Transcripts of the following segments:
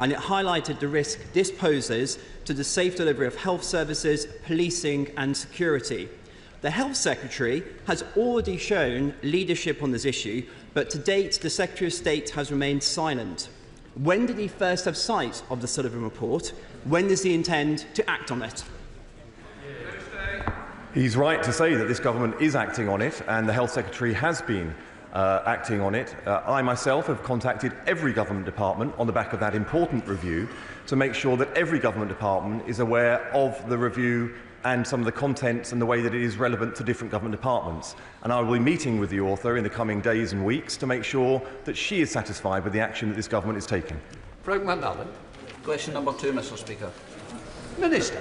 and it highlighted the risk this poses to the safe delivery of health services, policing and security. The Health Secretary has already shown leadership on this issue, but to date the Secretary of State has remained silent. When did he first have sight of the Sullivan report? When does he intend to act on it? He's right to say that this government is acting on it, and the Health Secretary has been acting on it. I myself have contacted every government department on the back of that important review to make sure that every government department is aware of the review and some of the contents and the way that it is relevant to different government departments. And I will be meeting with the author in the coming days and weeks to make sure that she is satisfied with the action that this government is taking. Frank McNally. Question number 2, Mr. Speaker. Minister.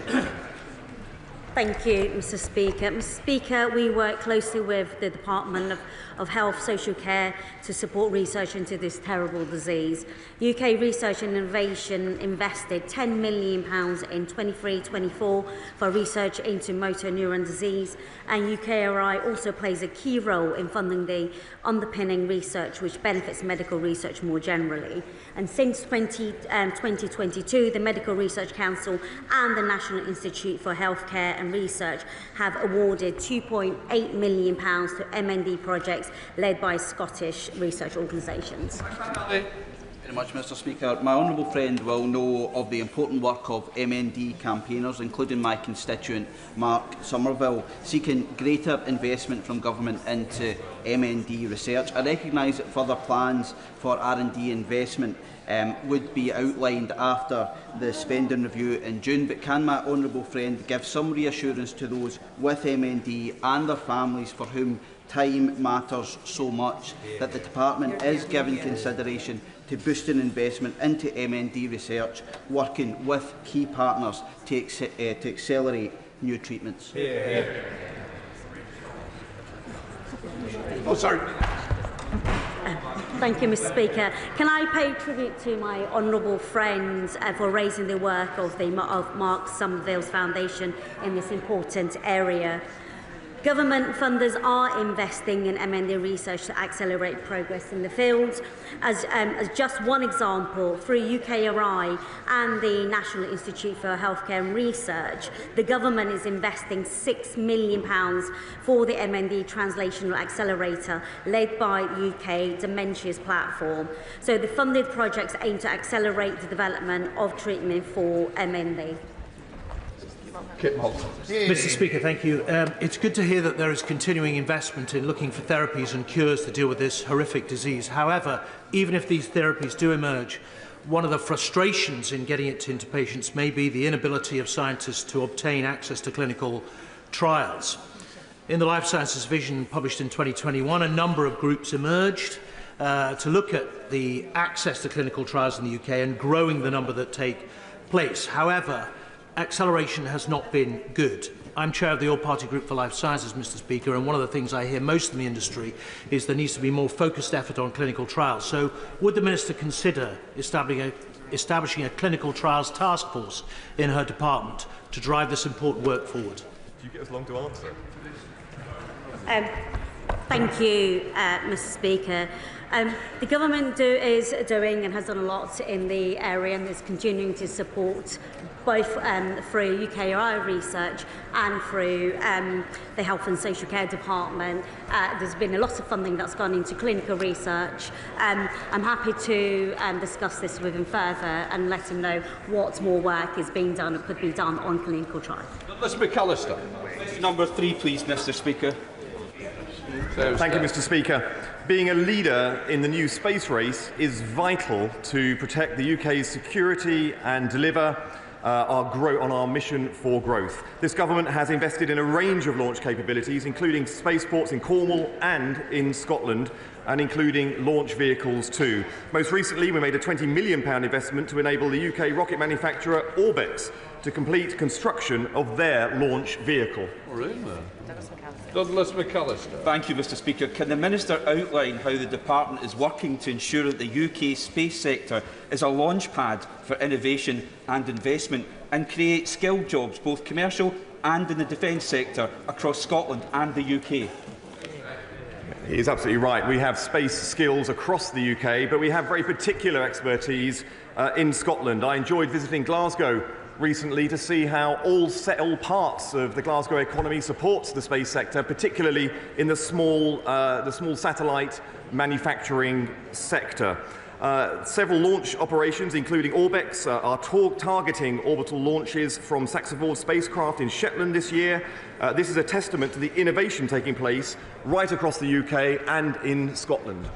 Thank you, Mr. Speaker. Mr. Speaker, we work closely with the Department of Health, Social Care to support research into this terrible disease. UK Research and Innovation invested £10 million in 23-24 for research into motor neuron disease, and UKRI also plays a key role in funding the underpinning research which benefits medical research more generally. And since 2022, the Medical Research Council and the National Institute for Healthcare and Research have awarded £2.8 million to MND projects led by Scottish research organisations. Very much, Mr. Speaker. My honourable friend will know of the important work of MND campaigners, including my constituent Mark Somerville, seeking greater investment from government into MND research. I recognise that further plans for R&D investment would be outlined after the spending review in June, but can my honourable friend give some reassurance to those with MND and their families for whom time matters so much that the Department is giving consideration to boosting investment into MND research, working with key partners to accelerate new treatments? Oh, sorry. Thank you, Mr. Speaker. Can I pay tribute to my honourable friends for raising the work of Mark Somerville's Foundation in this important area? Government funders are investing in MND research to accelerate progress in the field. As just one example, through UKRI and the National Institute for Healthcare and Research, the government is investing £6 million for the MND Translational Accelerator led by UK Dementia's platform. So the funded projects aim to accelerate the development of treatment for MND. Mr. Speaker, thank you. It's good to hear that there is continuing investment in looking for therapies and cures to deal with this horrific disease. However, even if these therapies do emerge, one of the frustrations in getting it into patients may be the inability of scientists to obtain access to clinical trials. In the Life Sciences Vision published in 2021, a number of groups emerged to look at the access to clinical trials in the UK and growing the number that take place. However, acceleration has not been good. I'm chair of the All-Party Group for Life Sciences, Mr. Speaker, and one of the things I hear most in the industry is there needs to be more focused effort on clinical trials. So would the Minister consider establishing a clinical trials task force in her department to drive this important work forward? Do you get as long to answer? Thank you, Mr. Speaker. The government is doing and has done a lot in the area and is continuing to support both through UKRI research and through the Health and Social Care Department. There's been a lot of funding that's gone into clinical research. I'm happy to discuss this with him further and let him know what more work is being done or could be done on clinical trials. Ms McAllister. Number 3, please, Mr. Speaker. Thank you, Mr. Speaker. Being a leader in the new space race is vital to protect the UK's security and deliver on our mission for growth. This government has invested in a range of launch capabilities, including spaceports in Cornwall and in Scotland, and including launch vehicles too. Most recently, we made a £20 million investment to enable the UK rocket manufacturer Orbit to complete construction of their launch vehicle. Douglas McAllister. Thank you, Mr. Speaker. Can the Minister outline how the Department is working to ensure that the UK space sector is a launchpad for innovation and investment and create skilled jobs, both commercial and in the defence sector, across Scotland and the UK? He is absolutely right. We have space skills across the UK, but we have very particular expertise in Scotland. I enjoyed visiting Glasgow recently to see how all parts of the Glasgow economy supports the space sector, particularly in the small satellite manufacturing sector. Several launch operations, including Orbex, are targeting orbital launches from Saxavor's spacecraft in Shetland this year. This is a testament to the innovation taking place right across the UK and in Scotland.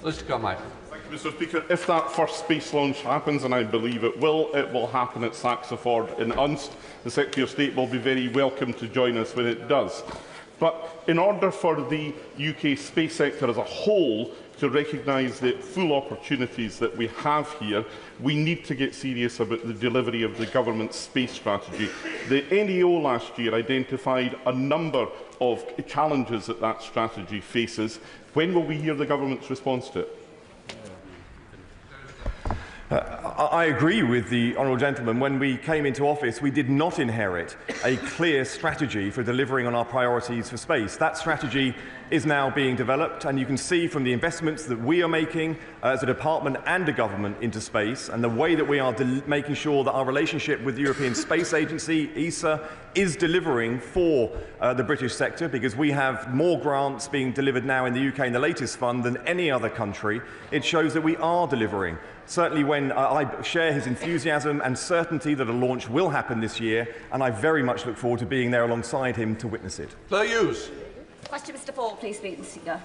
Mr. Carmichael. Mr. Speaker, if that first space launch happens, and I believe it will happen at Saxaford in Unst. The Secretary of State will be very welcome to join us when it does. But in order for the UK space sector as a whole to recognise the full opportunities that we have here, we need to get serious about the delivery of the government's space strategy. The NEO last year identified a number of challenges that strategy faces. When will we hear the government's response to it? I agree with the honourable gentleman. When we came into office, we did not inherit a clear strategy for delivering on our priorities for space. That strategy is now being developed, and you can see from the investments that we are making as a department and a government into space, and the way that we are making sure that our relationship with the European Space Agency, ESA, is delivering for the British sector, because we have more grants being delivered now in the UK in the latest fund than any other country. It shows that we are delivering. Certainly when I share his enthusiasm and certainty that a launch will happen this year, and I very much look forward to being there alongside him to witness it. Claire Hughes. Question, Mr. Ford, please speak, Mr. Speaker.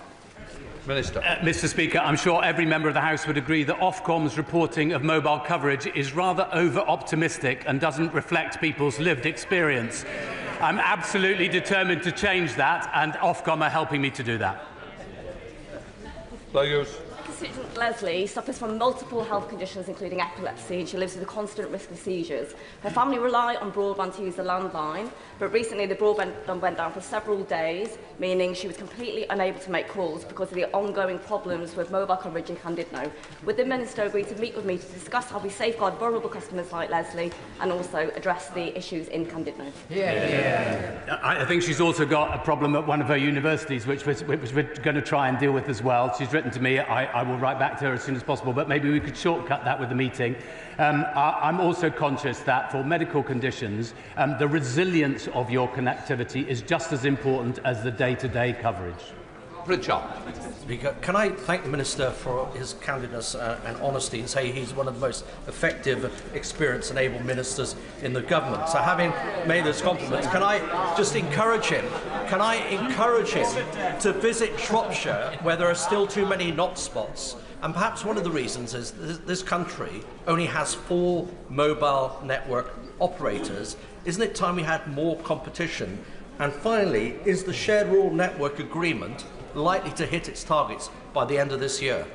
Minister. Mr. Speaker, I'm sure every member of the House would agree that Ofcom's reporting of mobile coverage is rather over-optimistic and doesn't reflect people's lived experience. I'm absolutely determined to change that, and Ofcom are helping me to do that. Claire Hughes. Constituent Leslie suffers from multiple health conditions, including epilepsy, and she lives with a constant risk of seizures. Her family rely on broadband to use the landline, but recently the broadband went down for several days, meaning she was completely unable to make calls because of the ongoing problems with mobile coverage in Llandudno. Would the Minister agree to meet with me to discuss how we safeguard vulnerable customers like Leslie and also address the issues in Llandudno? I think she's also got a problem at one of her universities, which we're going to try and deal with as well. She's written to me. I will write back to her as soon as possible, but maybe we could shortcut that with the meeting. I'm also conscious that for medical conditions, the resilience of your connectivity is just as important as the day-to-day coverage. Richard. Speaker, can I thank the Minister for his candidness and honesty and say he's one of the most effective, experienced and able ministers in the government. So having made those compliments, can I just encourage him? Can I encourage him to visit Shropshire where there are still too many not spots? And perhaps one of the reasons is this country only has 4 mobile network operators. Isn't it time we had more competition? And finally, is the Shared Rural Network Agreement likely to hit its targets by the end of this year?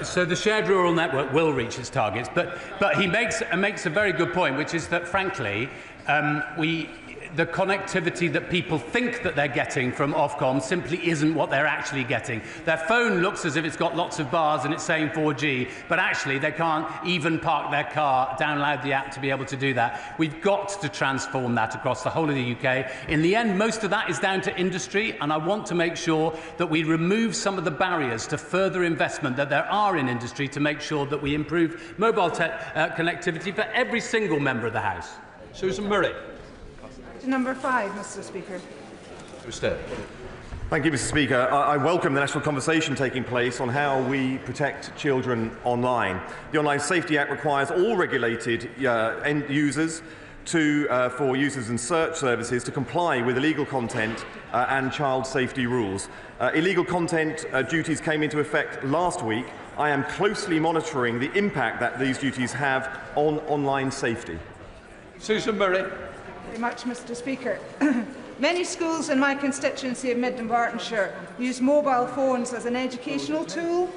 So the Shared Rural Network will reach its targets, but he makes a very good point, which is that, frankly, the connectivity that people think that they're getting from Ofcom simply isn't what they're actually getting. Their phone looks as if it's got lots of bars and it's saying 4G, but actually they can't even park their car, download the app to be able to do that. We've got to transform that across the whole of the UK. In the end, most of that is down to industry, and I want to make sure that we remove some of the barriers to further investment that there are in industry to make sure that we improve mobile connectivity for every single member of the House. Susan Murray. Number 5, Mr. Speaker. Thank you, Mr. Speaker. I welcome the national conversation taking place on how we protect children online. The Online Safety Act requires all regulated end users for users and search services to comply with illegal content and child safety rules. Illegal content duties came into effect last week. I am closely monitoring the impact that these duties have on online safety. Susan Murray. Very much, Mr. Speaker. Many schools in my constituency of Mid and Bartonshire use mobile phones as an educational tool.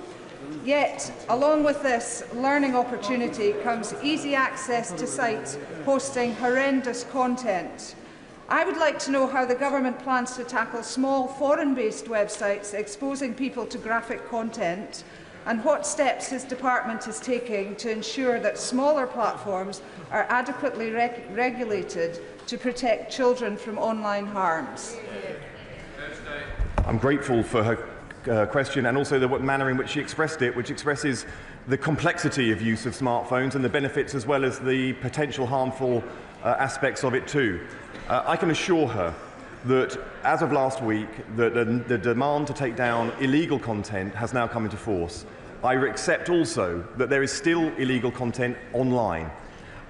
Yet, along with this learning opportunity comes easy access to sites posting horrendous content. I would like to know how the government plans to tackle small foreign-based websites exposing people to graphic content, and what steps his department is taking to ensure that smaller platforms are adequately regulated to protect children from online harms. I'm grateful for her question, and also the manner in which she expressed it, which expresses the complexity of use of smartphones and the benefits as well as the potential harmful aspects of it too. I can assure her that as of last week, the demand to take down illegal content has now come into force. I accept also that there is still illegal content online.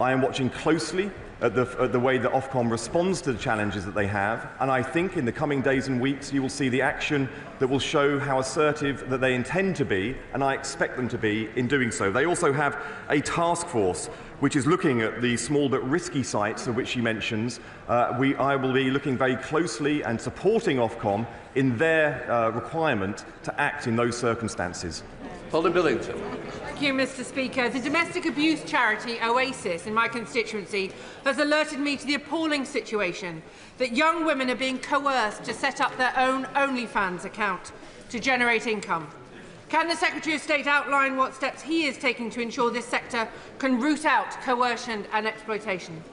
I am watching closely at the way that Ofcom responds to the challenges that they have, and I think in the coming days and weeks you will see the action that will show how assertive that they intend to be, and I expect them to be in doing so. They also have a task force which is looking at the small but risky sites of which she mentions. I will be looking very closely and supporting Ofcom in their requirement to act in those circumstances. Polly Billington. Thank you, Mr. Speaker. The domestic abuse charity Oasis in my constituency has alerted me to the appalling situation that young women are being coerced to set up their own OnlyFans account to generate income. Can the Secretary of State outline what steps he is taking to ensure this sector can root out coercion and exploitation?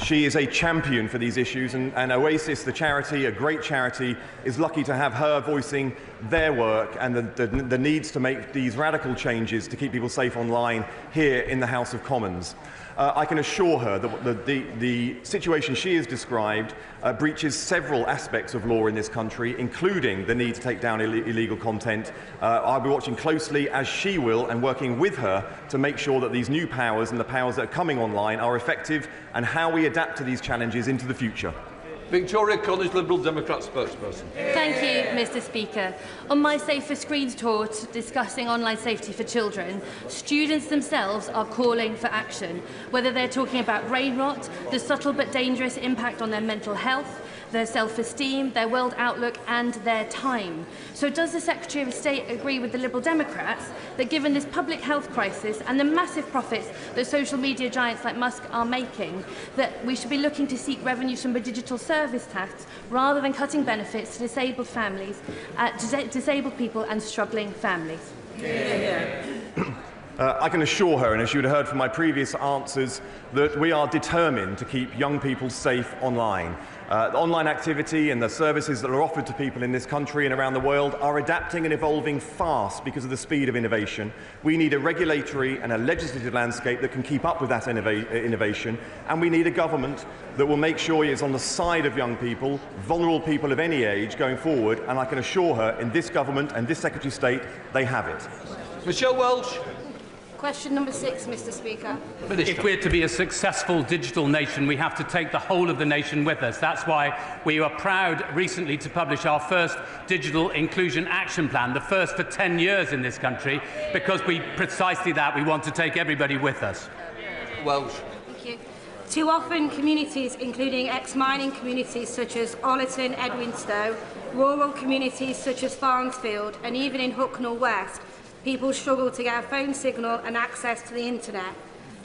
She is a champion for these issues, and Oasis, the charity, a great charity, is lucky to have her voicing their work and the needs to make these radical changes to keep people safe online here in the House of Commons. I can assure her that the situation she has described breaches several aspects of law in this country, including the need to take down illegal content. I'll be watching closely, as she will, and working with her to make sure that these new powers and the powers that are coming online are effective, and how we adapt to these challenges into the future. Victoria College Liberal Democrat spokesperson. Thank you, Mr. Speaker. On my Safer Screens tour discussing online safety for children, students themselves are calling for action, whether they're talking about brain rot, the subtle but dangerous impact on their mental health, their self-esteem, their world outlook and their time. So does the Secretary of State agree with the Liberal Democrats that given this public health crisis and the massive profits that social media giants like Musk are making, that we should be looking to seek revenues from a digital service tax rather than cutting benefits to disabled families, disabled people and struggling families? I can assure her, and as you would have heard from my previous answers, that we are determined to keep young people safe online. The online activity and the services that are offered to people in this country and around the world are adapting and evolving fast because of the speed of innovation. We need a regulatory and a legislative landscape that can keep up with that innovation, and we need a government that will make sure it is on the side of young people, vulnerable people of any age going forward, and I can assure her in this government and this Secretary of State they have it. Michelle Welsh. Question number 6, Mr. Speaker. If we're to be a successful digital nation, we have to take the whole of the nation with us. That's why we were proud recently to publish our first Digital Inclusion Action Plan, the first for 10 years in this country, because precisely that, we want to take everybody with us. Welsh. Thank you. Too often, communities, including ex-mining communities such as Ollerton, Edwinstowe, rural communities such as Farnsfield, and even in Hucknall West, people struggle to get a phone signal and access to the internet.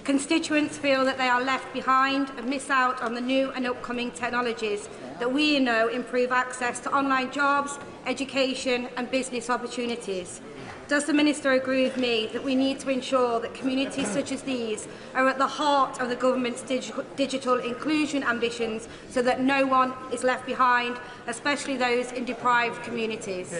Constituents feel that they are left behind and miss out on the new and upcoming technologies that we know improve access to online jobs, education and business opportunities. Does the Minister agree with me that we need to ensure that communities such as these are at the heart of the government's digital inclusion ambitions so that no one is left behind, especially those in deprived communities?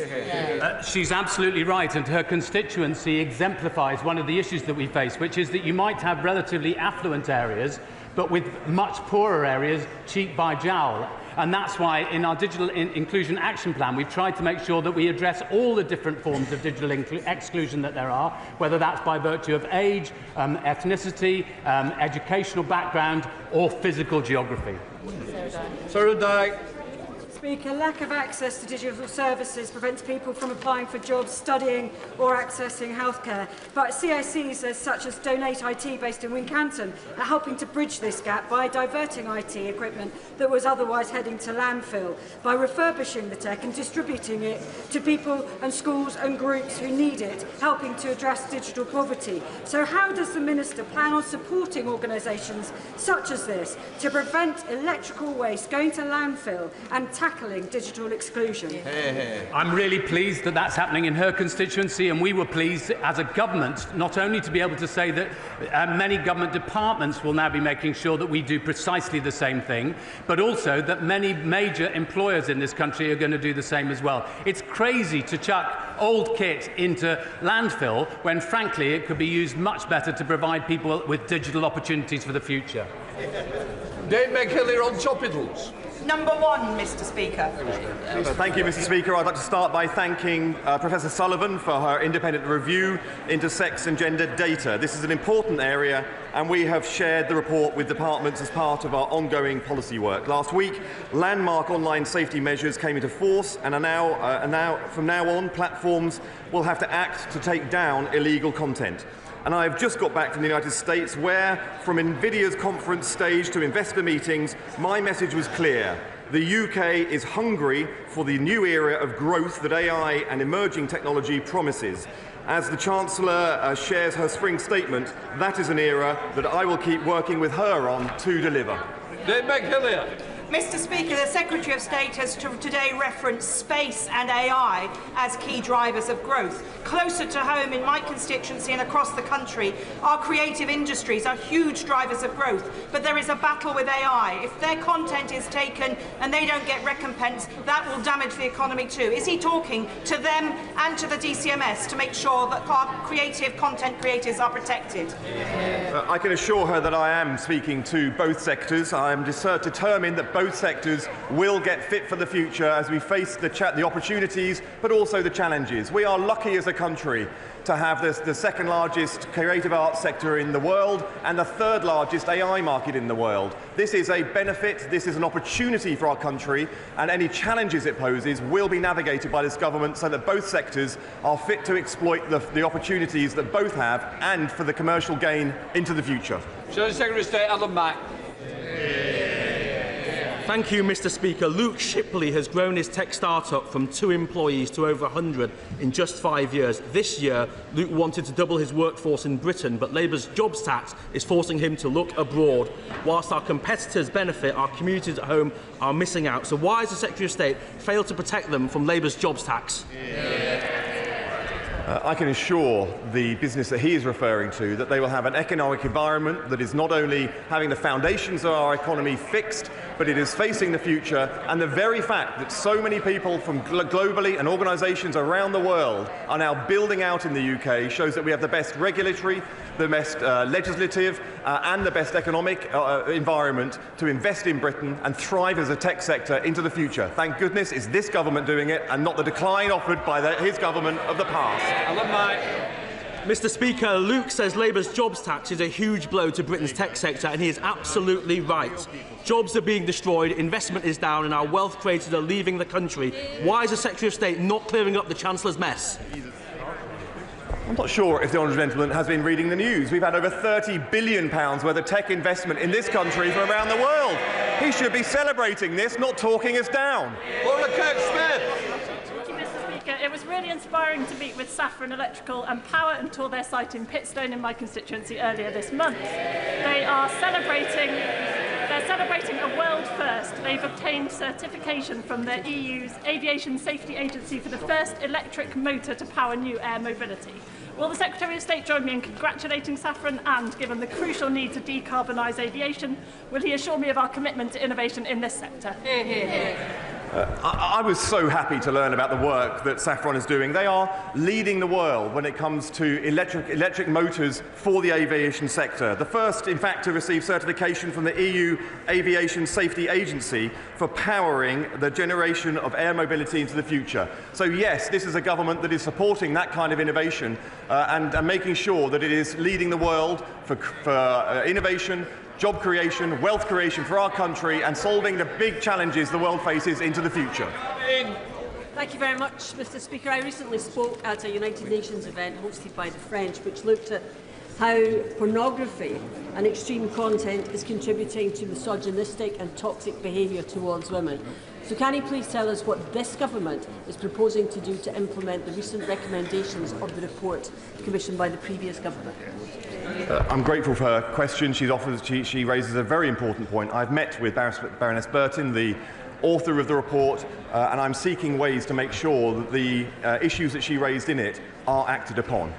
She's absolutely right, and her constituency exemplifies one of the issues that we face, which is that you might have relatively affluent areas, but with much poorer areas, cheek by jowl. And that's why in our Digital Inclusion Action Plan we've tried to make sure that we address all the different forms of digital exclusion that there are, whether that's by virtue of age, ethnicity, educational background or physical geography. Sarah Dyke. Speaker, lack of access to digital services prevents people from applying for jobs, studying or accessing healthcare. But CSCs such as Donate IT based in Wincanton are helping to bridge this gap by diverting IT equipment that was otherwise heading to landfill, by refurbishing the tech and distributing it to people and schools and groups who need it, helping to address digital poverty. So how does the Minister plan on supporting organisations such as this to prevent electrical waste going to landfill and tackle tackling digital exclusion? I'm really pleased that that's happening in her constituency, and we were pleased as a government not only to be able to say that many government departments will now be making sure that we do precisely the same thing, but also that many major employers in this country are going to do the same as well. It's crazy to chuck old kit into landfill when, frankly, it could be used much better to provide people with digital opportunities for the future. Dave McHillier on Topidals. Number one, Mr. Speaker. Thank you, Mr. Speaker. I'd like to start by thanking Professor Sullivan for her independent review into sex and gender data. This is an important area, and we have shared the report with departments as part of our ongoing policy work. Last week, landmark online safety measures came into force, and from now on, platforms will have to act to take down illegal content. And I've just got back from the United States where, from NVIDIA's conference stage to investor meetings, my message was clear. The UK is hungry for the new era of growth that AI and emerging technology promises. As the Chancellor shares her spring statement, that is an era that I will keep working with her on to deliver. Dave McHillier. Mr. Speaker, the Secretary of State has today referenced space and AI as key drivers of growth. Closer to home in my constituency and across the country, our creative industries are huge drivers of growth, but there is a battle with AI. If their content is taken and they don't get recompense, that will damage the economy too. Is he talking to them and to the DCMS to make sure that our creative content creators are protected? I can assure her that I am speaking to both sectors. I am determined that both sectors will get fit for the future as we face the opportunities but also the challenges. We are lucky as a country to have the second largest creative arts sector in the world and the third largest AI market in the world. This is a benefit, this is an opportunity for our country, and any challenges it poses will be navigated by this government so that both sectors are fit to exploit the opportunities that both have and for the commercial gain into the future. Secretary of State Alan Mack. Thank you, Mr. Speaker. Luke Shipley has grown his tech startup from 2 employees to over 100 in just 5 years. This year, Luke wanted to double his workforce in Britain, but Labour's jobs tax is forcing him to look abroad. Whilst our competitors benefit, our communities at home are missing out. So why has the Secretary of State failed to protect them from Labour's jobs tax? I can assure the business that he is referring to that they will have an economic environment that is not only having the foundations of our economy fixed, but it is facing the future. And the very fact that so many people from globally and organisations around the world are now building out in the UK shows that we have the best regulatory, the best legislative and the best economic environment to invest in Britain and thrive as a tech sector into the future. Thank goodness it's this government doing it and not the decline offered by his government of the past. Mr. Speaker, Luke says Labour's jobs tax is a huge blow to Britain's tech sector, and he is absolutely right. Jobs are being destroyed, investment is down, and our wealth creators are leaving the country. Why is the Secretary of State not clearing up the Chancellor's mess? I'm not sure if the honourable gentleman has been reading the news. We've had over £30 billion worth of tech investment in this country from around the world. He should be celebrating this, not talking us down. It was really inspiring to meet with Saffron Electrical and Power and tour their site in Pitstone in my constituency earlier this month. They're celebrating a world first. They've obtained certification from the EU's Aviation Safety Agency for the first electric motor to power new air mobility. Will the Secretary of State join me in congratulating Saffron, and, given the crucial need to decarbonise aviation, will he assure me of our commitment to innovation in this sector? I was so happy to learn about the work that Saffron is doing. They are leading the world when it comes to electric motors for the aviation sector. The first, in fact, to receive certification from the EU Aviation Safety Agency for powering the generation of air mobility into the future. So yes, this is a government that is supporting that kind of innovation and making sure that it is leading the world for innovation, job creation, wealth creation for our country, and solving the big challenges the world faces into the future. Thank you very much, Mr. Speaker. I recently spoke at a United Nations event hosted by the French, which looked at how pornography and extreme content is contributing to misogynistic and toxic behaviour towards women. So can he please tell us what this government is proposing to do to implement the recent recommendations of the report commissioned by the previous government? I'm grateful for her question. She raises a very important point. I've met with Baroness Burton, the author of the report, and I'm seeking ways to make sure that the issues that she raised in it are acted upon.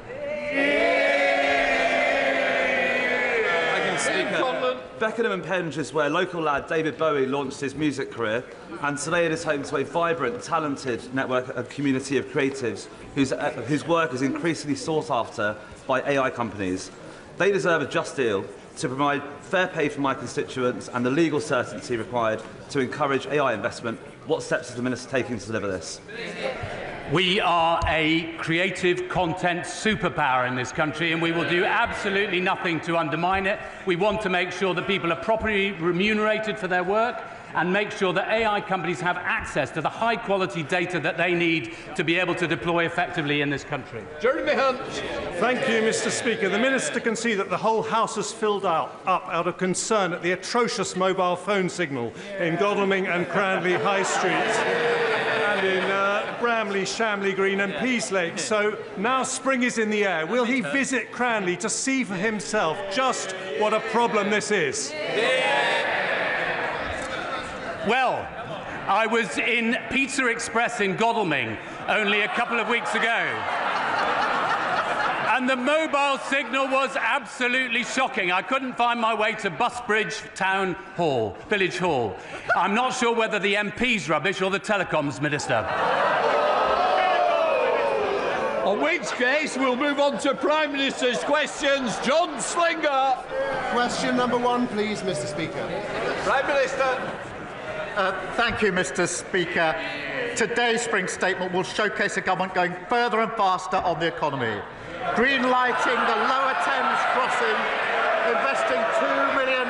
Beckenham and Penge is where local lad David Bowie launched his music career, and today it is home to a vibrant, talented network of community of creatives whose work is increasingly sought after by AI companies. They deserve a just deal to provide fair pay for my constituents and the legal certainty required to encourage AI investment. What steps is the Minister taking to deliver this? We are a creative content superpower in this country, and we will do absolutely nothing to undermine it. We want to make sure that people are properly remunerated for their work and make sure that AI companies have access to the high-quality data that they need to be able to deploy effectively in this country. Jeremy Hunt. Thank you, Mr. Speaker. The Minister can see that the whole House has filled up out of concern at the atrocious mobile phone signal in Godalming and Cranley High Streets, and in Bramley, Shamley Green and Peaslake. So now spring is in the air. Will he visit Cranley to see for himself just what a problem this is? Well, I was in Pizza Express in Godalming only a couple of weeks ago, and the mobile signal was absolutely shocking. I couldn't find my way to Busbridge Town Hall, Village Hall. I'm not sure whether the MP's rubbish or the Telecoms Minister. In which case, we'll move on to Prime Minister's questions. John Slinger. Question number 1, please, Mr. Speaker. Prime Minister. Thank you, Mr. Speaker. Today's spring statement will showcase a government going further and faster on the economy. Green-lighting the Lower Thames crossing, investing £2 million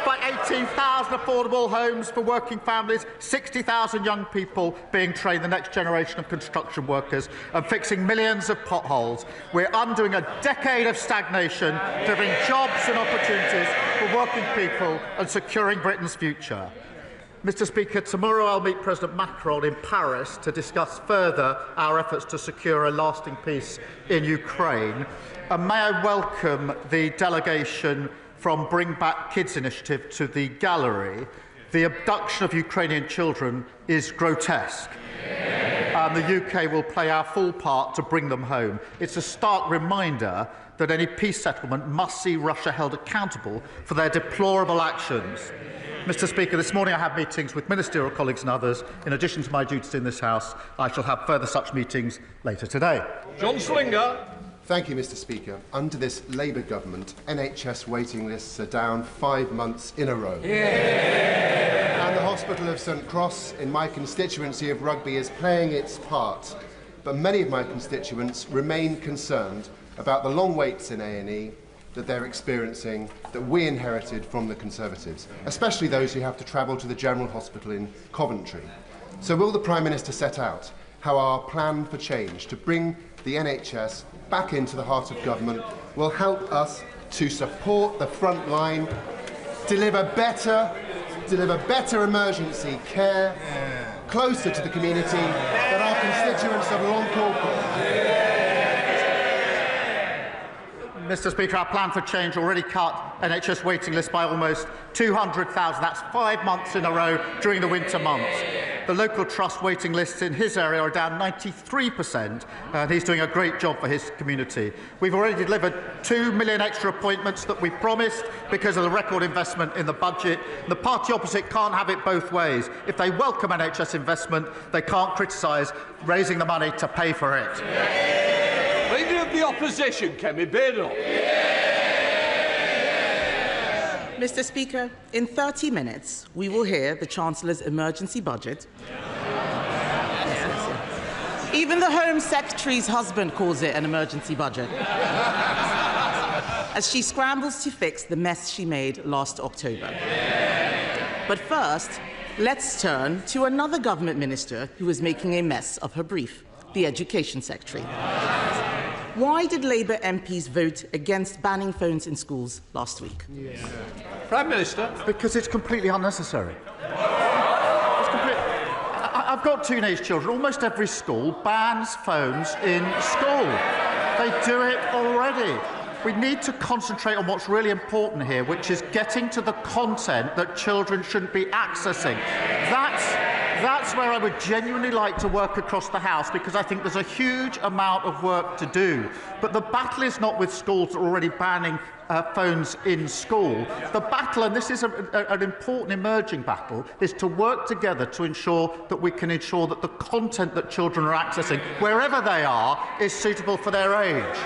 for 18,000 affordable homes for working families, 60,000 young people being trained, the next generation of construction workers, and fixing millions of potholes. We're undoing a decade of stagnation, delivering jobs and opportunities for working people and securing Britain's future. Mr. Speaker, tomorrow I'll meet President Macron in Paris to discuss further our efforts to secure a lasting peace in Ukraine. And may I welcome the delegation from Bring Back Kids initiative to the gallery. The abduction of Ukrainian children is grotesque, and the UK will play our full part to bring them home. It's a stark reminder that any peace settlement must see Russia held accountable for their deplorable actions. Mr. Speaker, this morning I have meetings with ministerial colleagues and others. In addition to my duties in this House, I shall have further such meetings later today. John Slinger. Thank you, Mr. Speaker. Under this Labour government, NHS waiting lists are down 5 months in a row. Yeah. And the Hospital of St Cross in my constituency of Rugby is playing its part. But many of my constituents remain concerned about the long waits in A&E that they're experiencing, that we inherited from the Conservatives, especially those who have to travel to the General Hospital in Coventry. So will the Prime Minister set out how our plan for change to bring the NHS back into the heart of government will help us to support the front line, deliver better emergency care, closer to the community that our constituents have long called for? Mr. Speaker, our plan for change already cut NHS waiting lists by almost 200,000. That's 5 months in a row during the winter months. The local trust waiting lists in his area are down 93%, and he's doing a great job for his community. We've already delivered 2 million extra appointments that we promised because of the record investment in the budget. The party opposite can't have it both ways. If they welcome NHS investment, they can't criticise raising the money to pay for it. Leader of the Opposition, Kemi Badenoch. Mr. Speaker, in 30 minutes, we will hear the Chancellor's emergency budget. Even the Home Secretary's husband calls it an emergency budget, as she scrambles to fix the mess she made last October. But first, let's turn to another government minister who is making a mess of her brief, the Education Secretary. Why did Labour MPs vote against banning phones in schools last week? Prime Minister. Because it's completely unnecessary. I've got teenage children. Almost every school bans phones in school. They do it already. We need to concentrate on what's really important here, which is getting to the content that children shouldn't be accessing. That's where I would genuinely like to work across the House, because I think there's a huge amount of work to do. But the battle is not with schools that are already banning phones in school. The battle, and this is an important emerging battle, is to work together to ensure that we can ensure that the content that children are accessing, wherever they are, is suitable for their age.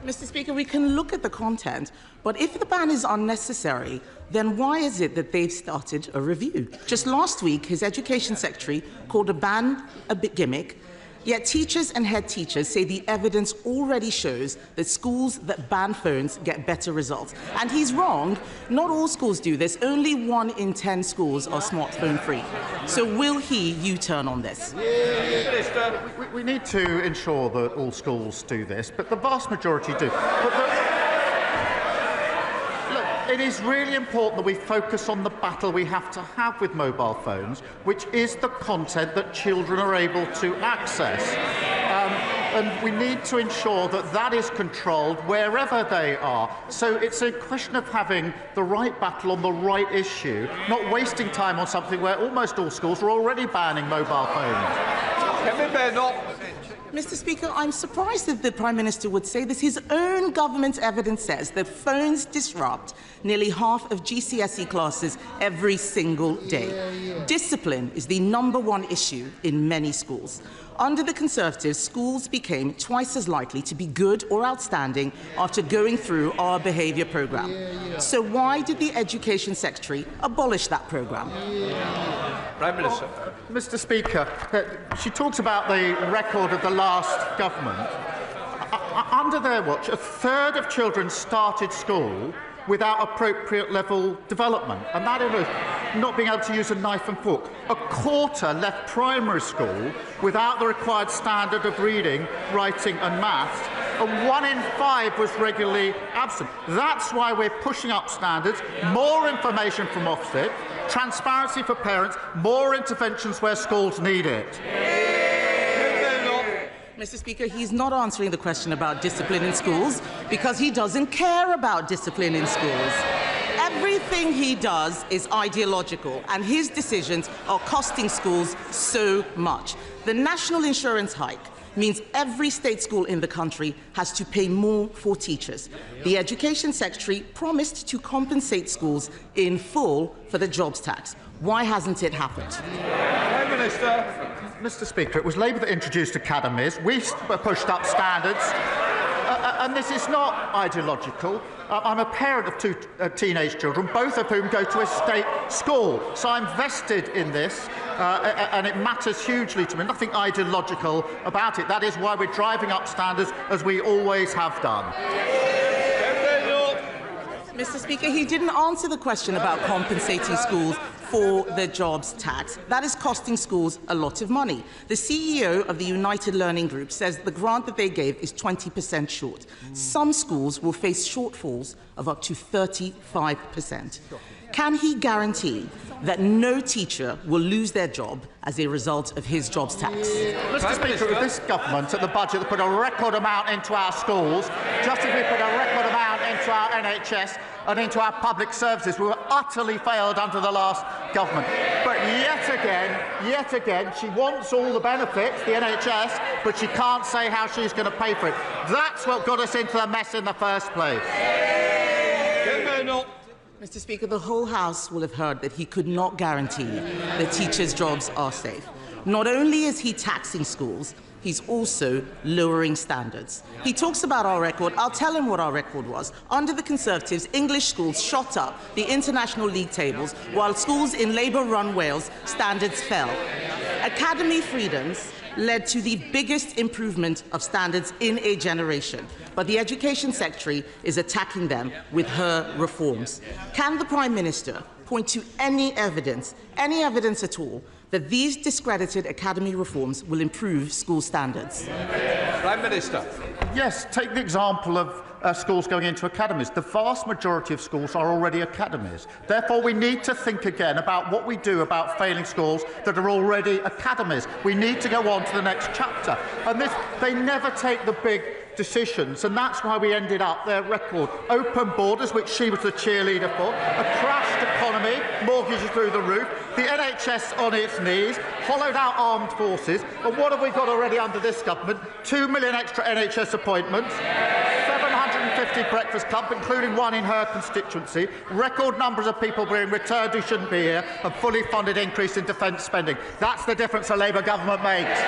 Mr. Speaker, we can look at the content, but if the ban is unnecessary, then why is it that they've started a review? Just last week, his Education Secretary called a ban a bit gimmick, yet teachers and head teachers say the evidence already shows that schools that ban phones get better results. And he's wrong. Not all schools do this. Only 1 in 10 schools are smartphone free. So will he U-turn on this? We need to ensure that all schools do this, but the vast majority do. It is really important that we focus on the battle we have to have with mobile phones, which is the content that children are able to access. And we need to ensure that that is controlled wherever they are. So it's a question of having the right battle on the right issue, not wasting time on something where almost all schools are already banning mobile phones. Mr. Speaker, I'm surprised that the Prime Minister would say this. His own government's evidence says that phones disrupt nearly half of GCSE classes every single day. Discipline is the #1 issue in many schools. Under the Conservatives, schools became twice as likely to be good or outstanding after going through our behaviour programme. So why did the Education Secretary abolish that programme? Prime Minister. Mr. Speaker, she talks about the record of the last government. Under their watch, 1/3 of children started school without appropriate level development, and that is not being able to use a knife and fork. 1/4 left primary school without the required standard of reading, writing and maths, and 1 in 5 was regularly absent. That's why we're pushing up standards, more information from Ofsted, transparency for parents, more interventions where schools need it. Mr. Speaker, he's not answering the question about discipline in schools because he doesn't care about discipline in schools. Everything he does is ideological, and his decisions are costing schools so much. The national insurance hike means every state school in the country has to pay more for teachers. The Education Secretary promised to compensate schools in full for the jobs tax. Why hasn't it happened? Prime Minister. Mr. Speaker, it was Labour that introduced academies. We pushed up standards. And this is not ideological. I'm a parent of 2 teenage children, both of whom go to a state school. So I'm vested in this, and it matters hugely to me. Nothing ideological about it. That is why we're driving up standards, as we always have done. Mr. Speaker, he didn't answer the question about compensating schools for the jobs tax. That is costing schools a lot of money. The CEO of the United Learning Group says the grant that they gave is 20% short. Some schools will face shortfalls of up to 35%. Can he guarantee that no teacher will lose their job as a result of his jobs tax? Mr. Speaker, with this government at the budget that put a record amount into our schools, just as we put a record amount into our NHS and into our public services, we were utterly failed under the last government. But yet again, she wants all the benefits, the NHS, but she can't say how she's going to pay for it. That's what got us into the mess in the first place. Mr. Speaker, the whole House will have heard that he could not guarantee that teachers' jobs are safe. Not only is he taxing schools, he's also lowering standards. He talks about our record. I'll tell him what our record was. Under the Conservatives, English schools shot up the international league tables, while schools in Labour-run Wales, standards fell. Academy freedoms led to the biggest improvement of standards in a generation. But the Education Secretary is attacking them with her reforms. Can the Prime Minister point to any evidence at all, that these discredited academy reforms will improve school standards? Prime Minister. Yes, take the example of schools going into academies. The vast majority of schools are already academies. Therefore, we need to think again about what we do about failing schools that are already academies. We need to go on to the next chapter. And they never take the big decisions, and that's why we ended up their record. Open borders, which she was the cheerleader for, a crashed economy, mortgages through the roof, the NHS on its knees, hollowed out armed forces, and what have we got already under this government? 2 million extra NHS appointments, 750 breakfast clubs, including one in her constituency, record numbers of people being returned who shouldn't be here, and fully funded increase in defence spending. That's the difference a Labour government makes.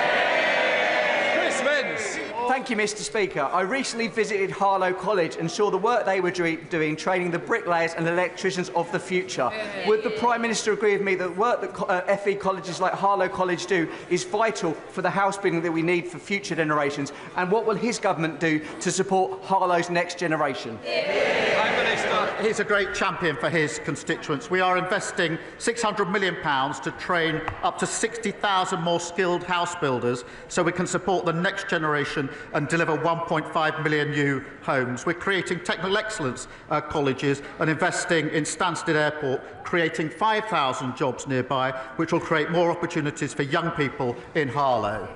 Thank you, Mr. Speaker. I recently visited Harlow College and saw the work they were doing, training the bricklayers and electricians of the future. Would the Prime Minister agree with me that the work that FE colleges like Harlow College do is vital for the house building that we need for future generations? And what will his government do to support Harlow's next generation? Prime Minister. He's a great champion for his constituents. We are investing £600 million to train up to 60,000 more skilled house builders so we can support the next generation and deliver 1.5 million new homes. We're creating technical excellence colleges and investing in Stansted Airport, creating 5,000 jobs nearby, which will create more opportunities for young people in Harlow.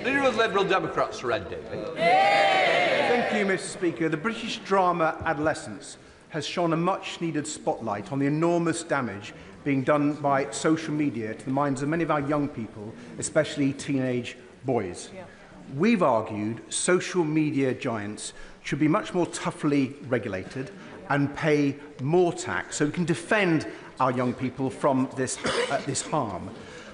Leader of the Liberal Democrats, Red David. Thank you, Mr. Speaker. The British drama Adolescence has shone a much-needed spotlight on the enormous damage being done by social media to the minds of many of our young people, especially teenage boys. We've argued social media giants should be much more toughly regulated and pay more tax so we can defend our young people from this harm.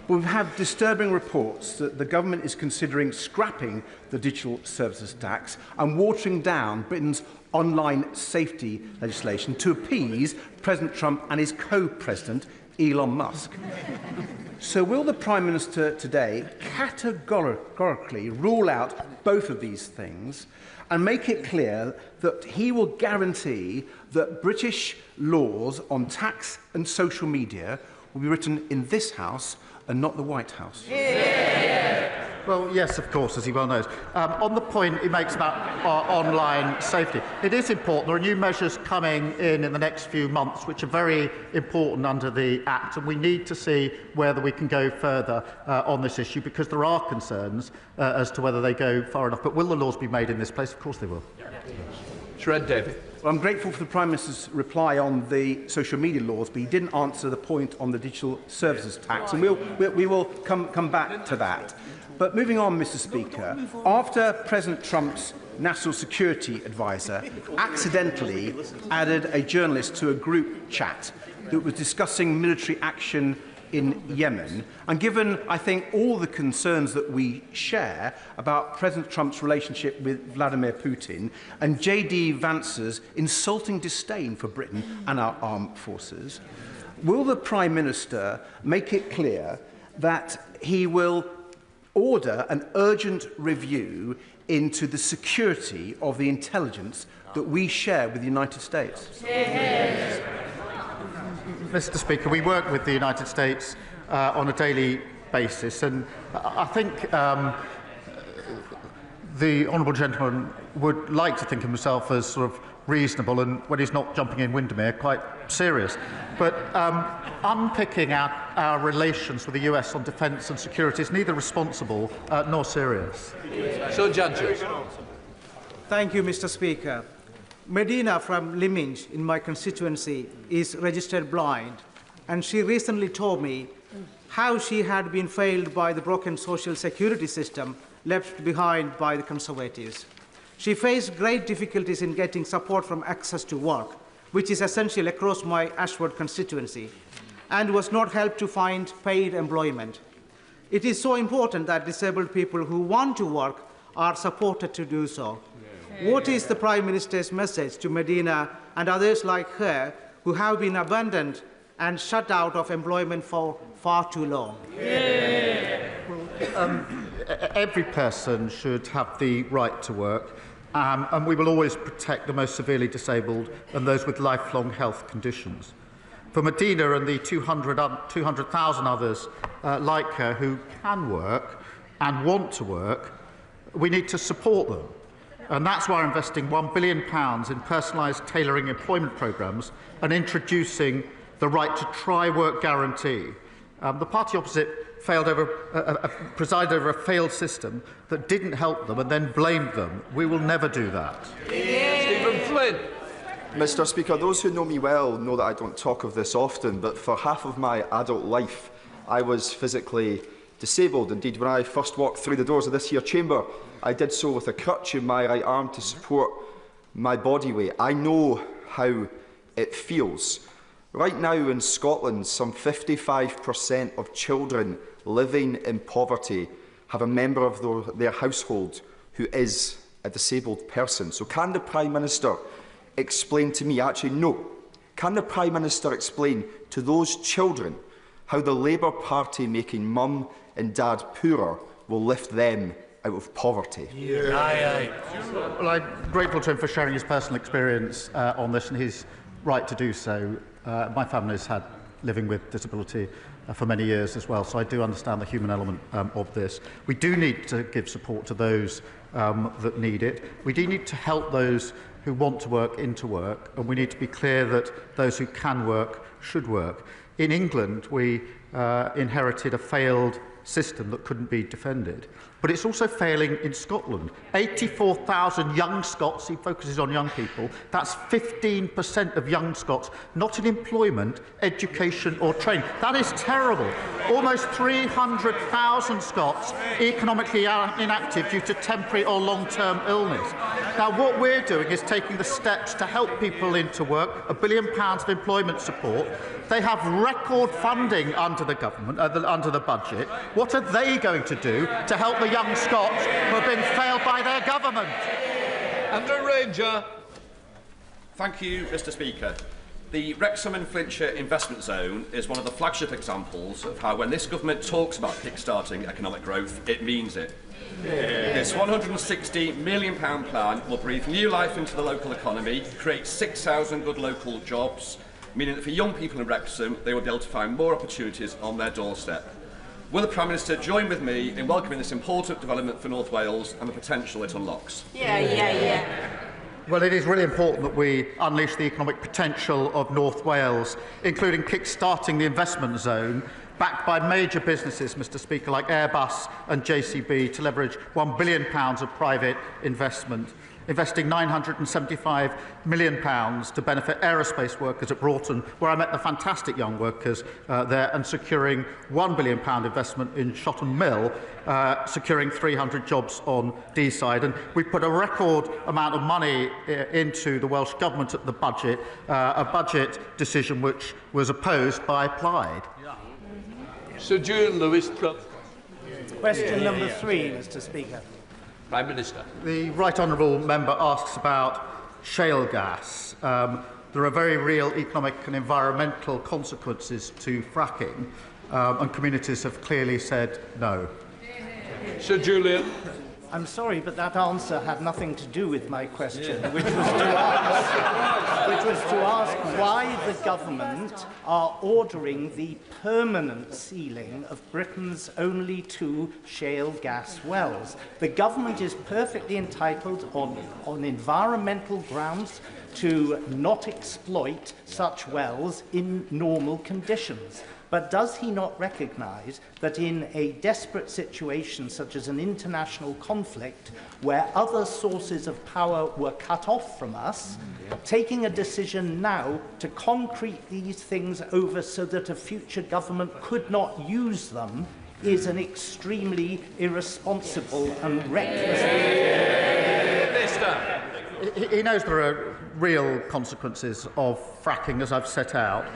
But we've had disturbing reports that the government is considering scrapping the digital services tax and watering down Britain's online safety legislation to appease President Trump and his co-president, Elon Musk. So will the Prime Minister today categorically rule out both of these things and make it clear that he will guarantee that British laws on tax and social media will be written in this House and not the White House? Well, yes, of course, as he well knows. On the point he makes about online safety, it is important. There are new measures coming in the next few months which are very important under the Act, and we need to see whether we can go further on this issue, because there are concerns as to whether they go far enough. But will the laws be made in this place? Of course they will. Red David. Well, I'm grateful for the Prime Minister's reply on the social media laws, but he didn't answer the point on the digital services tax, and we will come back to that. But moving on, Mr. Speaker, after President Trump's national security advisor accidentally added a journalist to a group chat that was discussing military action in Yemen, and given, I think, all the concerns that we share about President Trump's relationship with Vladimir Putin and J.D. Vance's insulting disdain for Britain and our armed forces, will the Prime Minister make it clear that he will order an urgent review into the security of the intelligence that we share with the United States? Mr. Speaker, we work with the United States on a daily basis, and I think the honourable gentleman would like to think of himself as sort of reasonable, and when he's not jumping in Windermere, quite serious. But unpicking our relations with the US on defence and security is neither responsible nor serious. So, judges. Thank you, Mr. Speaker. Medina from Lyminge in my constituency is registered blind, and she recently told me how she had been failed by the broken social security system left behind by the Conservatives. She faced great difficulties in getting support from access to work, which is essential across my Ashford constituency, and was not helped to find paid employment. It is so important that disabled people who want to work are supported to do so. What is the Prime Minister's message to Medina and others like her who have been abandoned and shut out of employment for far too long? Every person should have the right to work, and we will always protect the most severely disabled and those with lifelong health conditions. For Medina and the 200,000 others like her who can work and want to work, we need to support them. And that's why we're investing £1 billion in personalised tailoring employment programmes and introducing the right to try work guarantee. The party opposite presided over a failed system that didn't help them and then blamed them. We will never do that. Stephen Flynn. Mr. Speaker, those who know me well know that I don't talk of this often, but for half of my adult life, I was physically disabled. Indeed, when I first walked through the doors of this here chamber, I did so with a crutch in my right arm to support my body weight. I know how it feels. Right now in Scotland, some 55% of children living in poverty have a member of their household who is a disabled person. So can the Prime Minister explain to me, actually no, can the Prime Minister explain to those children how the Labour Party making mum and dad poorer will lift them out of poverty? Well, I'm grateful to him for sharing his personal experience on this and his right to do so. My family has had living with disability for many years as well, so I do understand the human element of this. We do need to give support to those that need it. We do need to help those who want to work into work, and we need to be clear that those who can work should work. In England, we inherited a failed system that couldn't be defended. But it's also failing in Scotland. 84,000 young Scots, he focuses on young people, that's 15% of young Scots not in employment, education or training. That is terrible. Almost 300,000 Scots economically inactive due to temporary or long-term illness. Now what we're doing is taking the steps to help people into work, £1 billion of employment support. They have record funding under the government, under the budget. What are they going to do to help the young Scots who have been failed by their government? Andrew Ranger. Thank you, Mr. Speaker. The Wrexham and Flintshire investment zone is one of the flagship examples of how when this government talks about kick-starting economic growth, it means it. This £160 million plan will breathe new life into the local economy, create 6,000 good local jobs, meaning that for young people in Wrexham, they will be able to find more opportunities on their doorstep. Will the Prime Minister join with me in welcoming this important development for North Wales and the potential it unlocks? Well, it is really important that we unleash the economic potential of North Wales, including kick-starting the investment zone, backed by major businesses, Mr. Speaker, like Airbus and JCB, to leverage £1 billion of private investment, investing £975 million to benefit aerospace workers at Broughton, where I met the fantastic young workers there, and securing £1 billion investment in Shotton Mill, securing 300 jobs on Deeside. And we put a record amount of money into the Welsh Government at the budget, a budget decision which was opposed by Plaid. Sir Julian Lewis. Question number 3, Mr. Speaker. Prime Minister. The Right Honourable Member asks about shale gas. There are very real economic and environmental consequences to fracking, and communities have clearly said no. Sir Julian. I'm sorry, but that answer had nothing to do with my question, which was to ask why the government are ordering the permanent sealing of Britain's only 2 shale gas wells. The government is perfectly entitled on environmental grounds to not exploit such wells in normal conditions. But does he not recognise that in a desperate situation such as an international conflict where other sources of power were cut off from us, taking a decision now to concrete these things over so that a future government could not use them is an extremely irresponsible and reckless behaviour? He knows there are real consequences of fracking, as I've set out.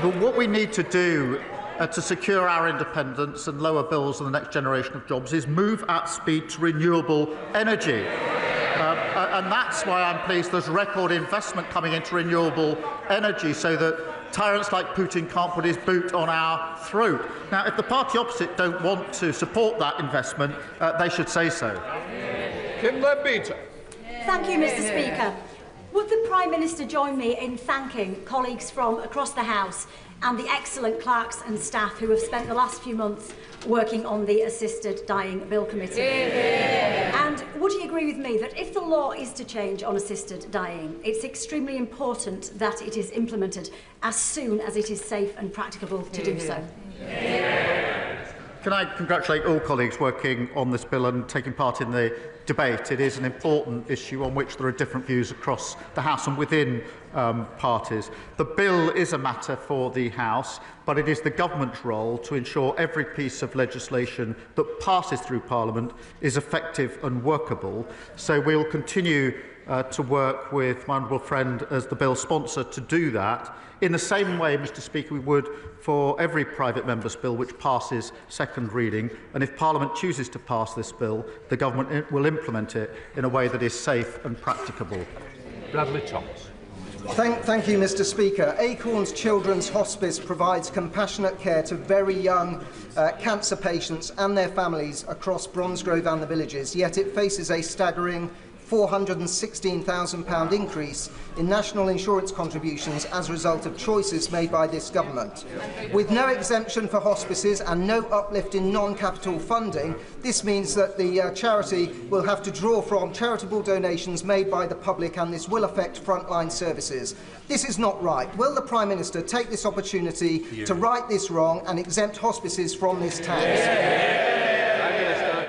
But what we need to do to secure our independence and lower bills in the next generation of jobs is move at speed to renewable energy. And that's why I'm pleased there's record investment coming into renewable energy so that tyrants like Putin can't put his boot on our throat. Now, if the party opposite don't want to support that investment, they should say so. Kim Leadbeater. Thank you, Mr. Speaker. Would the Prime Minister join me in thanking colleagues from across the House and the excellent clerks and staff who have spent the last few months working on the Assisted Dying Bill Committee? And would he agree with me that if the law is to change on assisted dying, it's extremely important that it is implemented as soon as it is safe and practicable to do so? Can I congratulate all colleagues working on this bill and taking part in the debate? It is an important issue on which there are different views across the House and within parties. The bill is a matter for the House, but it is the government's role to ensure every piece of legislation that passes through Parliament is effective and workable. So we will continue to work with my honourable friend as the bill sponsor to do that. In the same way, Mr Speaker, we would for every private member's bill which passes second reading, and if Parliament chooses to pass this bill, the government will implement it in a way that is safe and practicable. Bradley Thomas. Thank you, Mr Speaker. Acorns Children's Hospice provides compassionate care to very young cancer patients and their families across Bromsgrove and the villages, yet it faces a staggering £416,000 increase in national insurance contributions as a result of choices made by this government. With no exemption for hospices and no uplift in non-capital funding, this means that the charity will have to draw from charitable donations made by the public, and this will affect frontline services. This is not right. Will the Prime Minister take this opportunity to right this wrong and exempt hospices from this tax?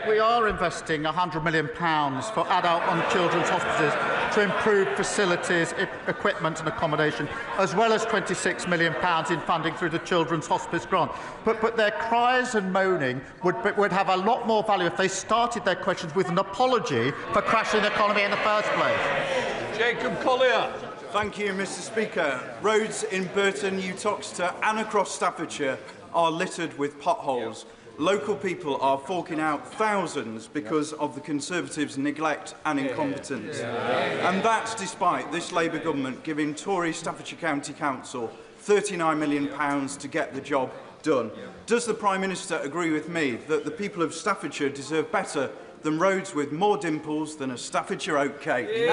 We are investing £100 million for adult and children's hospices to improve facilities, equipment and accommodation, as well as £26 million in funding through the Children's Hospice Grant. But their cries and moaning would have a lot more value if they started their questions with an apology for crashing the economy in the first place. Jacob Collier. Thank you, Mr Speaker. Roads in Burton, Uttoxeter and across Staffordshire are littered with potholes. Local people are forking out thousands because of the Conservatives' neglect and incompetence. And that's despite this Labour government giving Tory Staffordshire County Council £39 million to get the job done. Does the Prime Minister agree with me that the people of Staffordshire deserve better than roads with more dimples than a Staffordshire oatcake?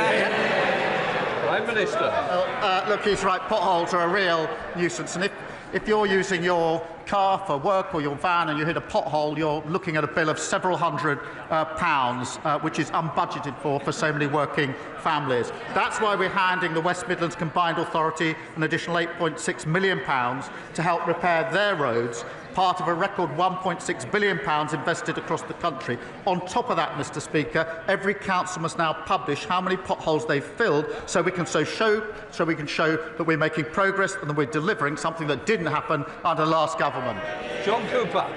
Prime Minister. Look, he's right. Potholes are a real nuisance. And if you're using your car for work or your van and you hit a pothole, you're looking at a bill of several hundred pounds, which is unbudgeted for so many working families. That's why we're handing the West Midlands Combined Authority an additional £8.6 million to help repair their roads, part of a record £1.6 billion invested across the country. On top of that, Mr Speaker, every council must now publish how many potholes they've filled so we can show that we're making progress and that we're delivering something that didn't happen under last government. John Cooper.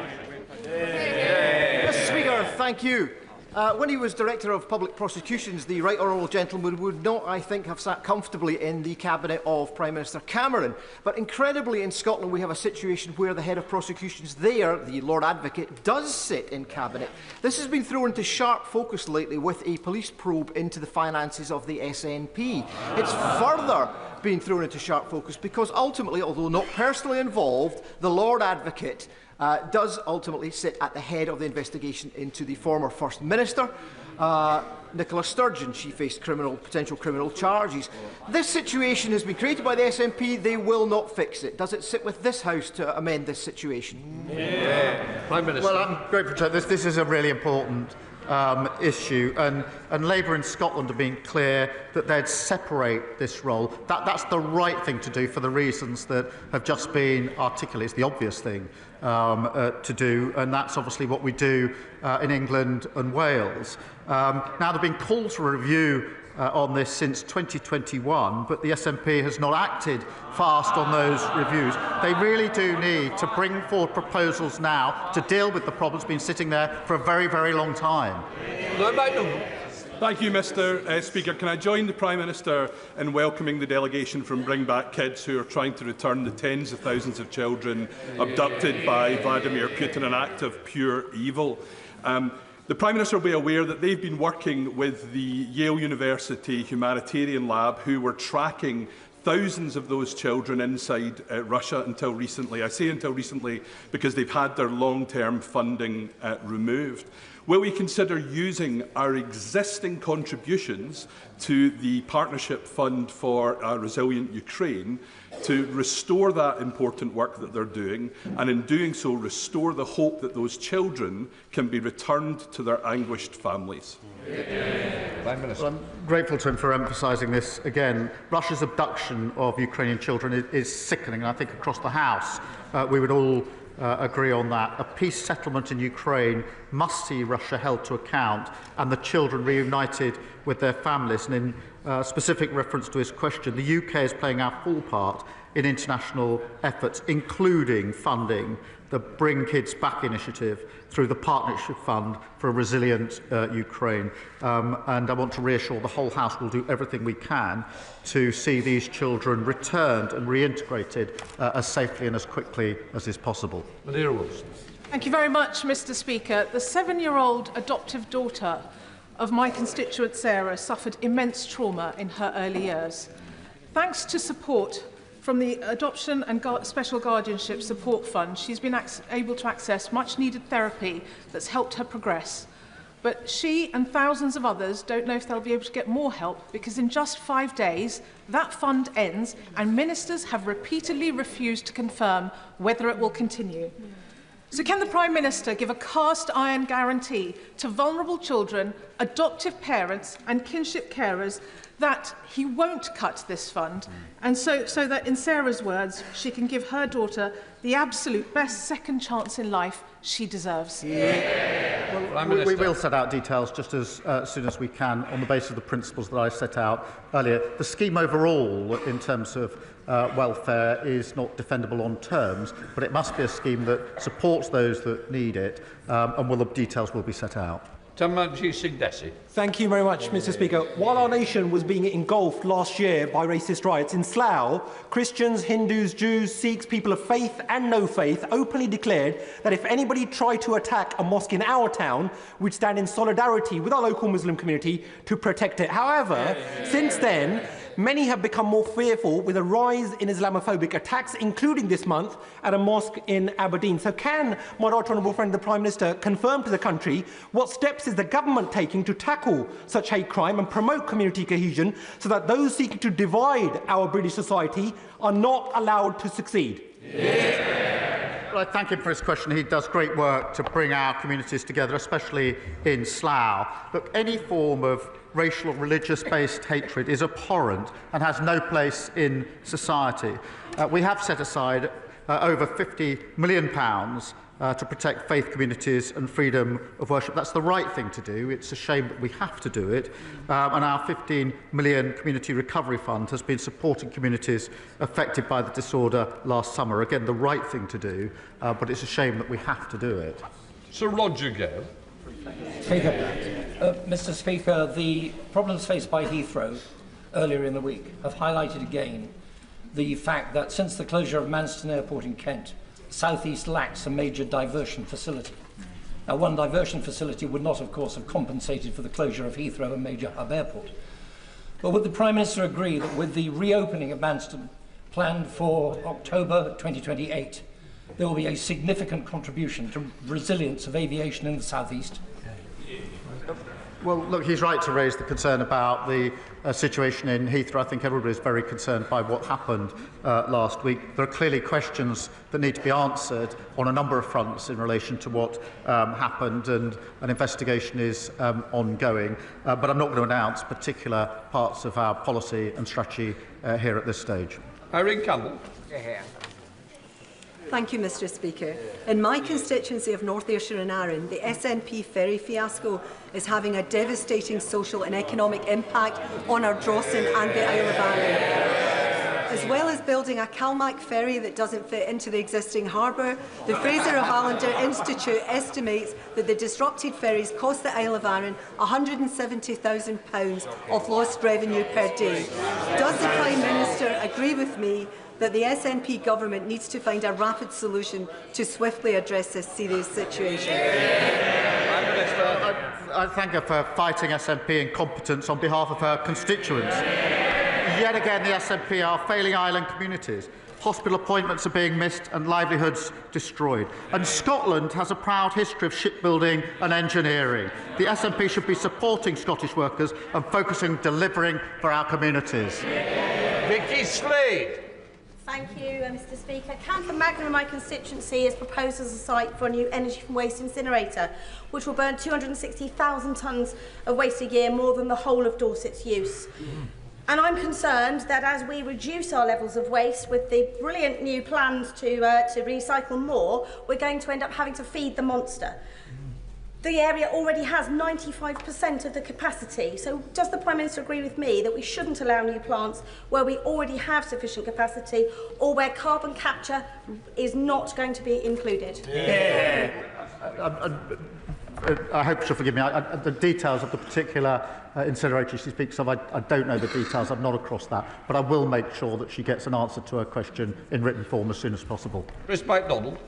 Mr Speaker, thank you. When he was Director of Public Prosecutions, the Right Honourable Gentleman would not, I think, have sat comfortably in the cabinet of Prime Minister Cameron. But incredibly, in Scotland, we have a situation where the head of prosecutions there, the Lord Advocate, does sit in cabinet. This has been thrown into sharp focus lately with a police probe into the finances of the SNP. It's further been thrown into sharp focus because ultimately, although not personally involved, the Lord Advocate does ultimately sit at the head of the investigation into the former First Minister, Nicola Sturgeon. She faced potential criminal charges. This situation has been created by the SNP. They will not fix it. Does it sit with this House to amend this situation? Prime Minister. Well, I'm grateful to this is a really important issue, and Labour in Scotland have been clear that they'd separate this role. That's the right thing to do for the reasons that have just been articulated. It's the obvious thing to do, and that's obviously what we do in England and Wales. Now, there have been calls for a review on this since 2021, but the SNP has not acted fast on those reviews. They really do need to bring forward proposals now to deal with the problems been sitting there for a very, very long time. Thank you, Mr Speaker. Can I join the Prime Minister in welcoming the delegation from Bring Back Kids, who are trying to return the tens of thousands of children abducted by Vladimir Putin, an act of pure evil. The Prime Minister will be aware that they've been working with the Yale University Humanitarian Lab, who were tracking thousands of those children inside Russia until recently. I say until recently because they've had their long-term funding removed. Will we consider using our existing contributions to the Partnership Fund for a Resilient Ukraine to restore that important work that they're doing, and in doing so restore the hope that those children can be returned to their anguished families? Well, I'm grateful to him for emphasising this again. Russia's abduction of Ukrainian children is sickening, and I think across the House we would all agree on that. A peace settlement in Ukraine must see Russia held to account and the children reunited with their families. And in specific reference to his question, the UK is playing our full part in international efforts, including funding the Bring Kids Back initiative through the Partnership Fund for a Resilient Ukraine. And I want to reassure the whole House will do everything we can to see these children returned and reintegrated as safely and as quickly as is possible. Madeira Wilson. Thank you very much, Mr. Speaker. The 7-year-old adoptive daughter of my constituent Sarah suffered immense trauma in her early years. Thanks to support from the Adoption and Special Guardianship Support Fund, she's been able to access much-needed therapy that's helped her progress. But she and thousands of others don't know if they'll be able to get more help, because in just 5 days, that fund ends and ministers have repeatedly refused to confirm whether it will continue. So can the Prime Minister give a cast-iron guarantee to vulnerable children, adoptive parents and kinship carers that he won't cut this fund, and so that, in Sarah's words, she can give her daughter the absolute best second chance in life she deserves? Well, we will set out details just as soon as we can on the basis of the principles that I set out earlier. The scheme overall, in terms of welfare, is not defendable on terms, but it must be a scheme that supports those that need it, and the details will be set out. Thank you very much, Mr. Speaker. While our nation was being engulfed last year by racist riots in Slough, Christians, Hindus, Jews, Sikhs, people of faith and no faith openly declared that if anybody tried to attack a mosque in our town, we'd stand in solidarity with our local Muslim community to protect it. However, since then, many have become more fearful with a rise in Islamophobic attacks, including this month at a mosque in Aberdeen. So can my right honourable friend, the Prime Minister, confirm to the country what steps is the government taking to tackle such hate crime and promote community cohesion so that those seeking to divide our British society are not allowed to succeed? Well, I thank him for his question. He does great work to bring our communities together, especially in Slough. Look, any form of racial or religious-based hatred is abhorrent and has no place in society. We have set aside over £50 million to protect faith communities and freedom of worship. That's the right thing to do. It's a shame that we have to do it. And our £15 million Community Recovery Fund has been supporting communities affected by the disorder last summer. Again, the right thing to do, but it's a shame that we have to do it. Sir Roger Gale. Mr. Speaker, the problems faced by Heathrow earlier in the week have highlighted again the fact that since the closure of Manston Airport in Kent, South East lacks a major diversion facility. Now, one diversion facility would not, of course, have compensated for the closure of Heathrow, a major hub airport. But would the Prime Minister agree that with the reopening of Manston planned for October 2028, there will be a significant contribution to resilience of aviation in the South East? Well, look, he's right to raise the concern about the situation in Heathrow. I think everybody is very concerned by what happened last week. There are clearly questions that need to be answered on a number of fronts in relation to what happened, and an investigation is ongoing. But I'm not going to announce particular parts of our policy and strategy here at this stage. Irene Campbell. Thank you, Mr. Speaker. In my constituency of North Ayrshire and Arran, the SNP ferry fiasco is having a devastating social and economic impact on our Drawson and the Isle of Arran. As well as building a Calmac ferry that doesn't fit into the existing harbour, the Fraser of Allender Institute estimates that the disrupted ferries cost the Isle of Arran £170,000 of lost revenue per day. Does the Prime Minister agree with me that the SNP government needs to find a rapid solution to swiftly address this serious situation? I thank her for fighting SNP incompetence on behalf of her constituents. Yet again, the SNP are failing island communities. Hospital appointments are being missed and livelihoods destroyed. And Scotland has a proud history of shipbuilding and engineering. The SNP should be supporting Scottish workers and focusing on delivering for our communities. Vicky Slade. Thank you, Mr. Speaker. Camphor Magna in my constituency is proposed as a site for a new energy from waste incinerator, which will burn 260,000 tonnes of waste a year, more than the whole of Dorset's use. And I'm concerned that as we reduce our levels of waste with the brilliant new plans to recycle more, we're going to end up having to feed the monster. The area already has 95% of the capacity. So does the Prime Minister agree with me that we shouldn't allow new plants where we already have sufficient capacity or where carbon capture is not going to be included? Yeah. I hope she'll forgive me. The details of the particular incinerator she speaks of, I don't know the details. I'm not across that. But I will make sure that she gets an answer to her question in written form as soon as possible. Chris MacDonald.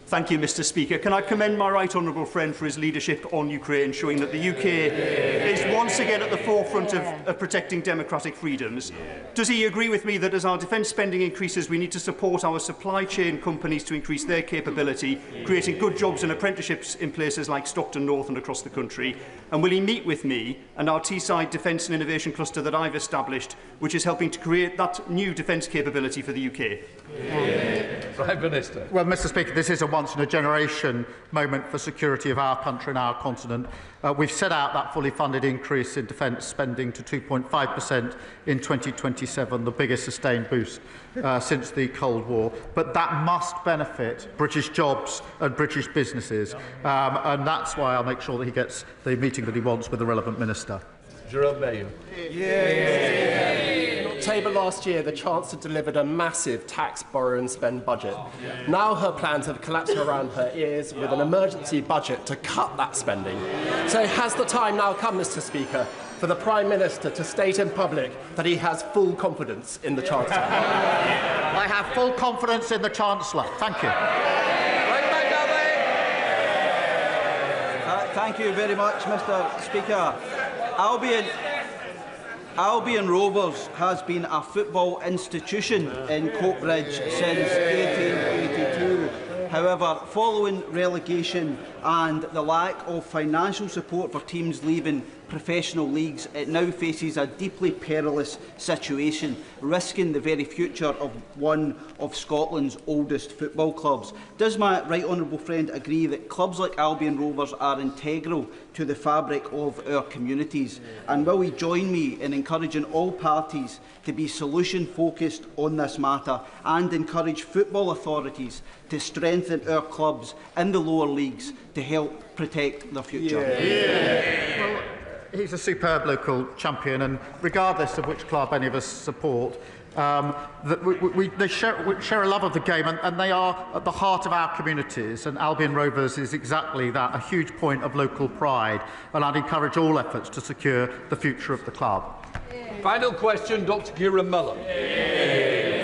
Thank you, Mr. Speaker. Can I commend my right honourable friend for his leadership on Ukraine, showing that the UK is once again at the forefront of protecting democratic freedoms? Does he agree with me that as our defence spending increases, we need to support our supply chain companies to increase their capability, creating good jobs and apprenticeships in places like Stockton North and across the country? And will he meet with me and our Teesside Defence and Innovation Cluster that I've established, which is helping to create that new defence capability for the UK? Prime Minister. Well, Mr. Speaker, this is a once-in-a-generation moment for security of our country and our continent. We've set out that fully funded increase in defence spending to 2.5% in 2027, the biggest sustained boost since the Cold War. But that must benefit British jobs and British businesses, and that's why I'll make sure that he gets the meeting that he wants with the relevant minister. Jerome Mayo. In October last year, the Chancellor delivered a massive tax, borrow and spend budget. Now her plans have collapsed around her ears with an emergency budget to cut that spending. So has the time now come, Mr. Speaker, for the Prime Minister to state in public that he has full confidence in the Chancellor? I have full confidence in the Chancellor. Thank you. Thank you very much, Mr. Speaker. Albion Rovers has been a football institution in Coatbridge since 1882. However, following relegation and the lack of financial support for teams leaving professional leagues, it now faces a deeply perilous situation, risking the very future of one of Scotland's oldest football clubs. Does my right honourable friend agree that clubs like Albion Rovers are integral to the fabric of our communities? And will he join me in encouraging all parties to be solution-focused on this matter and encourage football authorities to strengthen our clubs in the lower leagues to help protect their future? Well, he's a superb local champion, and regardless of which club any of us support, they share a love of the game, and they are at the heart of our communities, and Albion Rovers is exactly that, a huge point of local pride, and I'd encourage all efforts to secure the future of the club. Final question, Dr Kieran Muller.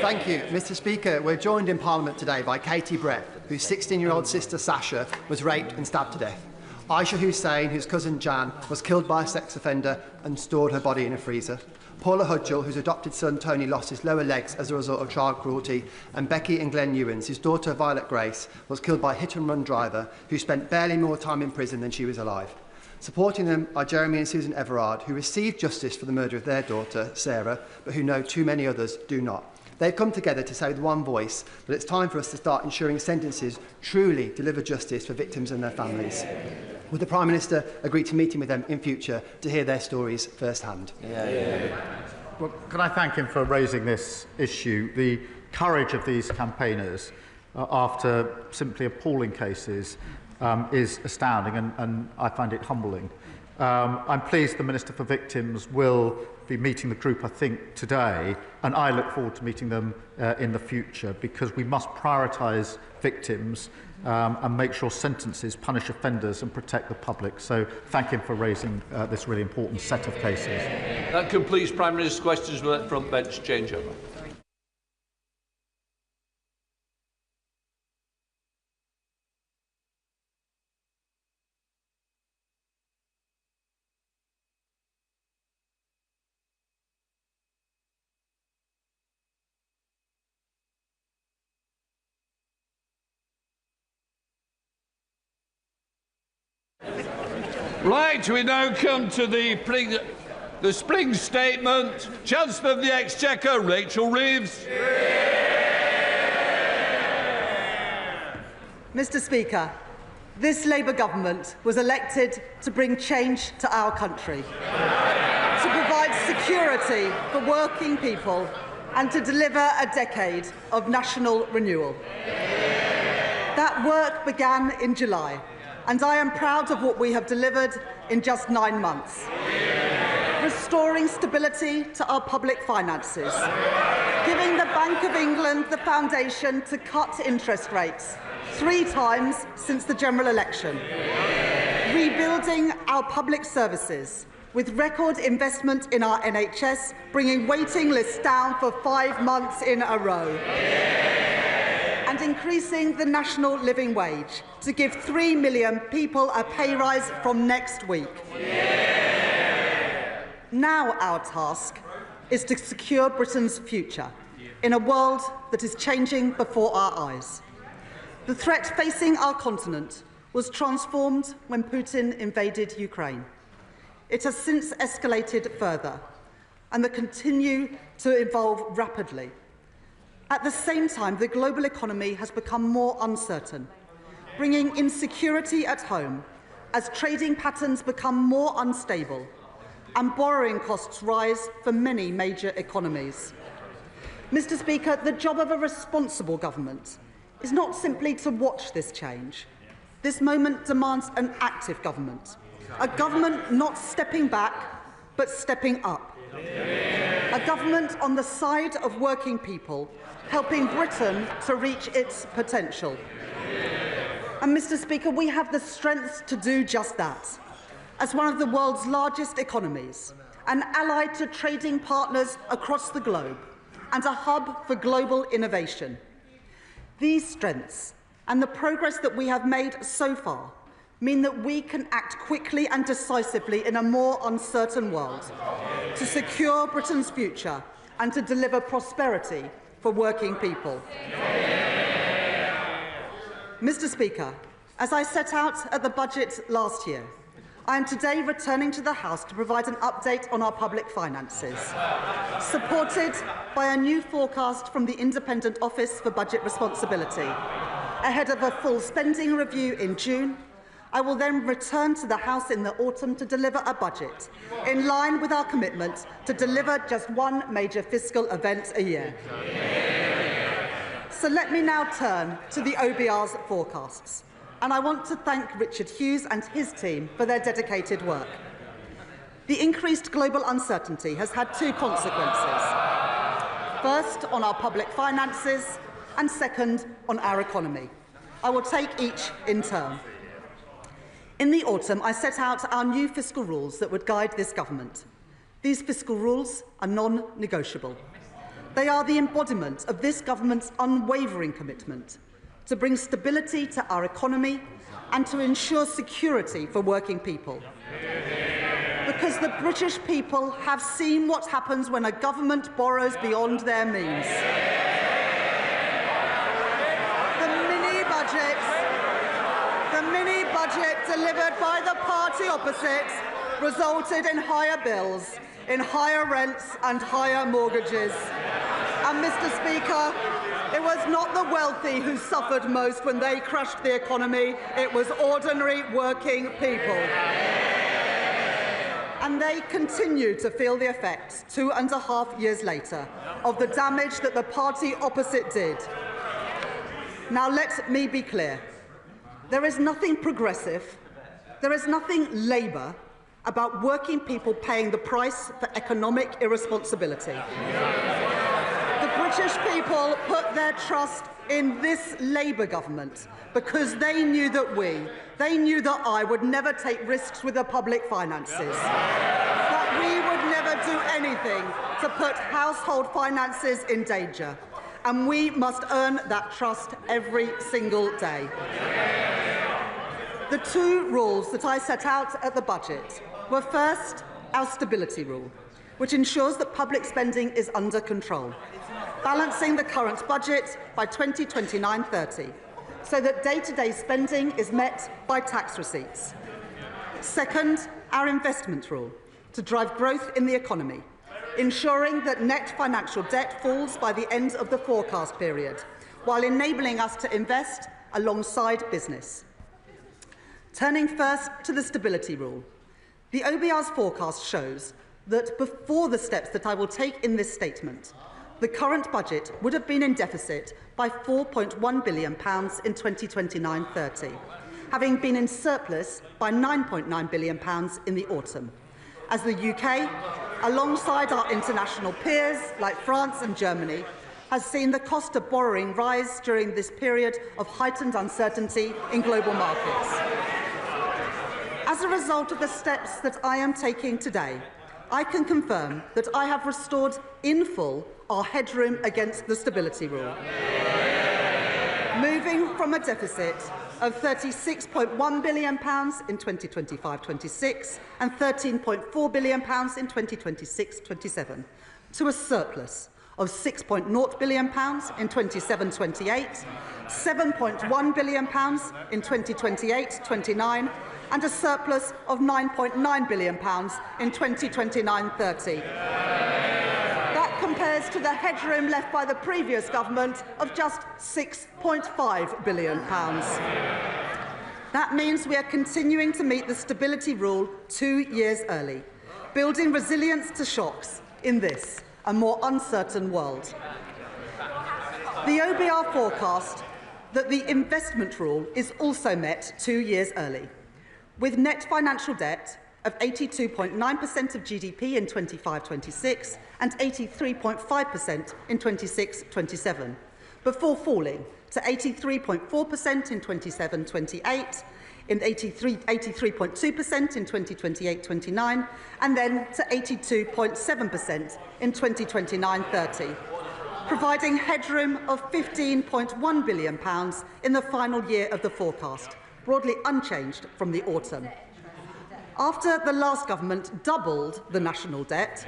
Thank you, Mr. Speaker. We're joined in Parliament today by Katie Brett, whose 16-year-old sister Sasha was raped and stabbed to death. Aisha Hussain, whose cousin Jan, was killed by a sex offender and stored her body in a freezer. Paula Hudgell, whose adopted son Tony lost his lower legs as a result of child cruelty. And Becky and Glenn Ewins, whose daughter Violet Grace was killed by a hit-and-run driver who spent barely more time in prison than she was alive. Supporting them are Jeremy and Susan Everard, who received justice for the murder of their daughter, Sarah, but who know too many others do not. They've come together to say with one voice that it's time for us to start ensuring sentences truly deliver justice for victims and their families. Would the Prime Minister agree to meeting with them in future to hear their stories firsthand? Well, can I thank him for raising this issue? The courage of these campaigners after simply appalling cases is astounding, and I find it humbling. I'm pleased the Minister for Victims will be meeting the group, I think, today, and I look forward to meeting them in the future, because we must prioritise victims and make sure sentences punish offenders and protect the public. So thank him for raising this really important set of cases. That completes Prime Minister's questions with that front bench changeover. Right, we now come to the spring statement. Chancellor of the Exchequer, Rachel Reeves. Mr. Speaker, this Labour government was elected to bring change to our country, to provide security for working people and to deliver a decade of national renewal. That work began in July, and I am proud of what we have delivered in just 9 months. Restoring stability to our public finances, giving the Bank of England the foundation to cut interest rates 3 times since the general election, rebuilding our public services with record investment in our NHS, bringing waiting lists down for 5 months in a row, and increasing the national living wage to give 3 million people a pay rise from next week. Now our task is to secure Britain's future in a world that is changing before our eyes. The threat facing our continent was transformed when Putin invaded Ukraine. It has since escalated further and will continue to evolve rapidly. At the same time, the global economy has become more uncertain, bringing insecurity at home as trading patterns become more unstable and borrowing costs rise for many major economies. Mr. Speaker, the job of a responsible government is not simply to watch this change. This moment demands an active government, a government not stepping back, but stepping up. A government on the side of working people, helping Britain to reach its potential. And, Mr. Speaker, we have the strength to do just that. As one of the world's largest economies, an ally to trading partners across the globe, and a hub for global innovation. These strengths and the progress that we have made so far mean that we can act quickly and decisively in a more uncertain world to secure Britain's future and to deliver prosperity for working people. Mr. Speaker, as I set out at the budget last year, I am today returning to the House to provide an update on our public finances, supported by a new forecast from the Independent Office for Budget Responsibility. Ahead of a full spending review in June, I will then return to the House in the autumn to deliver a budget in line with our commitment to deliver just one major fiscal event a year. So let me now turn to the OBR's forecasts. And I want to thank Richard Hughes and his team for their dedicated work. The increased global uncertainty has had 2 consequences. First, on our public finances, and second, on our economy. I will take each in turn. In the autumn, I set out our new fiscal rules that would guide this government. These fiscal rules are non-negotiable. They are the embodiment of this government's unwavering commitment to bring stability to our economy and to ensure security for working people. Because the British people have seen what happens when a government borrows beyond their means. The mini-budget delivered by the party opposite resulted in higher bills, in higher rents and higher mortgages. And, Mr. Speaker, it was not the wealthy who suffered most when they crushed the economy. It was ordinary working people. And they continue to feel the effects 2.5 years later of the damage that the party opposite did. Now let me be clear. There is nothing progressive, there is nothing Labour about working people paying the price for economic irresponsibility. The British people put their trust in this Labour government because they knew that I would never take risks with the public finances, that we would never do anything to put household finances in danger, and we must earn that trust every single day. The 2 rules that I set out at the budget were first, our stability rule, which ensures that public spending is under control, balancing the current budget by 2029-30, so that day-to-day spending is met by tax receipts. Second, our investment rule, to drive growth in the economy, ensuring that net financial debt falls by the end of the forecast period, while enabling us to invest alongside business. Turning first to the stability rule, the OBR's forecast shows that before the steps that I will take in this statement, the current budget would have been in deficit by £4.1 billion in 2029-30, having been in surplus by £9.9 billion in the autumn, as the UK, alongside our international peers like France and Germany, has seen the cost of borrowing rise during this period of heightened uncertainty in global markets. As a result of the steps that I am taking today, I can confirm that I have restored in full our headroom against the stability rule, moving from a deficit of £36.1 billion in 2025-26 and £13.4 billion in 2026-27 to a surplus of £6.0 billion in 27-28, £7.1 billion in 2028-29 and a surplus of £9.9 billion in 2029-30. That compares to the headroom left by the previous government of just £6.5 billion. That means we are continuing to meet the stability rule 2 years early, building resilience to shocks in this, a more uncertain world. The OBR forecast that the investment rule is also met 2 years early, with net financial debt of 82.9% of GDP in 25-26 and 83.5% in 26-27, before falling to 83.4% in 27-28, in 83.2% in 2028-29, and then to 82.7% in 2029-30, providing headroom of £15.1 billion in the final year of the forecast, broadly unchanged from the autumn. After the last government doubled the national debt,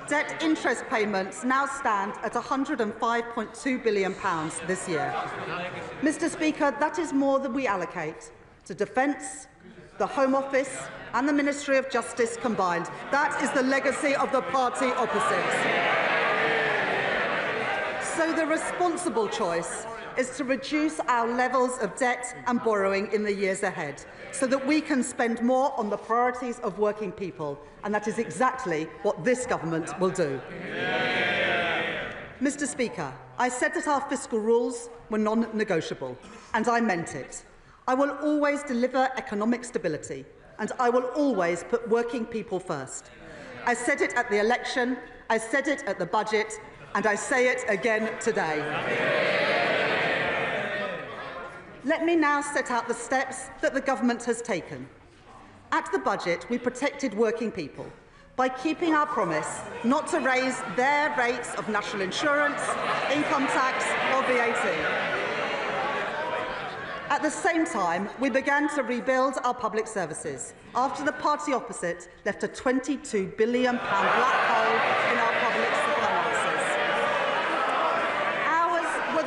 debt interest payments now stand at £105.2 billion this year. Mr. Speaker, that is more than we allocate to defence, the Home Office and the Ministry of Justice combined. That is the legacy of the party opposites. So the responsible choice is to reduce our levels of debt and borrowing in the years ahead so that we can spend more on the priorities of working people, and that is exactly what this government will do. Mr. Speaker, I said that our fiscal rules were non-negotiable, and I meant it. I will always deliver economic stability, and I will always put working people first. I said it at the election, I said it at the budget, and I say it again today. Let me now set out the steps that the government has taken. At the budget, we protected working people by keeping our promise not to raise their rates of national insurance, income tax or VAT. At the same time, we began to rebuild our public services after the party opposite left a £22 billion black hole in our public finances. Ours were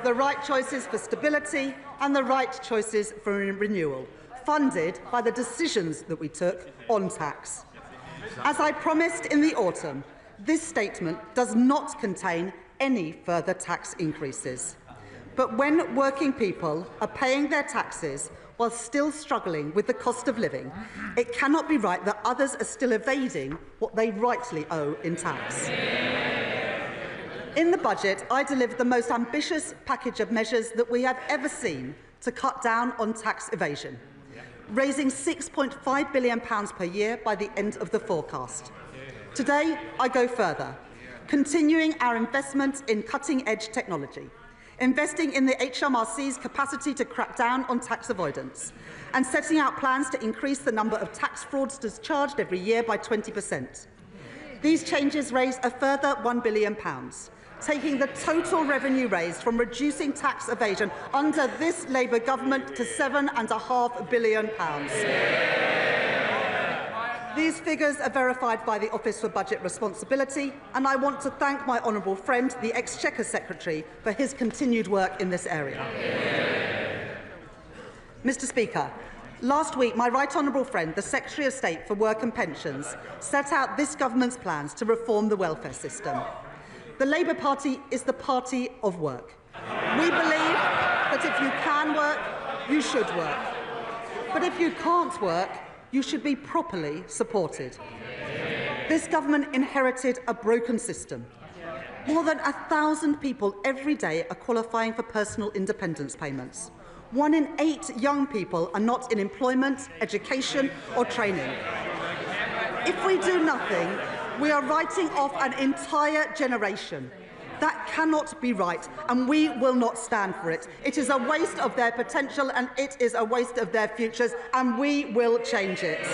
the right choices for stability and the right choices for renewal, funded by the decisions that we took on tax. As I promised in the autumn, this statement does not contain any further tax increases. But when working people are paying their taxes while still struggling with the cost of living, it cannot be right that others are still evading what they rightly owe in tax. In the budget, I delivered the most ambitious package of measures that we have ever seen to cut down on tax evasion, raising £6.5 billion per year by the end of the forecast. Today, I go further, continuing our investment in cutting-edge technology, investing in the HMRC's capacity to crack down on tax avoidance, and setting out plans to increase the number of tax fraudsters charged every year by 20%. These changes raise a further £1 billion, taking the total revenue raised from reducing tax evasion under this Labour government to £7.5 billion. These figures are verified by the Office for Budget Responsibility, and I want to thank my honourable friend, the Exchequer Secretary, for his continued work in this area. Mr. Speaker, last week, my right honourable friend, the Secretary of State for Work and Pensions, set out this government's plans to reform the welfare system. The Labour Party is the party of work. We believe If you can work, you should work. But if you can't work, you should be properly supported. This government inherited a broken system. More than 1,000 people every day are qualifying for personal independence payments. 1 in 8 young people are not in employment, education or training. If we do nothing, we are writing off an entire generation. That cannot be right, and we will not stand for it. It is a waste of their potential, and it is a waste of their futures, and we will change it.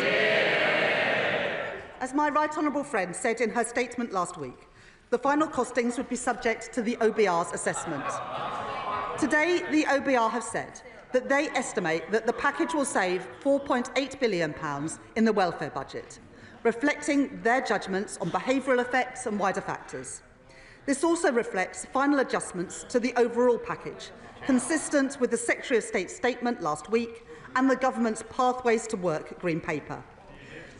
As my right honourable friend said in her statement last week, the final costings would be subject to the OBR's assessment. Today, the OBR have said that they estimate that the package will save £4.8 billion in the welfare budget, reflecting their judgments on behavioural effects and wider factors. This also reflects final adjustments to the overall package, consistent with the Secretary of State's statement last week and the Government's Pathways to Work Green Paper.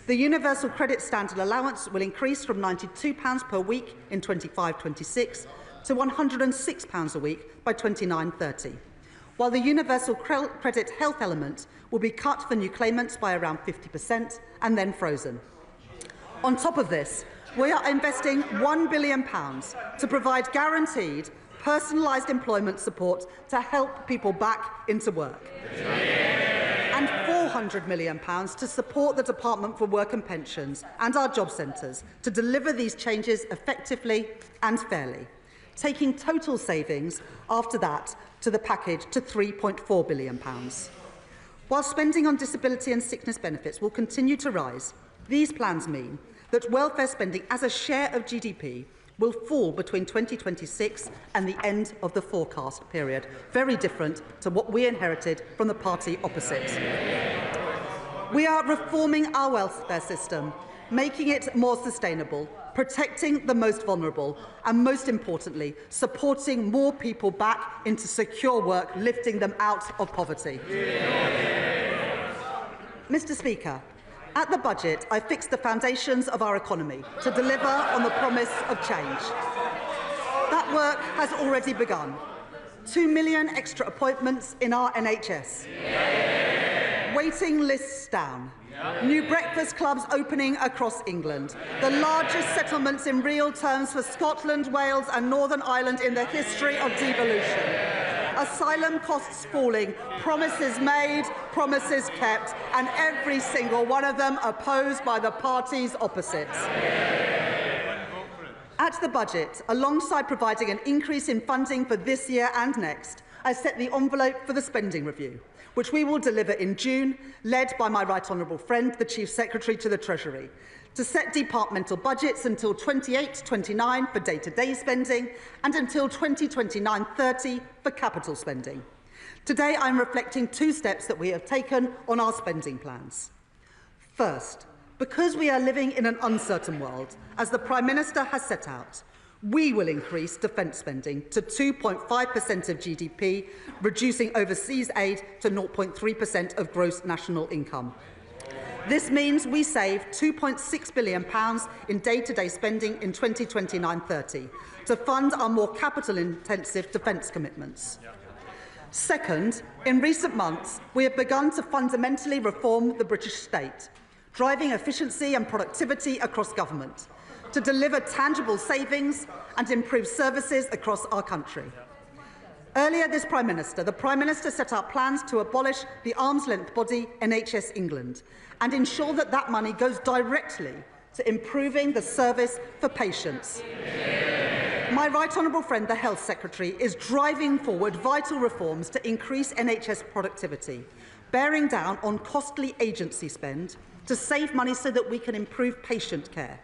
The Universal Credit Standard Allowance will increase from £92 per week in 25-26 to £106 a week by 29-30, while the Universal Credit Health element will be cut for new claimants by around 50% and then frozen. On top of this, we are investing £1 billion to provide guaranteed, personalised employment support to help people back into work, and £400 million to support the Department for Work and Pensions and our job centres to deliver these changes effectively and fairly, taking total savings after that to the package to £3.4 billion. While spending on disability and sickness benefits will continue to rise, these plans mean that welfare spending as a share of GDP will fall between 2026 and the end of the forecast period, very different to what we inherited from the party opposite. We are reforming our welfare system, making it more sustainable, protecting the most vulnerable and, most importantly, supporting more people back into secure work, lifting them out of poverty. Mr. Speaker, at the budget, I fixed the foundations of our economy to deliver on the promise of change. That work has already begun. 2 million extra appointments in our NHS. Waiting lists down. New breakfast clubs opening across England. The largest settlements in real terms for Scotland, Wales and Northern Ireland in the history of devolution. Asylum costs falling, promises made, promises kept, and every single one of them opposed by the parties opposite. At the budget, alongside providing an increase in funding for this year and next, I set the envelope for the spending review, which we will deliver in June, led by my right honourable friend, the Chief Secretary to the Treasury, to set departmental budgets until 28-29 for day-to-day spending and until 2029-30 for capital spending. Today, I'm reflecting 2 steps that we have taken on our spending plans. First, because we are living in an uncertain world, as the Prime Minister has set out, we will increase defence spending to 2.5% of GDP, reducing overseas aid to 0.3% of gross national income. This means we save £2.6 billion in day-to-day spending in 2029-30 to fund our more capital-intensive defence commitments. Second, in recent months, we have begun to fundamentally reform the British state, driving efficiency and productivity across government to deliver tangible savings and improve services across our country. Earlier this the Prime Minister set out plans to abolish the arm's-length body NHS England and ensure that that money goes directly to improving the service for patients. My right honourable friend, the Health Secretary, is driving forward vital reforms to increase NHS productivity, bearing down on costly agency spend to save money so that we can improve patient care.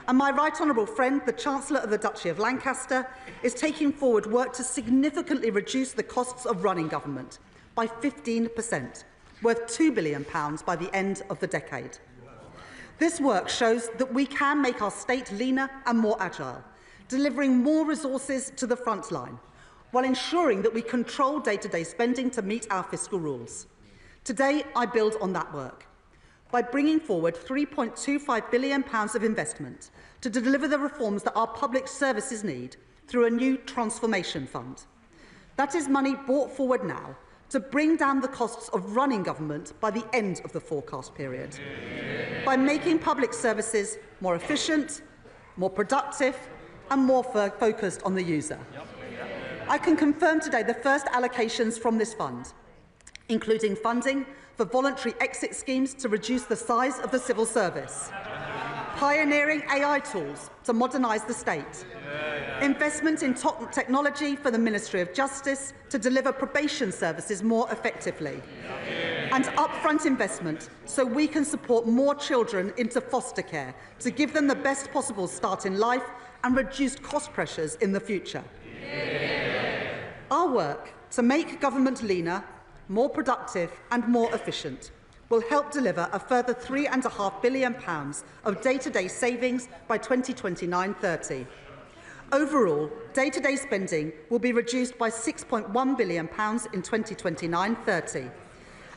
And my right honourable friend, the Chancellor of the Duchy of Lancaster, is taking forward work to significantly reduce the costs of running government by 15%, worth £2 billion by the end of the decade. This work shows that we can make our state leaner and more agile, delivering more resources to the front line, while ensuring that we control day-to-day spending to meet our fiscal rules. Today, I build on that work by bringing forward £3.25 billion of investment to deliver the reforms that our public services need through a new transformation fund. That is money brought forward now to bring down the costs of running government by the end of the forecast period, by making public services more efficient, more productive and more focused on the user. I can confirm today the first allocations from this fund, including funding for voluntary exit schemes to reduce the size of the civil service, pioneering AI tools to modernise the state, investment in technology for the Ministry of Justice to deliver probation services more effectively, and upfront investment so we can support more children into foster care to give them the best possible start in life and reduce cost pressures in the future. Our work to make government leaner, more productive and more efficient will help deliver a further £3.5 billion of day-to-day savings by 2029-30. Overall, day-to-day spending will be reduced by £6.1 billion in 2029-30,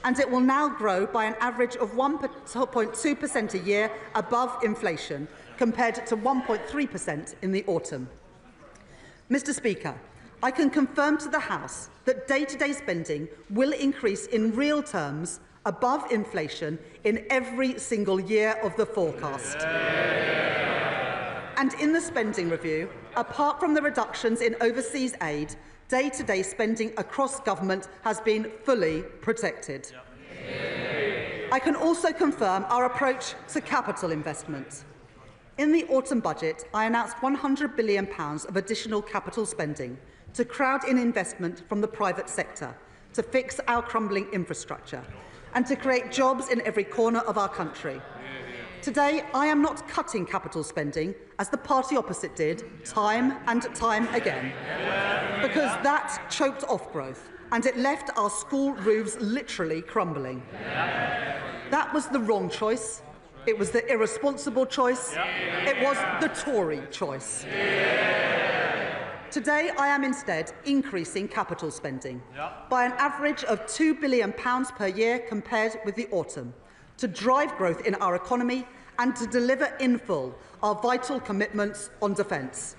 and it will now grow by an average of 1.2% a year above inflation, compared to 1.3% in the autumn. Mr. Speaker, I can confirm to the House that day-to-day spending will increase in real terms above inflation in every single year of the forecast. And in the spending review, apart from the reductions in overseas aid, day-to-day spending across government has been fully protected. I can also confirm our approach to capital investment. In the autumn budget, I announced £100 billion of additional capital spending to crowd in investment from the private sector, to fix our crumbling infrastructure, and to create jobs in every corner of our country. Today, I am not cutting capital spending, as the party opposite did, time and time again, because that choked off growth, and it left our school roofs literally crumbling. That was the wrong choice. It was the irresponsible choice. It was the Tory choice. Today, I am instead increasing capital spending by an average of £2 billion per year compared with the autumn, to drive growth in our economy and to deliver in full our vital commitments on defence.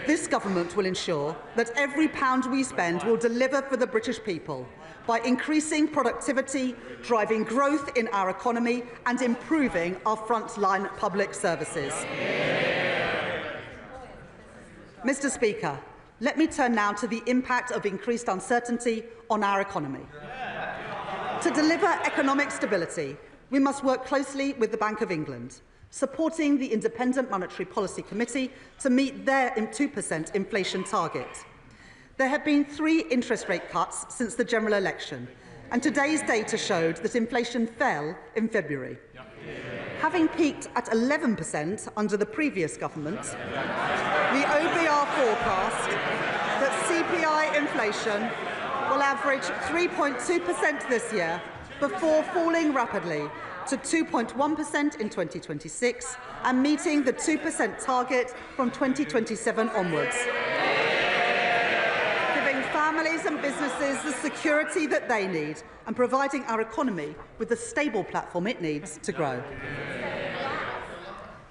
This government will ensure that every pound we spend will deliver for the British people by increasing productivity, driving growth in our economy and improving our frontline public services. Mr. Speaker, let me turn now to the impact of increased uncertainty on our economy. To deliver economic stability, we must work closely with the Bank of England, supporting the Independent Monetary Policy Committee to meet their 2% inflation target. There have been 3 interest rate cuts since the general election, and today's data showed that inflation fell in February. Having peaked at 11% under the previous government, the OBR forecast that CPI inflation will average 3.2% this year before falling rapidly to 2.1% in 2026 and meeting the 2% target from 2027 onwards, giving families and businesses the security that they need and providing our economy with the stable platform it needs to grow.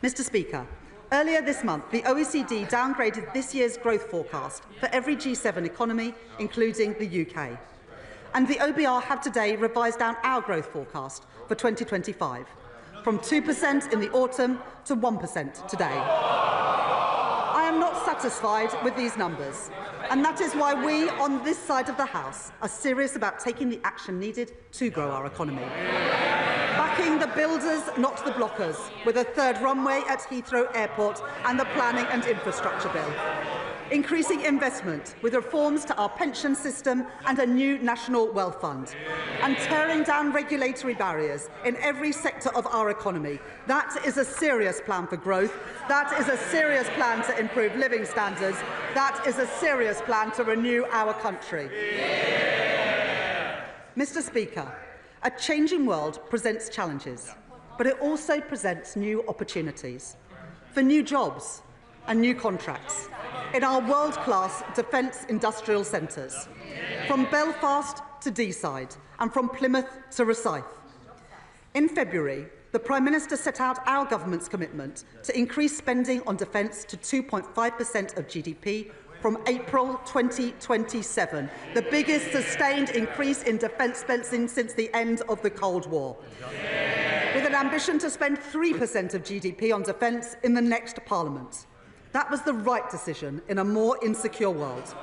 Mr. Speaker, earlier this month, the OECD downgraded this year's growth forecast for every G7 economy, including the UK. And the OBR have today revised down our growth forecast for 2025, from 2% in the autumn to 1% today. I am not satisfied with these numbers, and that is why we, on this side of the House, are serious about taking the action needed to grow our economy. Backing the builders, not the blockers, with a 3rd runway at Heathrow Airport and the Planning and Infrastructure Bill. Increasing investment with reforms to our pension system and a new national wealth fund, and tearing down regulatory barriers in every sector of our economy. That is a serious plan for growth. That is a serious plan to improve living standards. That is a serious plan to renew our country. Mr. Speaker, a changing world presents challenges, but it also presents new opportunities for new jobs and new contracts in our world-class defence industrial centres, from Belfast to Deeside and from Plymouth to Rosyth. In February, the Prime Minister set out our government's commitment to increase spending on defence to 2.5% of GDP from April 2027, the biggest sustained increase in defence spending since the end of the Cold War, with an ambition to spend 3% of GDP on defence in the next Parliament. That was the right decision in a more insecure world,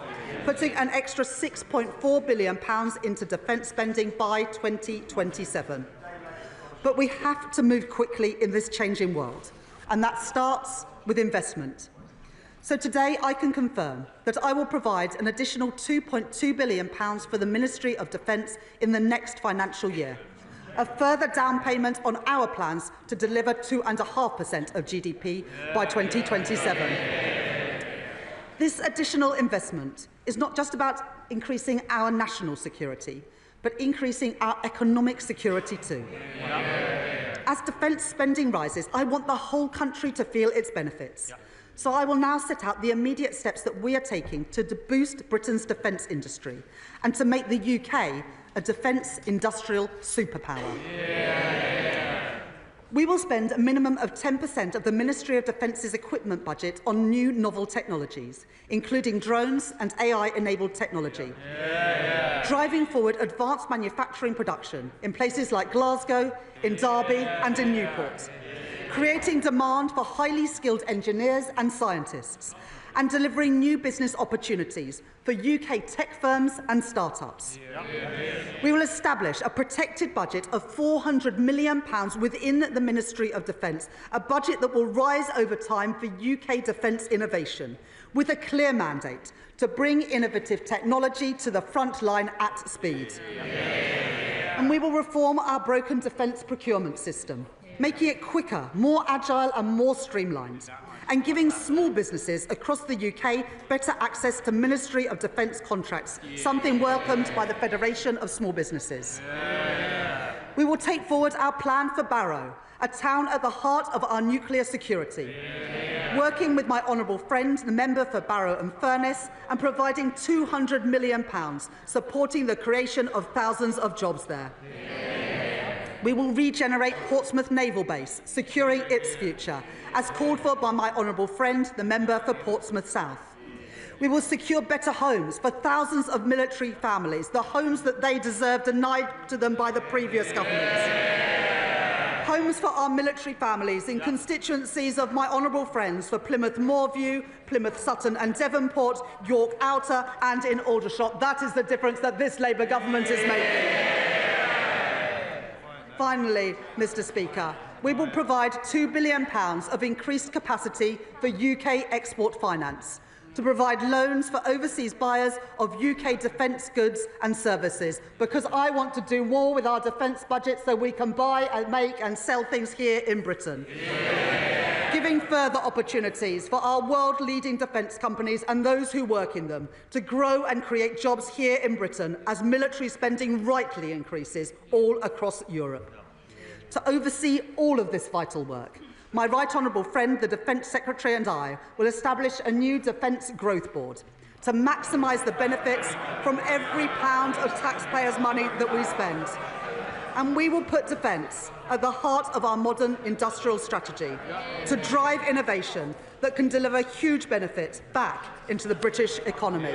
putting an extra £6.4 billion into defence spending by 2027. But we have to move quickly in this changing world, and that starts with investment. So today I can confirm that I will provide an additional £2.2 billion for the Ministry of Defence in the next financial year, a further down payment on our plans to deliver 2.5% of GDP by 2027. This additional investment is not just about increasing our national security, but increasing our economic security too. As defence spending rises, I want the whole country to feel its benefits. So I will now set out the immediate steps that we are taking to boost Britain's defence industry and to make the UK a defence industrial superpower. We will spend a minimum of 10% of the Ministry of Defence's equipment budget on new novel technologies, including drones and AI-enabled technology, driving forward advanced manufacturing production in places like Glasgow, in Derby and in Newport, creating demand for highly skilled engineers and scientists, and delivering new business opportunities for UK tech firms and start-ups. We will establish a protected budget of £400 million within the Ministry of Defence, a budget that will rise over time for UK defence innovation, with a clear mandate to bring innovative technology to the front line at speed. And we will reform our broken defence procurement system, making it quicker, more agile and more streamlined, and giving small businesses across the UK better access to Ministry of Defence contracts, something welcomed by the Federation of Small Businesses. We will take forward our plan for Barrow, a town at the heart of our nuclear security, working with my honourable friend, the member for Barrow and Furness, and providing £200 million, supporting the creation of thousands of jobs there. We will regenerate Portsmouth Naval Base, securing its future, as called for by my honourable friend, the member for Portsmouth South. We will secure better homes for thousands of military families, the homes that they deserve denied to them by the previous governments. Homes for our military families in constituencies of my honourable friends for Plymouth Moorview, Plymouth Sutton and Devonport, York Outer and in Aldershot. That is the difference that this Labour government is making. Finally, Mr Speaker, we will provide £2 billion of increased capacity for UK export finance, to provide loans for overseas buyers of UK defence goods and services, because I want to do more with our defence budget so we can buy and make and sell things here in Britain. Giving further opportunities for our world-leading defence companies and those who work in them to grow and create jobs here in Britain as military spending rightly increases all across Europe. To oversee all of this vital work, my right honourable friend, the Defence Secretary, and I will establish a new Defence Growth Board to maximise the benefits from every pound of taxpayers' money that we spend. And we will put defence at the heart of our modern industrial strategy to drive innovation that can deliver huge benefits back into the British economy.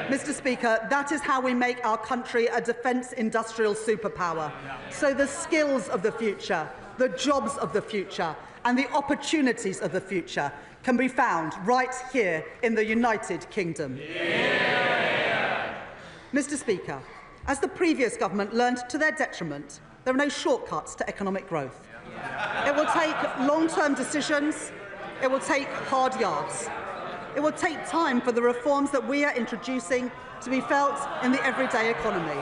Mr Speaker, that is how we make our country a defence industrial superpower. So the skills of the future, the jobs of the future and the opportunities of the future can be found right here in the United Kingdom. Mr Speaker, as the previous government learned to their detriment, there are no shortcuts to economic growth. It will take long-term decisions. It will take hard yards. It will take time for the reforms that we are introducing to be felt in the everyday economy.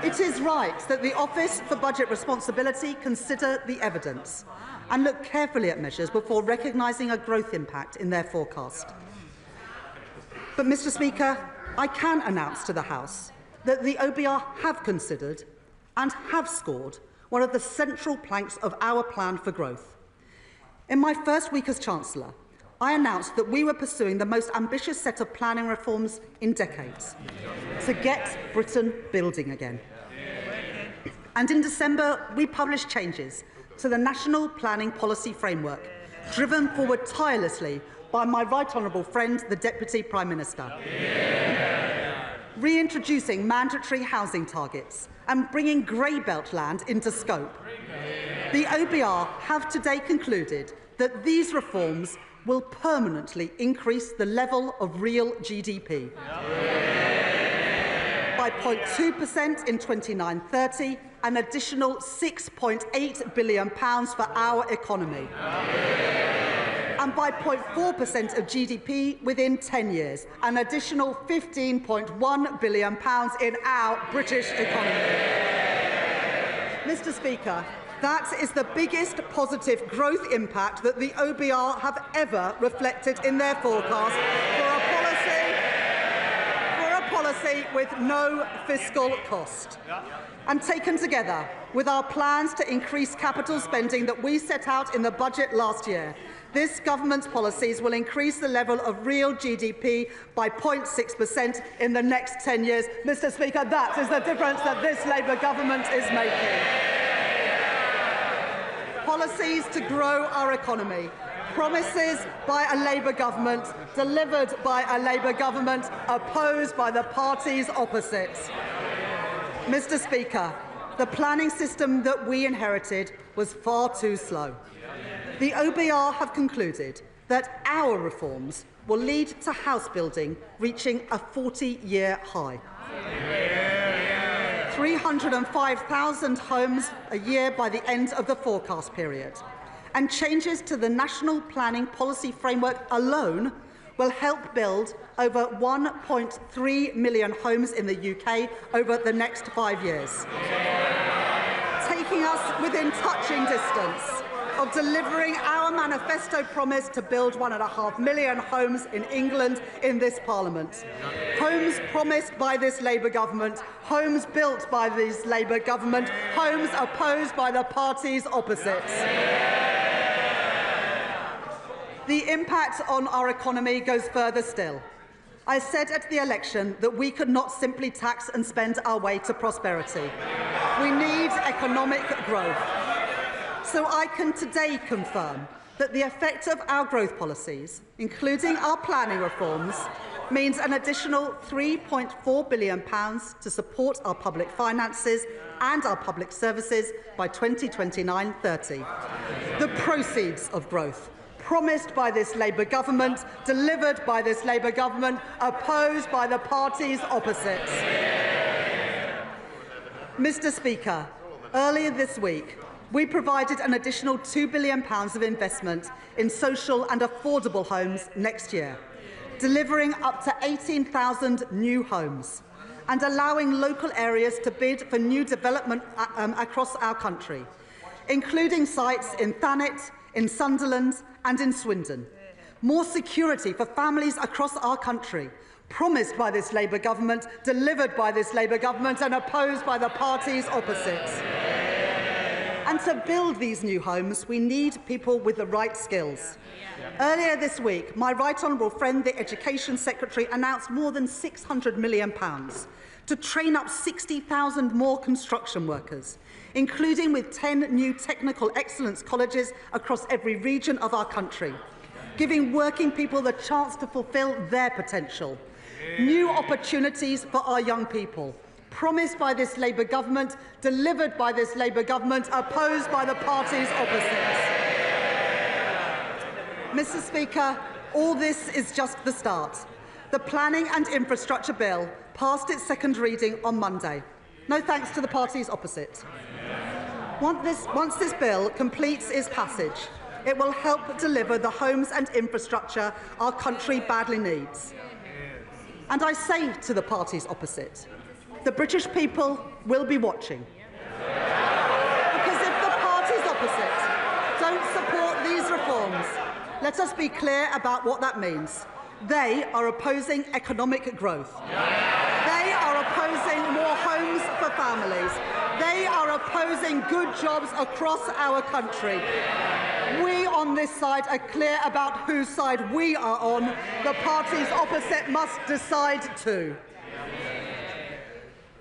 It is right that the Office for Budget Responsibility consider the evidence and look carefully at measures before recognising a growth impact in their forecast. But, Mr Speaker, I can announce to the House that the OBR have considered and have scored one of the central planks of our plan for growth. In my first week as Chancellor, I announced that we were pursuing the most ambitious set of planning reforms in decades to get Britain building again. And in December, we published changes to the National Planning Policy Framework, driven forward tirelessly by my right honourable friend, the Deputy Prime Minister. Reintroducing mandatory housing targets and bringing grey belt land into scope. The OBR have today concluded that these reforms will permanently increase the level of real GDP by 0.2% in 29-30, an additional £6.8 billion for our economy, and by 0.4% of GDP within 10 years, an additional £15.1 billion in our British economy. Mr. Speaker, that is the biggest positive growth impact that the OBR have ever reflected in their forecast for a policy with no fiscal cost. And taken together with our plans to increase capital spending that we set out in the budget last year, this government's policies will increase the level of real GDP by 0.6% in the next 10 years. Mr. Speaker, that is the difference that this Labour government is making. Policies to grow our economy. Promises by a Labour government, delivered by a Labour government, opposed by the parties opposite. Mr. Speaker, the planning system that we inherited was far too slow. The OBR have concluded that our reforms will lead to house building reaching a 40-year high. 305,000 homes a year by the end of the forecast period. And changes to the National Planning Policy Framework alone will help build over 1.3 million homes in the UK over the next 5 years, taking us within touching distance of delivering our manifesto promise to build 1.5 million homes in England in this Parliament. Homes promised by this Labour government, homes built by this Labour government, homes opposed by the parties opposite. The impact on our economy goes further still. I said at the election that we could not simply tax and spend our way to prosperity. We need economic growth. So I can today confirm that the effect of our growth policies, including our planning reforms, means an additional £3.4 billion to support our public finances and our public services by 2029-30. The proceeds of growth, promised by this Labour government, delivered by this Labour government, opposed by the parties opposite. Mr. Speaker, earlier this week, we provided an additional £2 billion of investment in social and affordable homes next year, delivering up to 18,000 new homes and allowing local areas to bid for new development across our country, including sites in Thanet, in Sunderland and in Swindon. More security for families across our country, promised by this Labour government, delivered by this Labour government and opposed by the parties opposite. And to build these new homes, we need people with the right skills. Earlier this week, my right honourable friend, the Education Secretary, announced more than £600 million to train up 60,000 more construction workers, including with 10 new technical excellence colleges across every region of our country, giving working people the chance to fulfil their potential. New opportunities for our young people, promised by this Labour government, delivered by this Labour government, opposed by the parties opposite. Mr. Speaker, all this is just the start. The Planning and Infrastructure Bill passed its second reading on Monday. No thanks to the parties opposite. Once this bill completes its passage, it will help deliver the homes and infrastructure our country badly needs. And I say to the parties opposite, the British people will be watching. Because if the parties opposite don't support these reforms, let us be clear about what that means. They are opposing economic growth. They are opposing more homes for families. They are opposing good jobs across our country. We on this side are clear about whose side we are on. The parties opposite must decide too.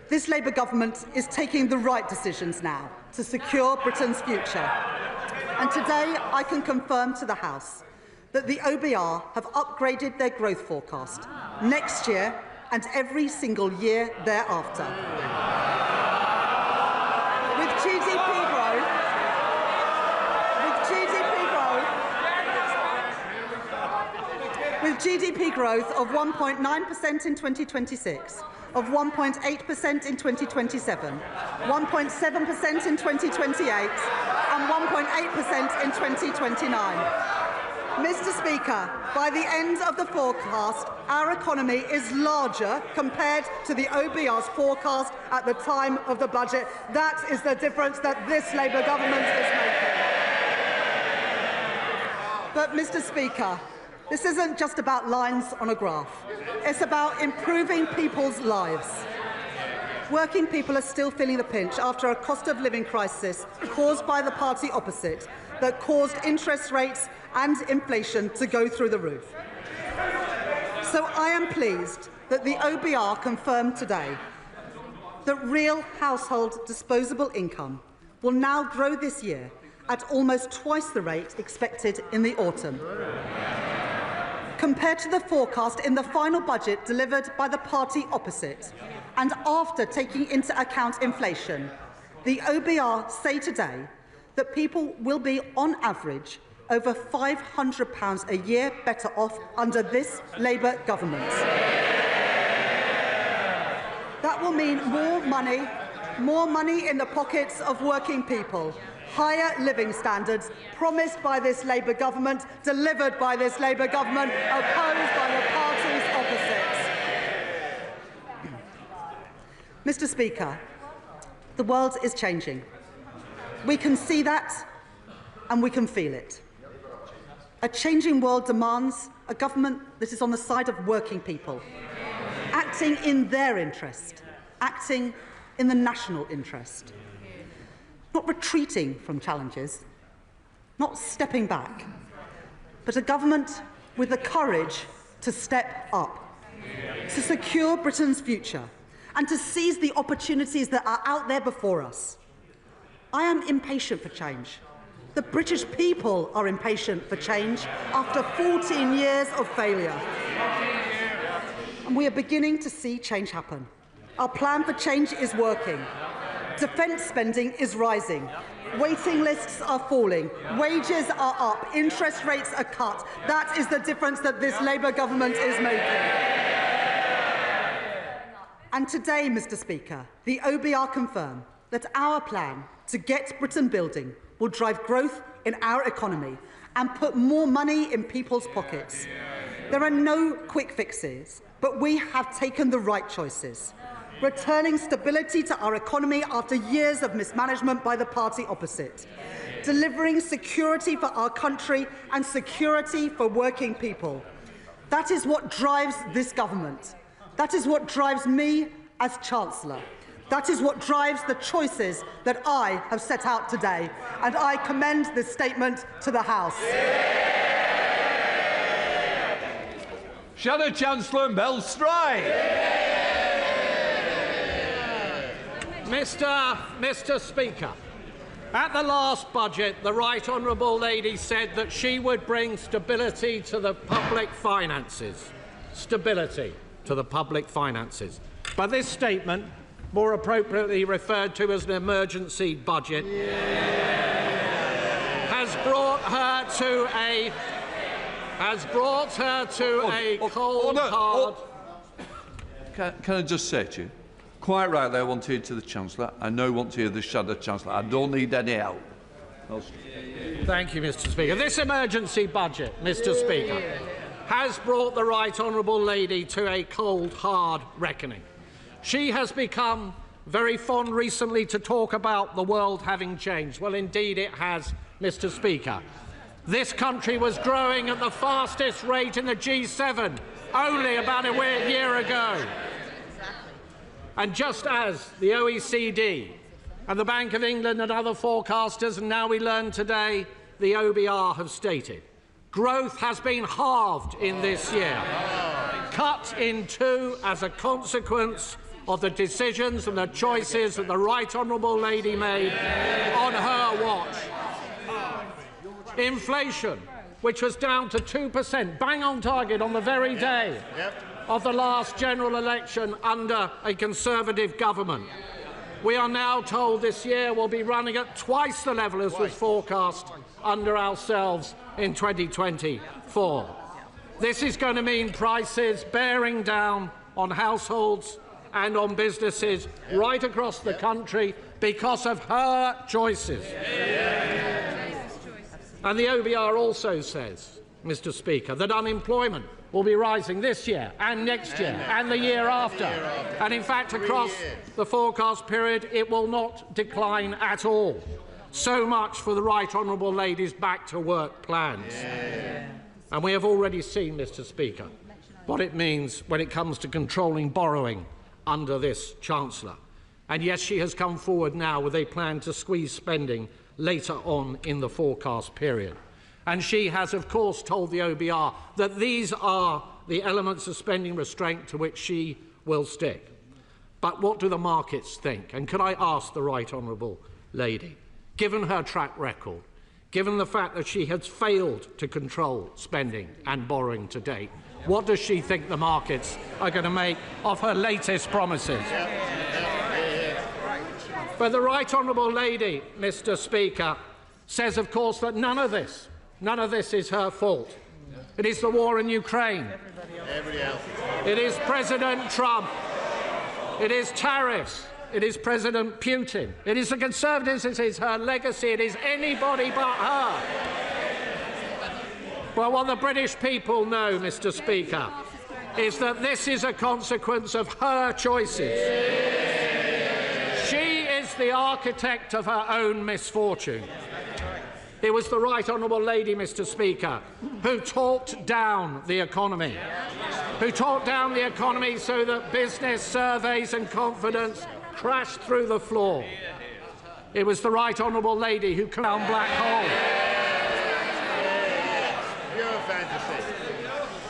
This Labour government is taking the right decisions now to secure Britain's future. And today I can confirm to the House that the OBR have upgraded their growth forecast next year and every single year thereafter. With GDP growth of 1.9% in 2026, of 1.8% in 2027, 1.7% in 2028 and 1.8% in 2029. Mr. Speaker, by the end of the forecast, our economy is larger compared to the OBR's forecast at the time of the budget. That is the difference that this Labour government is making. But, Mr. Speaker, this isn't just about lines on a graph. It's about improving people's lives. Working people are still feeling the pinch after a cost of living crisis caused by the party opposite that caused interest rates and inflation to go through the roof. So I am pleased that the OBR confirmed today that real household disposable income will now grow this year at almost twice the rate expected in the autumn. Compared to the forecast in the final budget delivered by the party opposite, and after taking into account inflation, the OBR say today that people will be, on average, over £500 a year better off under this Labour government. That will mean more money in the pockets of working people, higher living standards promised by this Labour government, delivered by this Labour government, opposed by the parties opposite. Mr. Speaker, the world is changing. We can see that and we can feel it. A changing world demands a government that is on the side of working people, acting in their interest, acting in the national interest, not retreating from challenges, not stepping back, but a government with the courage to step up, to secure Britain's future and to seize the opportunities that are out there before us. I am impatient for change. The British people are impatient for change after 14 years of failure. And we are beginning to see change happen. Our plan for change is working. Defence spending is rising. Waiting lists are falling. Wages are up. Interest rates are cut. That is the difference that this Labour government is making. And today, Mr. Speaker, the OBR confirm that our plan to get Britain building will drive growth in our economy and put more money in people's pockets. There are no quick fixes, but we have taken the right choices, returning stability to our economy after years of mismanagement by the party opposite, delivering security for our country and security for working people. That is what drives this government. That is what drives me as Chancellor. That is what drives the choices that I have set out today, and I commend this statement to the House. Shadow Chancellor Mel Stride. Mr. Speaker, at the last budget, the Right Honourable Lady said that she would bring stability to the public finances. Stability to the public finances. But this statement, more appropriately referred to as an emergency budget, has brought her to a cold, hard... Can I just say to you, quite rightly I want to hear to the Chancellor. I now want to hear the Shadow Chancellor. I don't need any help. Thank you, Mr. Speaker. This emergency budget, Mr. Speaker, has brought the Right Honourable Lady to a cold, hard reckoning. She has become very fond recently to talk about the world having changed. Well, indeed it has, Mr. Speaker. This country was growing at the fastest rate in the G7 only about a year ago. And just as the OECD and the Bank of England and other forecasters, and now we learn today, the OBR have stated, growth has been halved in this year, cut in two as a consequence of the decisions and the choices that the Right Honourable Lady made on her watch. Inflation which was down to 2%, bang on target on the very day of the last general election under a Conservative government. We are now told this year will be running at twice the level as was forecast under ourselves in 2024. This is going to mean prices bearing down on households and on businesses right across the country because of her choices. And the OBR also says, Mr. Speaker, that unemployment will be rising this year and next year and the year after. And in fact, across the forecast period, it will not decline at all. So much for the Right Honourable Lady's back-to-work plans. And we have already seen, Mr. Speaker, what it means when it comes to controlling borrowing under this Chancellor. And yes, she has come forward now with a plan to squeeze spending later on in the forecast period. And she has, of course, told the OBR that these are the elements of spending restraint to which she will stick. But what do the markets think? And could I ask the Right Honourable Lady, given her track record, given the fact that she has failed to control spending and borrowing to date, what does she think the markets are going to make of her latest promises? But the Right Honourable Lady, Mr. Speaker, says, of course, that none of this is her fault. It is the war in Ukraine. It is President Trump. It is tariffs. It is President Putin. It is the Conservatives. It is her legacy. It is anybody but her. Well, what the British people know, Mr. Speaker, is that this is a consequence of her choices. She is the architect of her own misfortune. It was the Right Honourable Lady, Mr. Speaker, who talked down the economy, so that business surveys and confidence crashed through the floor. It was the Right Honourable Lady who came down black hole.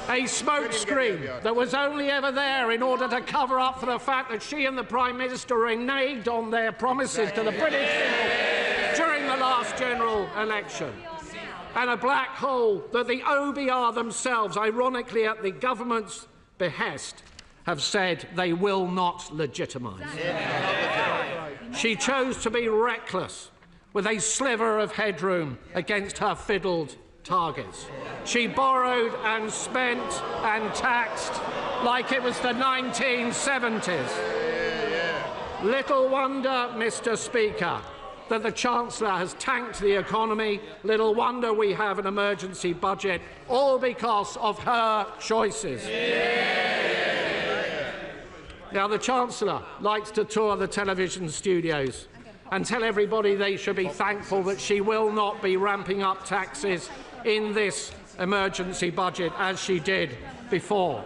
A smokescreen that was only ever there in order to cover up for the fact that she and the Prime Minister reneged on their promises to the British people during the last general election. And a black hole that the OBR themselves, ironically at the government's behest, have said they will not legitimise. She chose to be reckless with a sliver of headroom against her fiddled targets. She borrowed and spent and taxed like it was the 1970s. Little wonder, Mr. Speaker, that the Chancellor has tanked the economy. Little wonder we have an emergency budget, all because of her choices. Now, the Chancellor likes to tour the television studios and tell everybody they should be thankful that she will not be ramping up taxes in this emergency budget as she did before.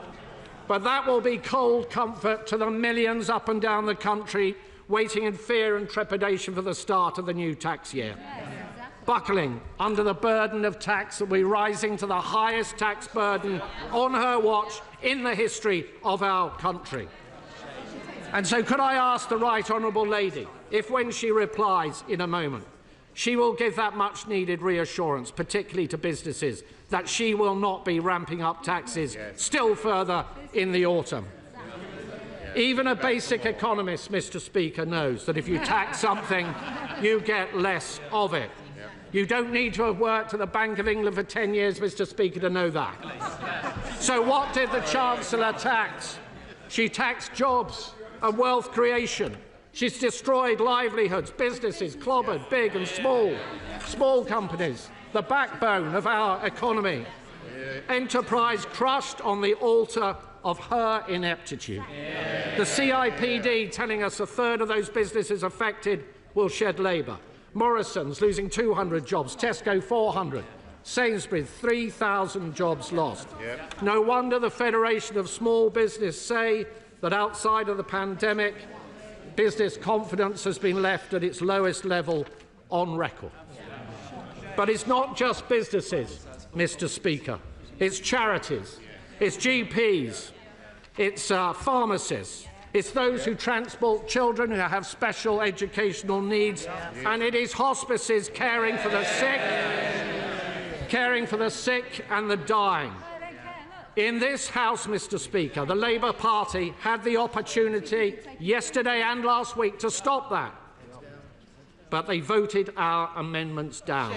But that will be cold comfort to the millions up and down the country waiting in fear and trepidation for the start of the new tax year, buckling under the burden of tax that will be rising to the highest tax burden on her watch in the history of our country. And so could I ask the Right Honourable Lady if, when she replies in a moment, she will give that much-needed reassurance, particularly to businesses, that she will not be ramping up taxes still further in the autumn. Even a basic economist, Mr. Speaker, knows that if you tax something, you get less of it. You don't need to have worked at the Bank of England for 10 years, Mr. Speaker, to know that. So what did the Chancellor tax? She taxed jobs and wealth creation. She's destroyed livelihoods, businesses clobbered, big and small companies, the backbone of our economy. Enterprise crushed on the altar of her ineptitude. The CIPD telling us a third of those businesses affected will shed labour. Morrison's losing 200 jobs, Tesco 400, Sainsbury's 3,000 jobs lost. No wonder the Federation of Small Business say that outside of the pandemic, business confidence has been left at its lowest level on record. But it's not just businesses, Mr. Speaker. It's charities, it's GPs, it's pharmacists, it's those who transport children who have special educational needs, and it is hospices caring for the sick. caring for the sick and the dying. In this House, Mr. Speaker, the Labour Party had the opportunity yesterday and last week to stop that, but they voted our amendments down.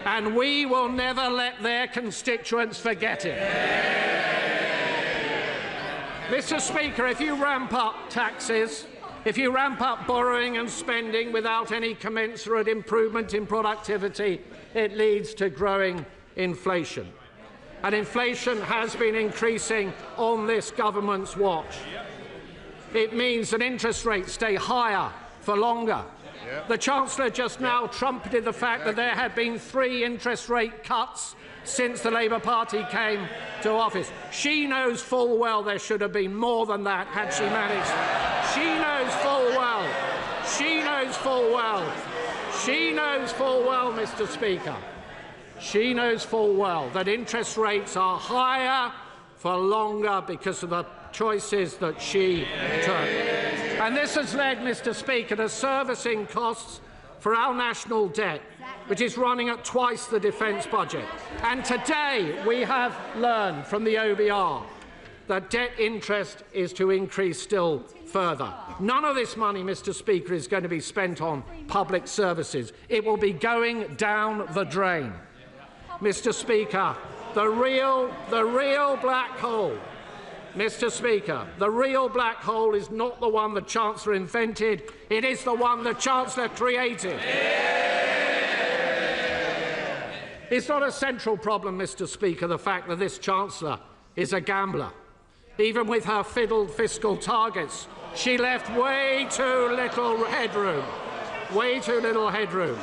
And we will never let their constituents forget it. Mr. Speaker, if you ramp up taxes, if you ramp up borrowing and spending without any commensurate improvement in productivity, it leads to growing inflation. And inflation has been increasing on this government's watch. It means that interest rates stay higher for longer. The Chancellor just now trumpeted the fact that there had been 3 interest rate cuts since the Labour Party came to office. She knows full well there should have been more than that had she managed. She knows full well. She knows full well. She knows full well, Mr. Speaker. She knows full well that interest rates are higher for longer because of the choices that she took. And this has led, Mr. Speaker, to servicing costs for our national debt, which is running at twice the defence budget. And today we have learned from the OBR that debt interest is to increase still further. None of this money, Mr. Speaker, is going to be spent on public services. It will be going down the drain. Mr. Speaker, the real black hole, Mr. Speaker, the real black hole is not the one the Chancellor invented, it is the one the Chancellor created. It's not a central problem, Mr. Speaker, the fact that this Chancellor is a gambler. Even with her fiddled fiscal targets, she left way too little headroom. Way too little headroom.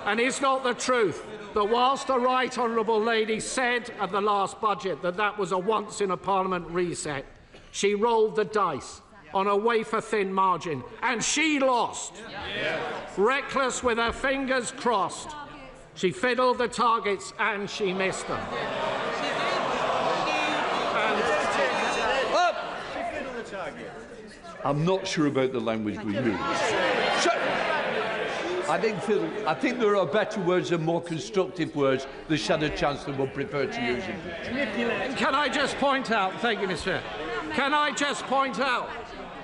And it's not the truth that whilst the Right Honourable Lady said at the last budget that that was a once-in-a-Parliament reset, she rolled the dice on a wafer-thin margin, and she lost. Reckless with her fingers crossed, she fiddled the targets and she missed them. I'm not sure about the language we use. I think there are better words and more constructive words the Shadow Chancellor would prefer to use. Can I just point out, thank you, Mr. Chair, can I just point out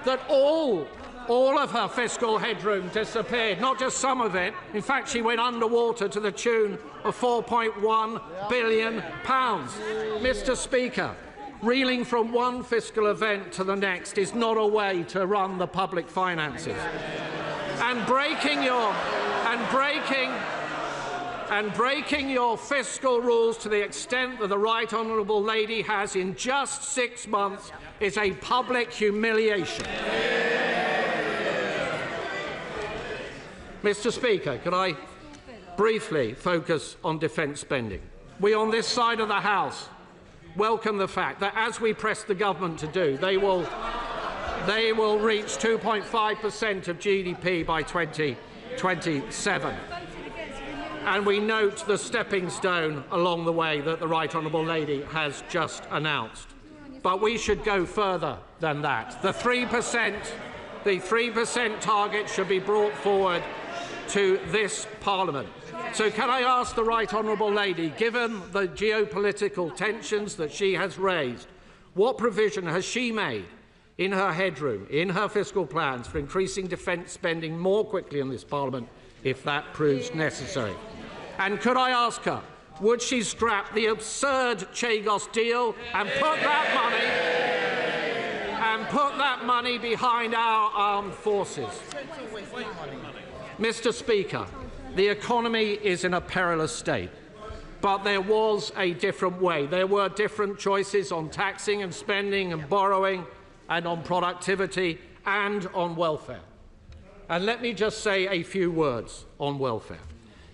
that all of her fiscal headroom disappeared, not just some of it. In fact, she went underwater to the tune of £4.1 billion. Mr. Speaker, reeling from one fiscal event to the next is not a way to run the public finances. And breaking your fiscal rules to the extent that the Right Honourable Lady has in just 6 months is a public humiliation. Mr. Speaker, could I briefly focus on defence spending? We on this side of the House welcome the fact that, as we press the government to do, they will reach 2.5% of GDP by 2027. And we note the stepping stone along the way that the Right Honourable Lady has just announced. But we should go further than that. The 3% target should be brought forward to this Parliament. So can I ask the Right Honourable Lady, given the geopolitical tensions that she has raised, what provision has she made in her headroom, in her fiscal plans, for increasing defence spending more quickly in this Parliament if that proves necessary? And could I ask her, would she scrap the absurd Chagos deal and put that money behind our armed forces? Mr. Speaker, the economy is in a perilous state, but there was a different way. There were different choices on taxing and spending and borrowing and on productivity and on welfare. And let me just say a few words on welfare.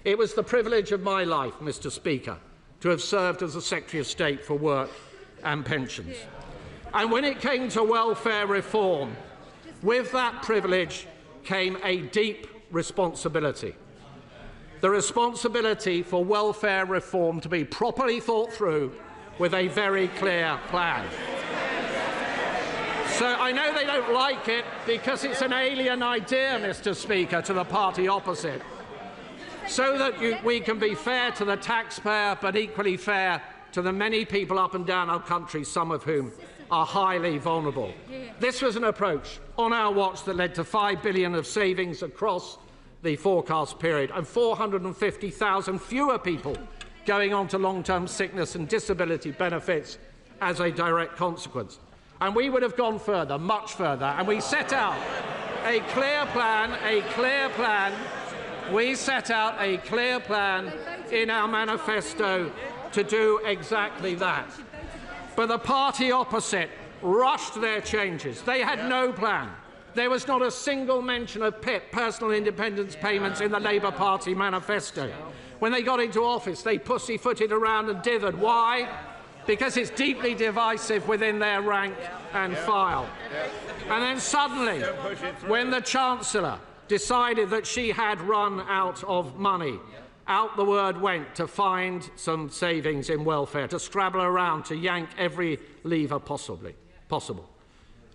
It was the privilege of my life, Mr. Speaker, to have served as the Secretary of State for Work and Pensions. And when it came to welfare reform, with that privilege came a deep responsibility. The responsibility for welfare reform to be properly thought through with a very clear plan. So I know they don't like it because it's an alien idea, Mr. Speaker, to the party opposite. so that we can be fair to the taxpayer but equally fair to the many people up and down our country, some of whom are highly vulnerable. This was an approach on our watch that led to $5 billion of savings across the forecast period and 450,000 fewer people going on to long-term sickness and disability benefits as a direct consequence. And we would have gone further, much further, and we set out a clear plan, we set out a clear plan in our manifesto to do exactly that. But the party opposite rushed their changes. They had no plan. There was not a single mention of PIP, personal independence payments, in the Labour Party manifesto. When they got into office, they pussyfooted around and dithered. Why? Because it's deeply divisive within their rank and file. And then suddenly, when the Chancellor decided that she had run out of money, out the word went to find some savings in welfare, to scrabble around, to yank every lever possible.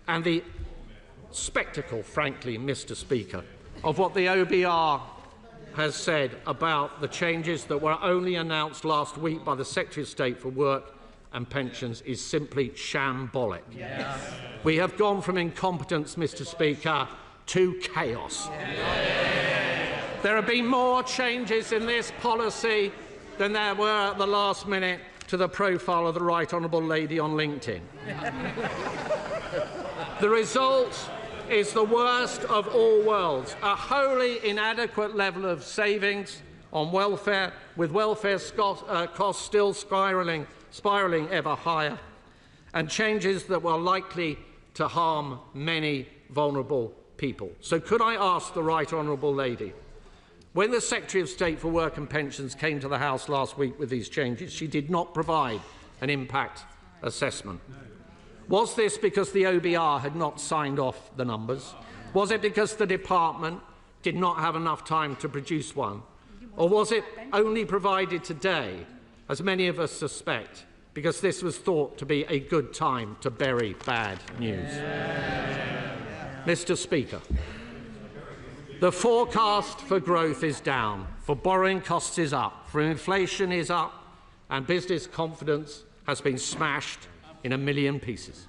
And the spectacle, frankly, Mr. Speaker, of what the OBR has said about the changes that were only announced last week by the Secretary of State for Work and Pensions is simply shambolic. Yes. We have gone from incompetence, Mr. Speaker, to chaos. Yes. There have been more changes in this policy than there were at the last minute to the profile of the Right Honourable Lady on LinkedIn. The result is the worst of all worlds, a wholly inadequate level of savings on welfare, with welfare costs still spiralling ever higher, and changes that were likely to harm many vulnerable people. So could I ask the Right Honourable Lady, when the Secretary of State for Work and Pensions came to the House last week with these changes, she did not provide an impact assessment. Was this because the OBR had not signed off the numbers? Was it because the department did not have enough time to produce one? Or was it only provided today, as many of us suspect, because this was thought to be a good time to bury bad news? Mr. Speaker, the forecast for growth is down, for borrowing costs is up, for inflation is up, and business confidence has been smashed in a million pieces.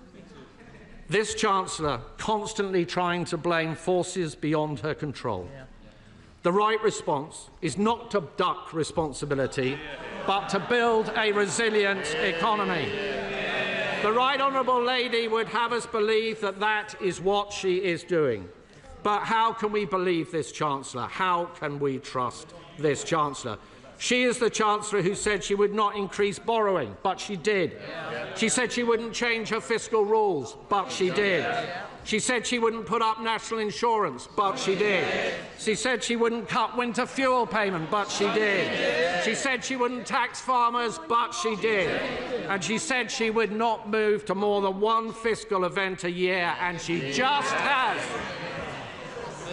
This Chancellor constantly trying to blame forces beyond her control. The right response is not to duck responsibility, but to build a resilient economy. The Right Honourable Lady would have us believe that that is what she is doing. But how can we believe this Chancellor? How can we trust this Chancellor? She is the Chancellor who said she would not increase borrowing, but she did. She said she wouldn't change her fiscal rules, but she did. She said she wouldn't put up national insurance, but she did. She said she wouldn't cut winter fuel payment, but she did. She said she wouldn't tax farmers, but she did. And she said she would not move to more than one fiscal event a year, and she just has.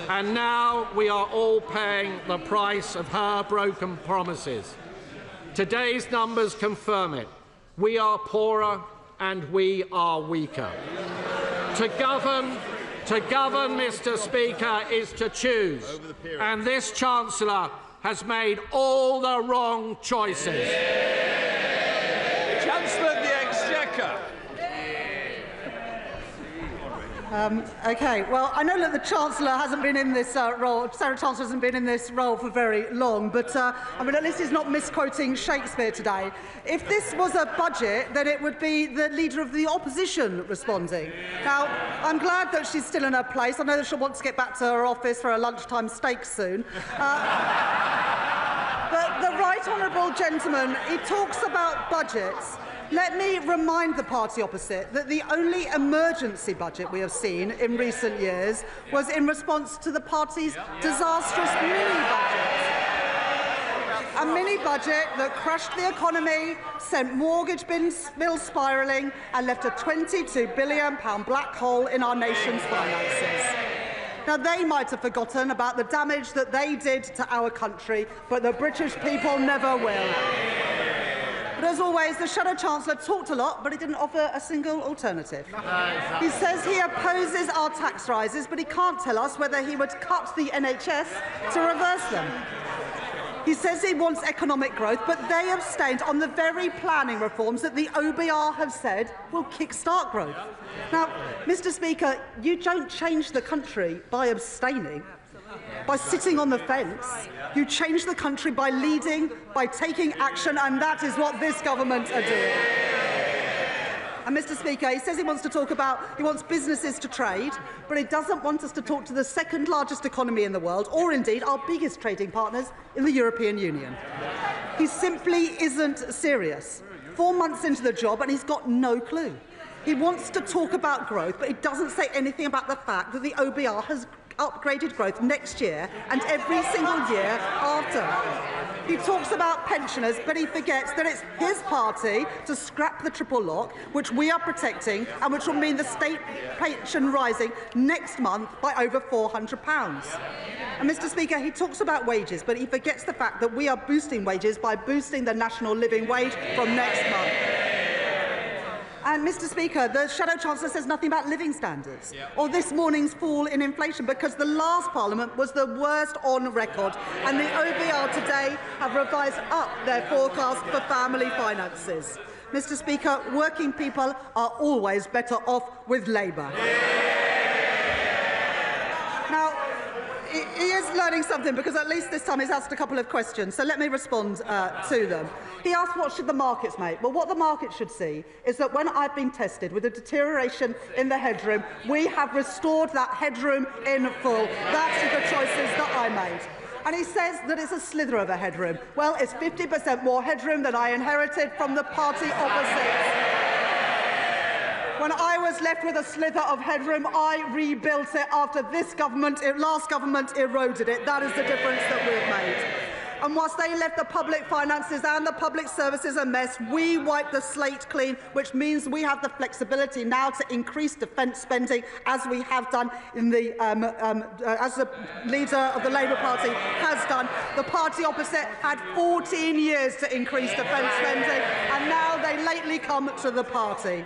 And now we are all paying the price of her broken promises. Today's numbers confirm it. We are poorer and we are weaker. To govern, Mr. Speaker, is to choose. And this Chancellor has made all the wrong choices. Chancellor of the Exchequer. OK, well, I know that the Chancellor hasn't been in this role, Sarah Chancellor hasn't been in this role for very long, but I mean, at least he's not misquoting Shakespeare today. If this was a budget, then it would be the Leader of the Opposition responding. Now, I'm glad that she's still in her place. I know that she'll want to get back to her office for a lunchtime steak soon. But the Right Honourable Gentleman, he talks about budgets. Let me remind the party opposite that the only emergency budget we have seen in recent years was in response to the party's disastrous mini-budget. A mini-budget that crushed the economy, sent mortgage bills spiralling and left a £22 billion black hole in our nation's finances. Now, they might have forgotten about the damage that they did to our country, but the British people never will. But as always, the Shadow Chancellor talked a lot, but he didn't offer a single alternative. He says he opposes our tax rises, but he can't tell us whether he would cut the NHS to reverse them. He says he wants economic growth, but they abstained on the very planning reforms that the OBR have said will kickstart growth. Now, Mr. Speaker, you don't change the country by abstaining, by sitting on the fence. You change the country by leading, by taking action, and that is what this government are doing. And Mr. Speaker, he says he wants businesses to trade, but he doesn't want us to talk to the second largest economy in the world, or indeed our biggest trading partners in the European Union. He simply isn't serious. 4 months into the job and he's got no clue. He wants to talk about growth, but he doesn't say anything about the fact that the OBR has upgraded growth next year and every single year after. He talks about pensioners, but he forgets that it's his party to scrap the triple lock, which we are protecting and which will mean the state pension rising next month by over £400. And Mr. Speaker, he talks about wages, but he forgets the fact that we are boosting wages by boosting the national living wage from next month. And, Mr. Speaker, the Shadow Chancellor says nothing about living standards or this morning's fall in inflation, because the last Parliament was the worst on record, and the OBR today have revised up their forecast for family finances. Mr. Speaker, working people are always better off with Labour. Now, he is learning something, because at least this time he's asked a couple of questions, so let me respond to them. He asked what should the markets make. Well, what the market should see is that when I've been tested with a deterioration in the headroom, we have restored that headroom in full. That is the choices that I made. And he says that it's a slither of a headroom. Well, it's 50% more headroom than I inherited from the party opposite. When I was left with a slither of headroom, I rebuilt it after this government, last government, eroded it. That is the difference that we've made. And whilst they left the public finances and the public services a mess, we wiped the slate clean, which means we have the flexibility now to increase defence spending, as we have done in the, as the leader of the Labour Party has done. The party opposite had 14 years to increase defence spending, and now they lately come to the party.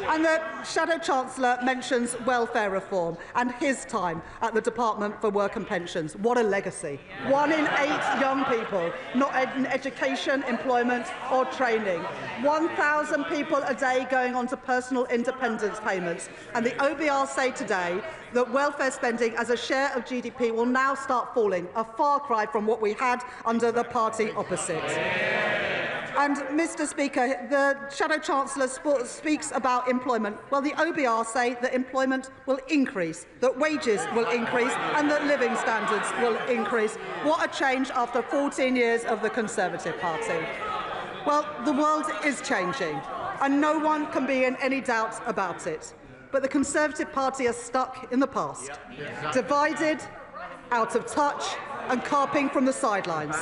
And the Shadow Chancellor mentions welfare reform and his time at the Department for Work and Pensions. What a legacy. 1 in 8 young people not in education, employment or training. 1,000 people a day going on to personal independence payments. And the OBR say today that welfare spending as a share of GDP will now start falling, a far cry from what we had under the party opposite. And, Mr. Speaker, the Shadow Chancellor speaks about employment. Well, the OBR say that employment will increase, that wages will increase and that living standards will increase. What a change after 14 years of the Conservative Party. Well, the world is changing, and no one can be in any doubt about it. But the Conservative Party are stuck in the past, divided, out of touch and carping from the sidelines.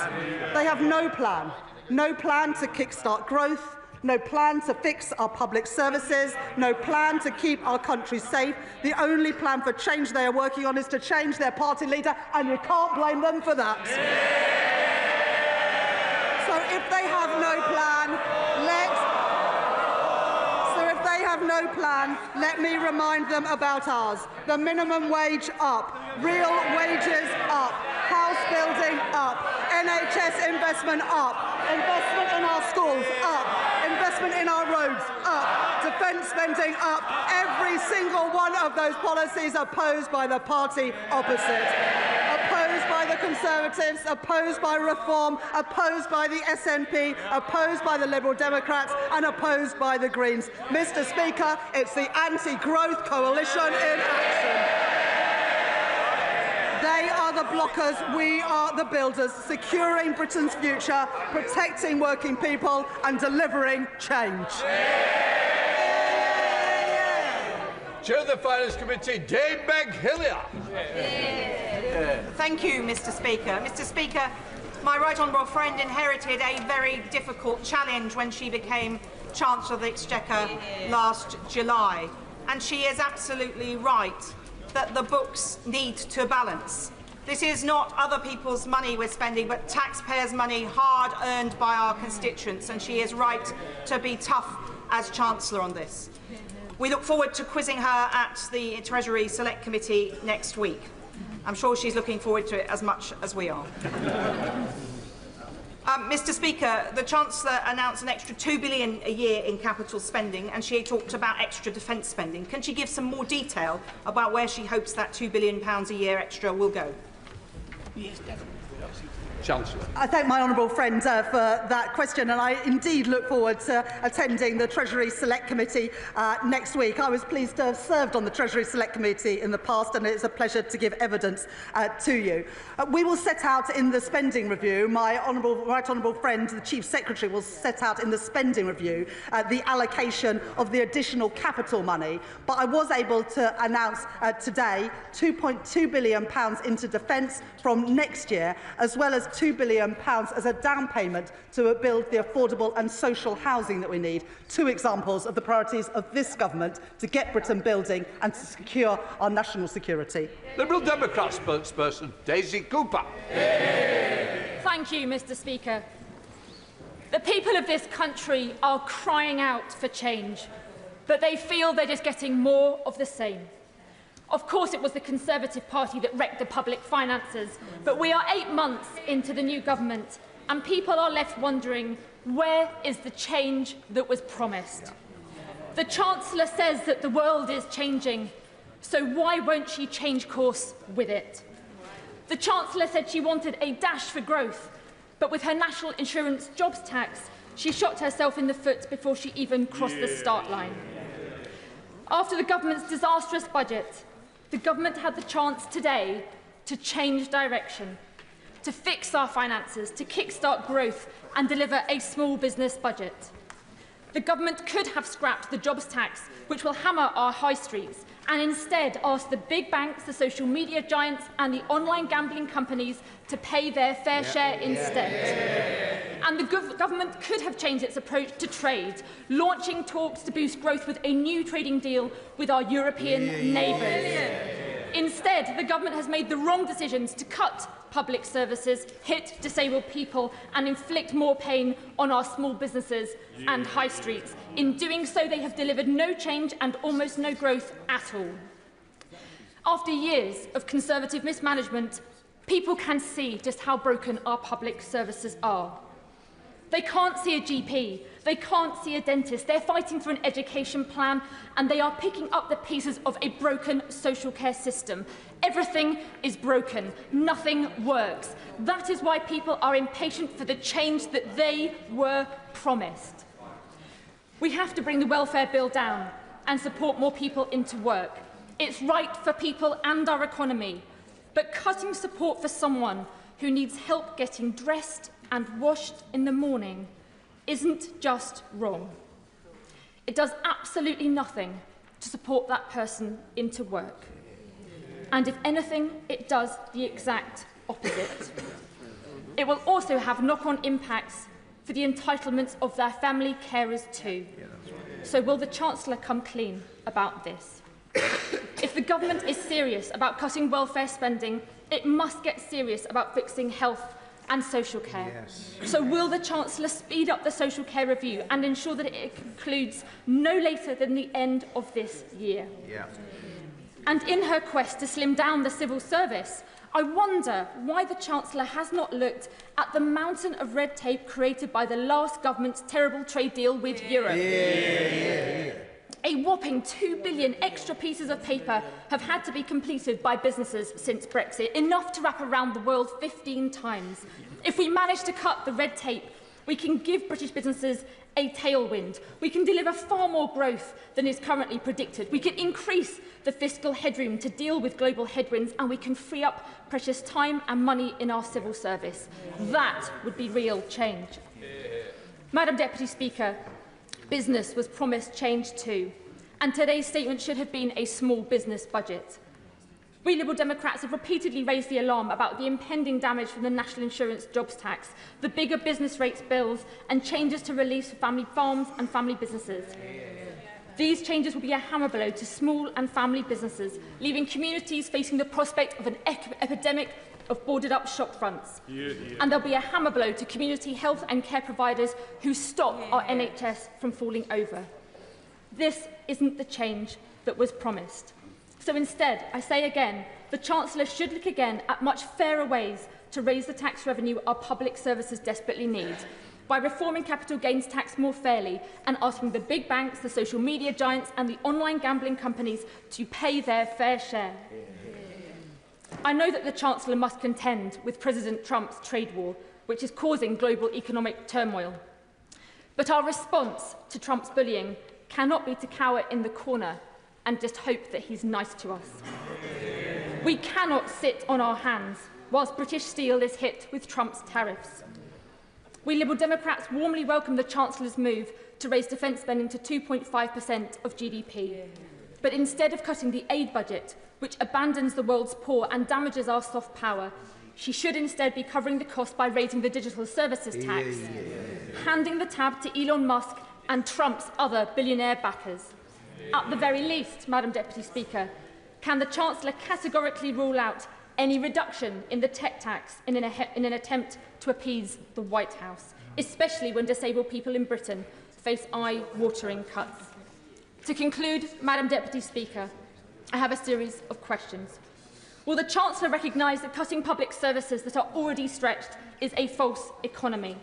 They have no plan. No plan to kickstart growth, no plan to fix our public services, no plan to keep our country safe. The only plan for change they are working on is to change their party leader, and you can't blame them for that. So if they have no plan, let me remind them about ours. The minimum wage up, real wages up, house building up, NHS investment up, investment in our schools up, investment in our roads up, defence spending up. Every single one of those policies opposed by the party opposite. Opposed by the Conservatives, opposed by Reform, opposed by the SNP, opposed by the Liberal Democrats and opposed by the Greens. Mr. Speaker, it's the anti-growth coalition in action. They are the blockers, we are the builders, securing Britain's future, protecting working people and delivering change. Chair of the Finance Committee, Dame Meg Hillier. Thank you, Mr. Speaker. Mr. Speaker, my right honourable friend inherited a very difficult challenge when she became Chancellor of the Exchequer last July. And she is absolutely right that the books need to balance. This is not other people's money we're spending, but taxpayers' money hard earned by our constituents, and she is right to be tough as Chancellor on this. We look forward to quizzing her at the Treasury Select Committee next week. I'm sure she's looking forward to it as much as we are. Mr Speaker, the Chancellor announced an extra £2 billion a year in capital spending, and she talked about extra defence spending. Can she give some more detail about where she hopes that £2 billion a year extra will go? Yes, definitely. Chancellor. I thank my honourable friend for that question, and I indeed look forward to attending the Treasury Select Committee next week. I was pleased to have served on the Treasury Select Committee in the past, and it's a pleasure to give evidence to you. We will set out in the spending review, my right honourable friend, the Chief Secretary, will set out in the spending review the allocation of the additional capital money, but I was able to announce today £2.2 billion into defence from next year, as well as £2 billion as a down payment to build the affordable and social housing that we need. Two examples of the priorities of this government to get Britain building and to secure our national security. Liberal Democrat spokesperson Daisy Cooper. Thank you, Mr Speaker. The people of this country are crying out for change, but they feel they're just getting more of the same. Of course, it was the Conservative Party that wrecked the public finances, but we are 8 months into the new government, and people are left wondering, where is the change that was promised? The Chancellor says that the world is changing, so why won't she change course with it? The Chancellor said she wanted a dash for growth, but with her national insurance jobs tax, she shot herself in the foot before she even crossed the start line. After the government's disastrous budget, the government had the chance today to change direction, to fix our finances, to kickstart growth and deliver a small business budget. The government could have scrapped the jobs tax, which will hammer our high streets, and instead asked the big banks, the social media giants and the online gambling companies to pay their fair share instead. And the government could have changed its approach to trade, launching talks to boost growth with a new trading deal with our European neighbours. Instead, the government has made the wrong decisions to cut public services, hit disabled people and inflict more pain on our small businesses and high streets. In doing so, they have delivered no change and almost no growth at all. After years of Conservative mismanagement, people can see just how broken our public services are. They can't see a GP, they can't see a dentist, they're fighting for an education plan, and they are picking up the pieces of a broken social care system. Everything is broken, nothing works. That is why people are impatient for the change that they were promised. We have to bring the welfare bill down and support more people into work. It's right for people and our economy, but cutting support for someone who needs help getting dressed and washed in the morning isn't just wrong. It does absolutely nothing to support that person into work. And if anything, it does the exact opposite. It will also have knock-on impacts for the entitlements of their family carers too. So will the Chancellor come clean about this? If the government is serious about cutting welfare spending, it must get serious about fixing health and social care. So will the Chancellor speed up the social care review and ensure that it concludes no later than the end of this year? And in her quest to slim down the civil service, I wonder why the Chancellor has not looked at the mountain of red tape created by the last government's terrible trade deal with Europe. A whopping 2 billion extra pieces of paper have had to be completed by businesses since Brexit, enough to wrap around the world 15 times. If we manage to cut the red tape, we can give British businesses a tailwind. We can deliver far more growth than is currently predicted. We can increase the fiscal headroom to deal with global headwinds, and we can free up precious time and money in our civil service. That would be real change. Madam Deputy Speaker, business was promised change too, and today's statement should have been a small business budget. We Liberal Democrats have repeatedly raised the alarm about the impending damage from the national insurance jobs tax, the bigger business rates bills and changes to reliefs for family farms and family businesses. These changes will be a hammer blow to small and family businesses, leaving communities facing the prospect of an epidemic of boarded-up shop fronts. And there'll be a hammer blow to community health and care providers who stop our NHS from falling over. This isn't the change that was promised. So instead, I say again, the Chancellor should look again at much fairer ways to raise the tax revenue our public services desperately need, by reforming capital gains tax more fairly and asking the big banks, the social media giants and the online gambling companies to pay their fair share. I know that the Chancellor must contend with President Trump's trade war, which is causing global economic turmoil. But our response to Trump's bullying cannot be to cower in the corner and just hope that he's nice to us. We cannot sit on our hands whilst British steel is hit with Trump's tariffs. We Liberal Democrats warmly welcome the Chancellor's move to raise defence spending to 2.5% of GDP. But instead of cutting the aid budget, which abandons the world's poor and damages our soft power, she should instead be covering the cost by raising the digital services tax, handing the tab to Elon Musk and Trump's other billionaire backers. At the very least, Madam Deputy Speaker, can the Chancellor categorically rule out any reduction in the tech tax in an attempt to appease the White House, especially when disabled people in Britain face eye-watering cuts? To conclude, Madam Deputy Speaker, I have a series of questions. Will the Chancellor recognise that cutting public services that are already stretched is a false economy?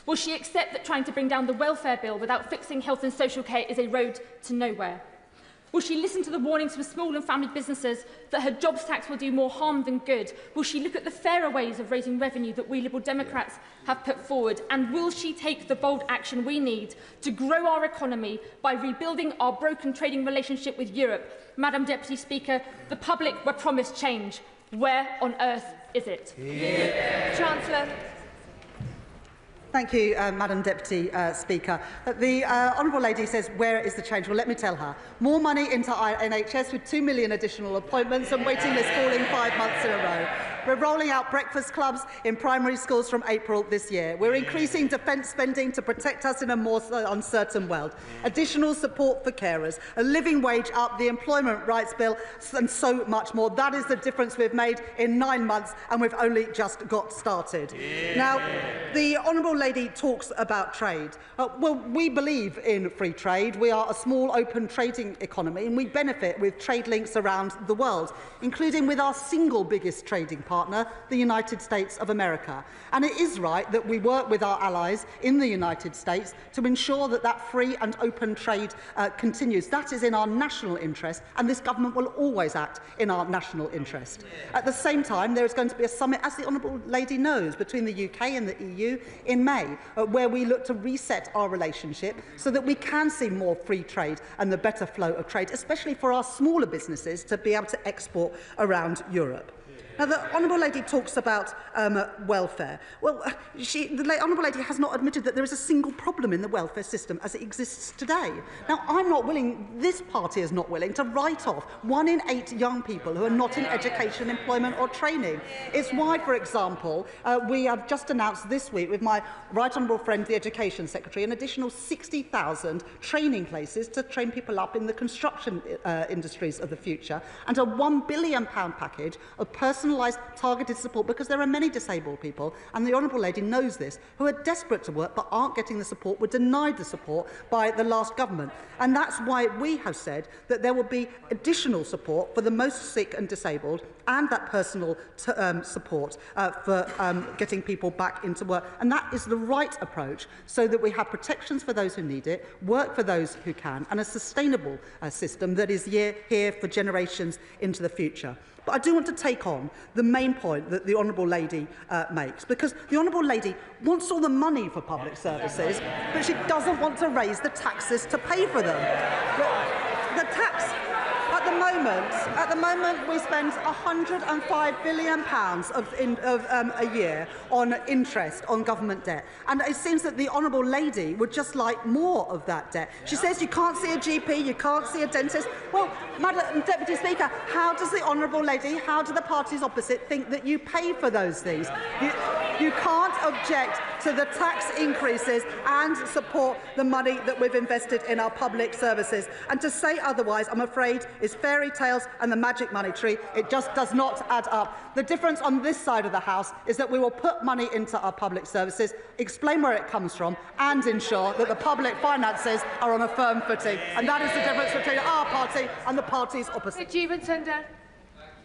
Will she accept that trying to bring down the welfare bill without fixing health and social care is a road to nowhere? Will she listen to the warnings from small and family businesses that her jobs tax will do more harm than good? Will she look at the fairer ways of raising revenue that we Liberal Democrats have put forward? And will she take the bold action we need to grow our economy by rebuilding our broken trading relationship with Europe? Madam Deputy Speaker, the public were promised change. Where on earth is it? Chancellor. Thank you, Madam Deputy Speaker. The Honourable Lady says, where is the change? Well, let me tell her. More money into NHS with 2 million additional appointments and waiting lists falling 5 months in a row. We're rolling out breakfast clubs in primary schools from April this year. We're increasing defence spending to protect us in a more uncertain world. Additional support for carers, a living wage up, the Employment Rights Bill, and so much more. That is the difference we've made in 9 months, and we've only just got started. Now, the Honourable Lady talks about trade. Well, we believe in free trade. We are a small, open trading economy, and we benefit with trade links around the world, including with our single biggest trading partner, the United States of America. And it is right that we work with our allies in the United States to ensure that that free and open trade continues. That is in our national interest, and this government will always act in our national interest. At the same time, there is going to be a summit, as the Honourable Lady knows, between the UK and the EU in May, where we look to reset our relationship so that we can see more free trade and the better flow of trade, especially for our smaller businesses to be able to export around Europe. Now, the Honourable Lady talks about welfare. Well, the Honourable Lady has not admitted that there is a single problem in the welfare system as it exists today. Now, I'm not willing, this party is not willing, to write off 1 in 8 young people who are not in education, employment or training. It's why, for example, we have just announced this week with my right honourable friend, the Education Secretary, an additional 60,000 training places to train people up in the construction industries of the future, and a £1 billion package of personalised targeted support, because there are many disabled people, and the Honourable Lady knows this, who are desperate to work but aren't getting the support, were denied the support by the last government. And that's why we have said that there will be additional support for the most sick and disabled, and that personal support for getting people back into work. And that is the right approach, so that we have protections for those who need it, work for those who can, and a sustainable system that is here for generations into the future. But I do want to take on the main point that the Honourable Lady makes, because the Honourable Lady wants all the money for public services, but she doesn't want to raise the taxes to pay for them. The tax, at the moment, we spend £105 billion a year on interest on government debt. And it seems that the Honourable Lady would just like more of that debt. She says you can't see a GP, you can't see a dentist. Well, Madam Deputy Speaker, how does the Honourable Lady, how do the parties opposite think that you pay for those things? You can't object to the tax increases and support the money that we've invested in our public services. And to say otherwise, I'm afraid, is fairy tales and the magic money tree. It just does not add up. The difference on this side of the House is that we will put money into our public services, explain where it comes from, and ensure that the public finances are on a firm footing. And that is the difference between our party and the parties opposite.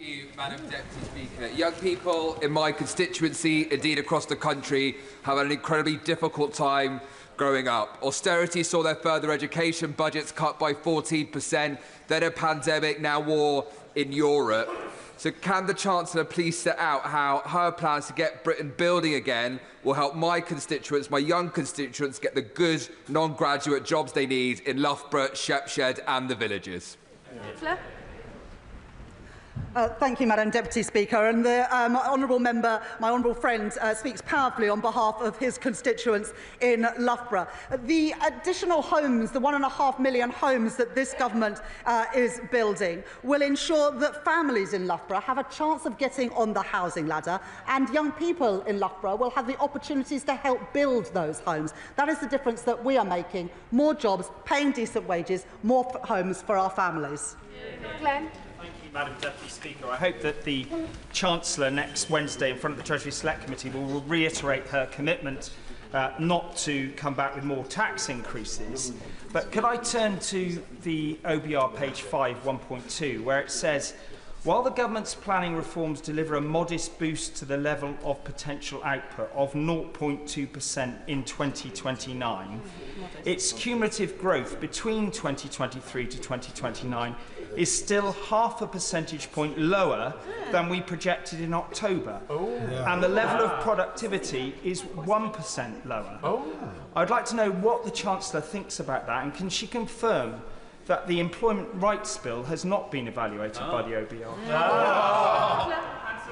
you, Madam Deputy Speaker. Young people in my constituency, indeed across the country, have had an incredibly difficult time growing up. Austerity saw their further education budgets cut by 14%, then a pandemic, now war in Europe. So can the Chancellor please set out how her plans to get Britain building again will help my constituents, my young constituents, get the good non-graduate jobs they need in Loughborough, Shepshed and the villages? Thank you, Madam Deputy Speaker. And the honourable member, my honourable friend, speaks powerfully on behalf of his constituents in Loughborough. The additional homes, the 1.5 million homes that this government is building, will ensure that families in Loughborough have a chance of getting on the housing ladder, and young people in Loughborough will have the opportunities to help build those homes. That is the difference that we are making. More jobs, paying decent wages, more homes for our families. Glenn. Madam Deputy Speaker, I hope that the Chancellor next Wednesday in front of the Treasury Select Committee will reiterate her commitment not to come back with more tax increases. But could I turn to the OBR page 5, 1.2, where it says, while the government's planning reforms deliver a modest boost to the level of potential output of 0.2% in 2029, its cumulative growth between 2023 to 2029 is still half a percentage point lower than we projected in October. And the level of productivity is 1% lower. I'd like to know what the Chancellor thinks about that, and can she confirm that the Employment Rights Bill has not been evaluated by the OBR?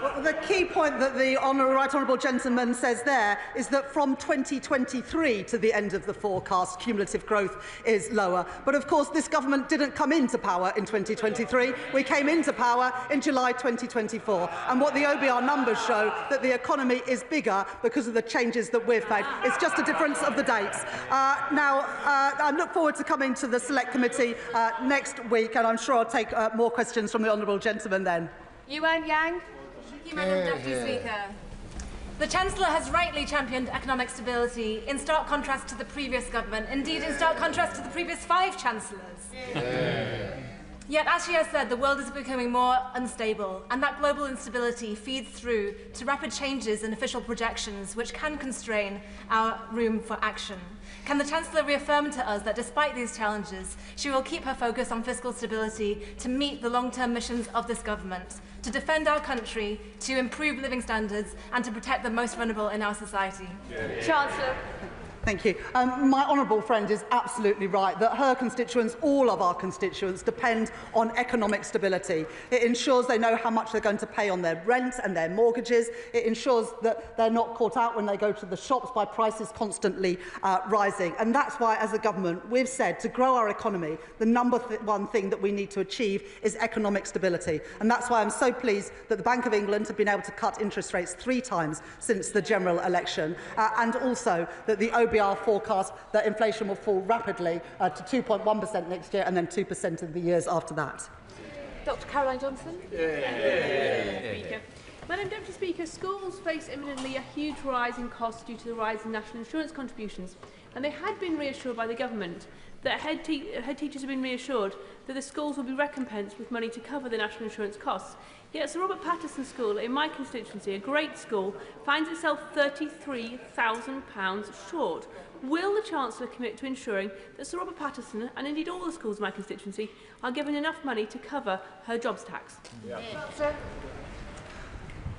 Well, the key point that the right honourable gentleman says there is that from 2023 to the end of the forecast, cumulative growth is lower. But of course, this government didn't come into power in 2023. We came into power in July 2024. And what the OBR numbers show, that the economy is bigger because of the changes that we've made. It's just a difference of the dates. I look forward to coming to the Select Committee next week, and I'm sure I'll take more questions from the honourable gentleman then. Yuan Yang. Thank you, Madam Deputy Speaker. The Chancellor has rightly championed economic stability in stark contrast to the previous government, indeed in stark contrast to the previous 5 Chancellors. Yet, as she has said, the world is becoming more unstable, and that global instability feeds through to rapid changes in official projections, which can constrain our room for action. Can the Chancellor reaffirm to us that despite these challenges, she will keep her focus on fiscal stability to meet the long-term missions of this government, to defend our country, to improve living standards, and to protect the most vulnerable in our society? Chancellor. Thank you. My honourable friend is absolutely right that her constituents, all of our constituents, depend on economic stability. It ensures they know how much they're going to pay on their rent and their mortgages. It ensures that they're not caught out when they go to the shops by prices constantly rising. And that's why, as a government, we've said to grow our economy, the number one thing that we need to achieve is economic stability. And that's why I'm so pleased that the Bank of England have been able to cut interest rates 3 times since the general election, and also that the OBR forecast that inflation will fall rapidly to 2.1% next year and then 2% in the years after that. Dr. Caroline Johnson. Speaker. Madam Deputy Speaker, schools face imminently a huge rise in costs due to the rise in national insurance contributions, and they had been reassured by the government that head teachers have been reassured that the schools will be recompensed with money to cover the national insurance costs. Yet Sir Robert Patterson School in my constituency, a great school, finds itself £33,000 short. Will the Chancellor commit to ensuring that Sir Robert Patterson, and indeed all the schools in my constituency, are given enough money to cover her jobs tax?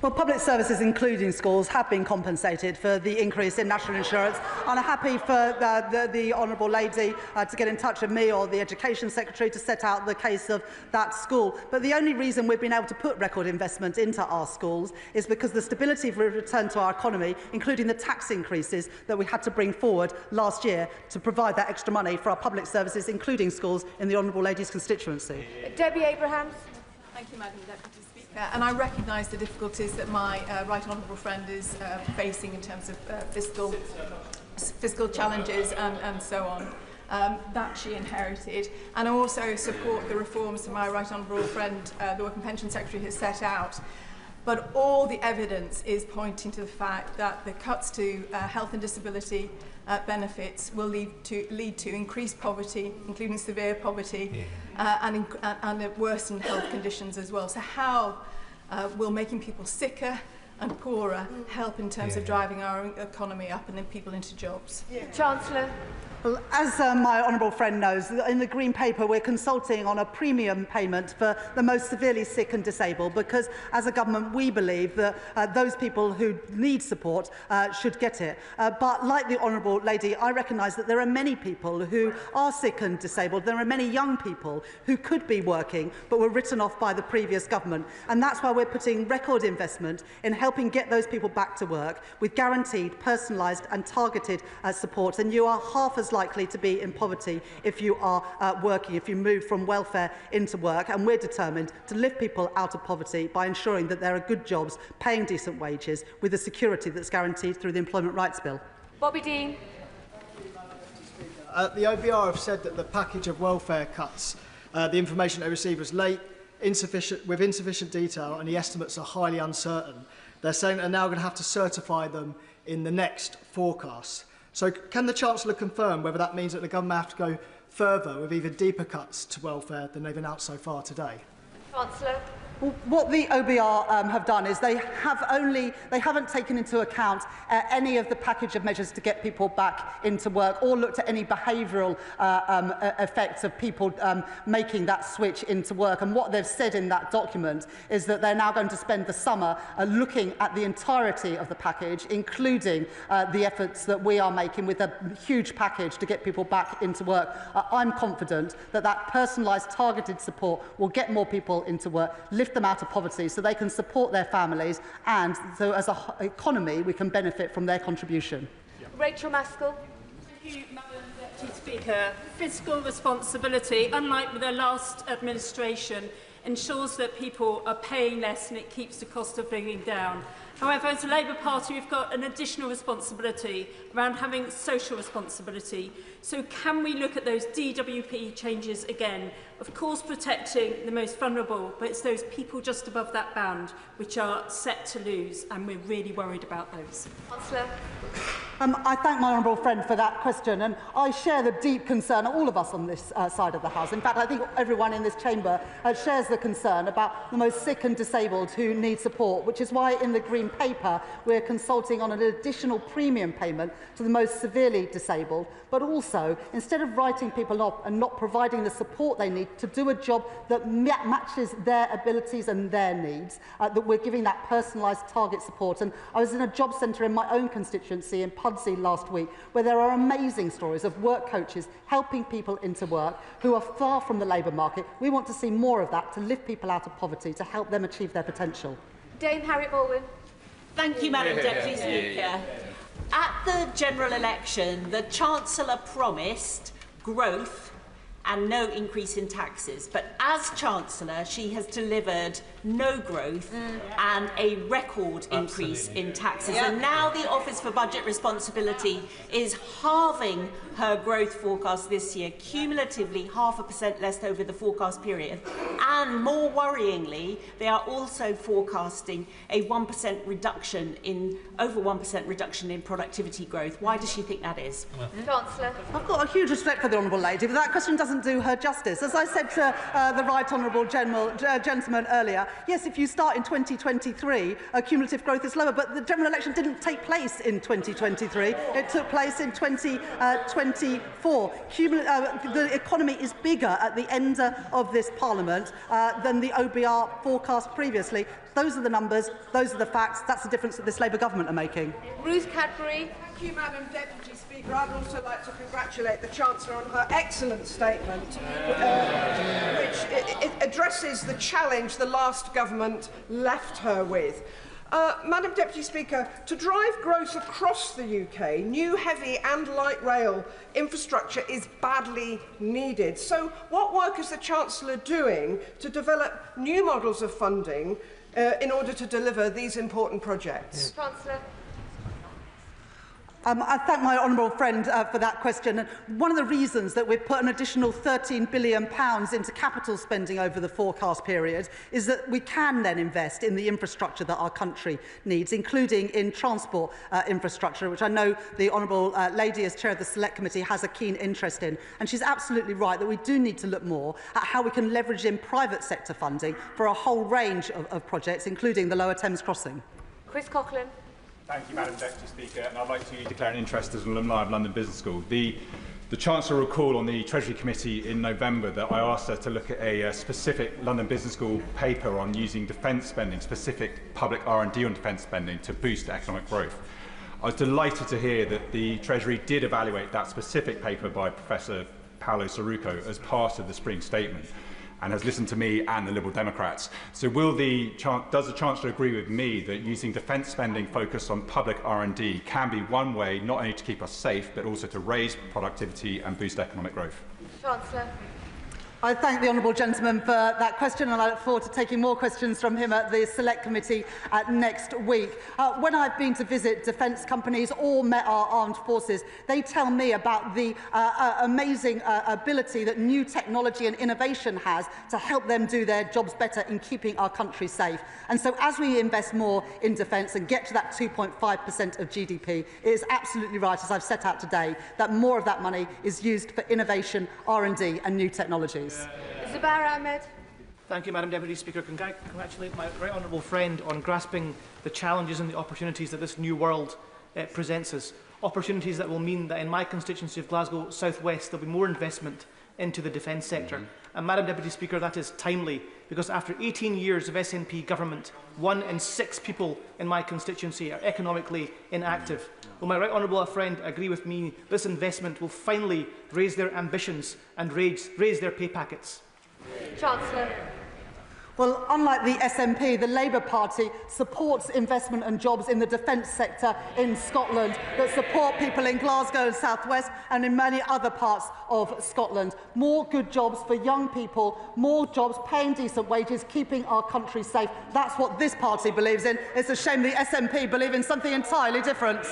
Well, public services, including schools, have been compensated for the increase in national insurance. And I'm happy for the honourable lady to get in touch with me or the Education Secretary to set out the case of that school. But the only reason we've been able to put record investment into our schools is because the stability of return to our economy, including the tax increases that we had to bring forward last year to provide that extra money for our public services, including schools, in the honourable lady's constituency. Debbie Abrahams. Thank you, Madam Deputy Speaker. And I recognise the difficulties that my right honourable friend is facing in terms of fiscal challenges and so on that she inherited. And I also support the reforms that my right honourable friend, the Work and Pension Secretary, has set out. But all the evidence is pointing to the fact that the cuts to health and disability benefits will lead to increased poverty, including severe poverty, and worsened health conditions as well. So how will making people sicker and poorer help in terms of driving our economy up and then people into jobs? Chancellor. Well, as my honourable friend knows, in the Green Paper we're consulting on a premium payment for the most severely sick and disabled, because as a government we believe that those people who need support should get it. But like the honourable lady, I recognise that there are many people who are sick and disabled. There are many young people who could be working but were written off by the previous government, and that's why we're putting record investment in helping get those people back to work with guaranteed, personalised and targeted support. And you are half as likely to be in poverty if you are working, if you move from welfare into work, and we're determined to lift people out of poverty by ensuring that there are good jobs, paying decent wages, with the security that's guaranteed through the Employment Rights Bill. Bobby Dean. The OBR have said that the package of welfare cuts, the information they received was late, with insufficient detail, and the estimates are highly uncertain. They're saying they're now going to have to certify them in the next forecast. So can the Chancellor confirm whether that means that the government have to go further with even deeper cuts to welfare than they've announced so far today? Chancellor. Well, what the OBR have done is they haven't taken into account any of the package of measures to get people back into work, or looked at any behavioural effects of people making that switch into work. And what they've said in that document is that they're now going to spend the summer looking at the entirety of the package, including the efforts that we are making with a huge package to get people back into work. I'm confident that that personalised, targeted support will get more people into work, lift them out of poverty so they can support their families, and so as an economy we can benefit from their contribution. Rachel Maskell. Thank you, Madam Deputy Speaker. Fiscal responsibility, unlike with the last administration, ensures that people are paying less and it keeps the cost of living down. However, as a Labour Party, we've got an additional responsibility around having social responsibility. So can we look at those DWP changes again? Of course, protecting the most vulnerable, but it's those people just above that band which are set to lose, and we're really worried about those. Chancellor. I thank my honourable friend for that question, and I share the deep concern, all of us on this side of the House. In fact, I think everyone in this chamber shares the concern about the most sick and disabled who need support, which is why in the Green Paper we're consulting on an additional premium payment to the most severely disabled, but also, instead of writing people off and not providing the support they need to do a job that matches their abilities and their needs, that we're giving that personalised target support. And I was in a job centre in my own constituency in Pudsey last week, where there are amazing stories of work coaches helping people into work who are far from the labour market. We want to see more of that to lift people out of poverty, to help them achieve their potential. Dame Harriet Baldwin. Thank you, Madam Deputy Speaker. At the general election, the Chancellor promised growth and no increase in taxes. But as Chancellor, she has delivered no growth and a record increase in taxes. And now the Office for Budget Responsibility is halving her growth forecast this year, cumulatively 0.5% less over the forecast period. And more worryingly, they are also forecasting a 1% reduction in, over 1% reduction in productivity growth. Why does she think that is? Chancellor. I've got a huge respect for the honourable lady, but that question doesn't do her justice. As I said to the right honourable gentleman earlier, yes, if you start in 2023, cumulative growth is lower, but the general election didn't take place in 2023. It took place in 2024. The economy is bigger at the end of this Parliament than the OBR forecast previously. Those are the numbers, those are the facts, that's the difference that this Labour government are making. Ruth Cadbury. Thank you, Madam Deputy Speaker. I'd also like to congratulate the Chancellor on her excellent statement, which addresses the challenge the last government left her with. Madam Deputy Speaker, to drive growth across the UK, new heavy and light rail infrastructure is badly needed. So what work is the Chancellor doing to develop new models of funding in order to deliver these important projects? Chancellor. I thank my honourable friend for that question. And one of the reasons that we've put an additional £13 billion into capital spending over the forecast period is that we can then invest in the infrastructure that our country needs, including in transport infrastructure, which I know the honourable lady, as chair of the Select Committee, has a keen interest in. And she's absolutely right that we do need to look more at how we can leverage in private sector funding for a whole range of projects, including the Lower Thames Crossing. Chris Coughlin. Thank you, Madam Deputy Speaker. And I'd like to declare an interest as an alumni of London Business School. The Chancellor recalled on the Treasury Committee in November that I asked her to look at a specific London Business School paper on using defence spending, specific public R&D on defence spending, to boost economic growth. I was delighted to hear that the Treasury did evaluate that specific paper by Professor Paolo Saruco as part of the spring statement, and has listened to me and the Liberal Democrats. So does the Chancellor agree with me that using defence spending focused on public R&D can be one way not only to keep us safe, but also to raise productivity and boost economic growth? Chancellor. I thank the honourable gentleman for that question, and I look forward to taking more questions from him at the Select Committee next week. When I've been to visit defence companies or met our armed forces, they tell me about the amazing ability that new technology and innovation has to help them do their jobs better in keeping our country safe. And so as we invest more in defence and get to that 2.5% of GDP, it is absolutely right, as I've set out today, that more of that money is used for innovation, R&D and new technologies. Zubair Ahmed. Thank you, Madam Deputy Speaker. Congratulate my right honourable friend on grasping the challenges and the opportunities that this new world presents us. Opportunities that will mean that in my constituency of Glasgow South West there will be more investment into the defence sector. And Madam Deputy Speaker, that is timely, because after 18 years of SNP government, 1 in 6 people in my constituency are economically inactive. Will my right honourable friend agree with me this investment will finally raise their ambitions and raise their pay packets? Chancellor. Well, unlike the SNP, the Labour Party supports investment and jobs in the defence sector in Scotland that support people in Glasgow and South West and in many other parts of Scotland. More good jobs for young people, more jobs paying decent wages, keeping our country safe. That's what this party believes in. It's a shame the SNP believe in something entirely different.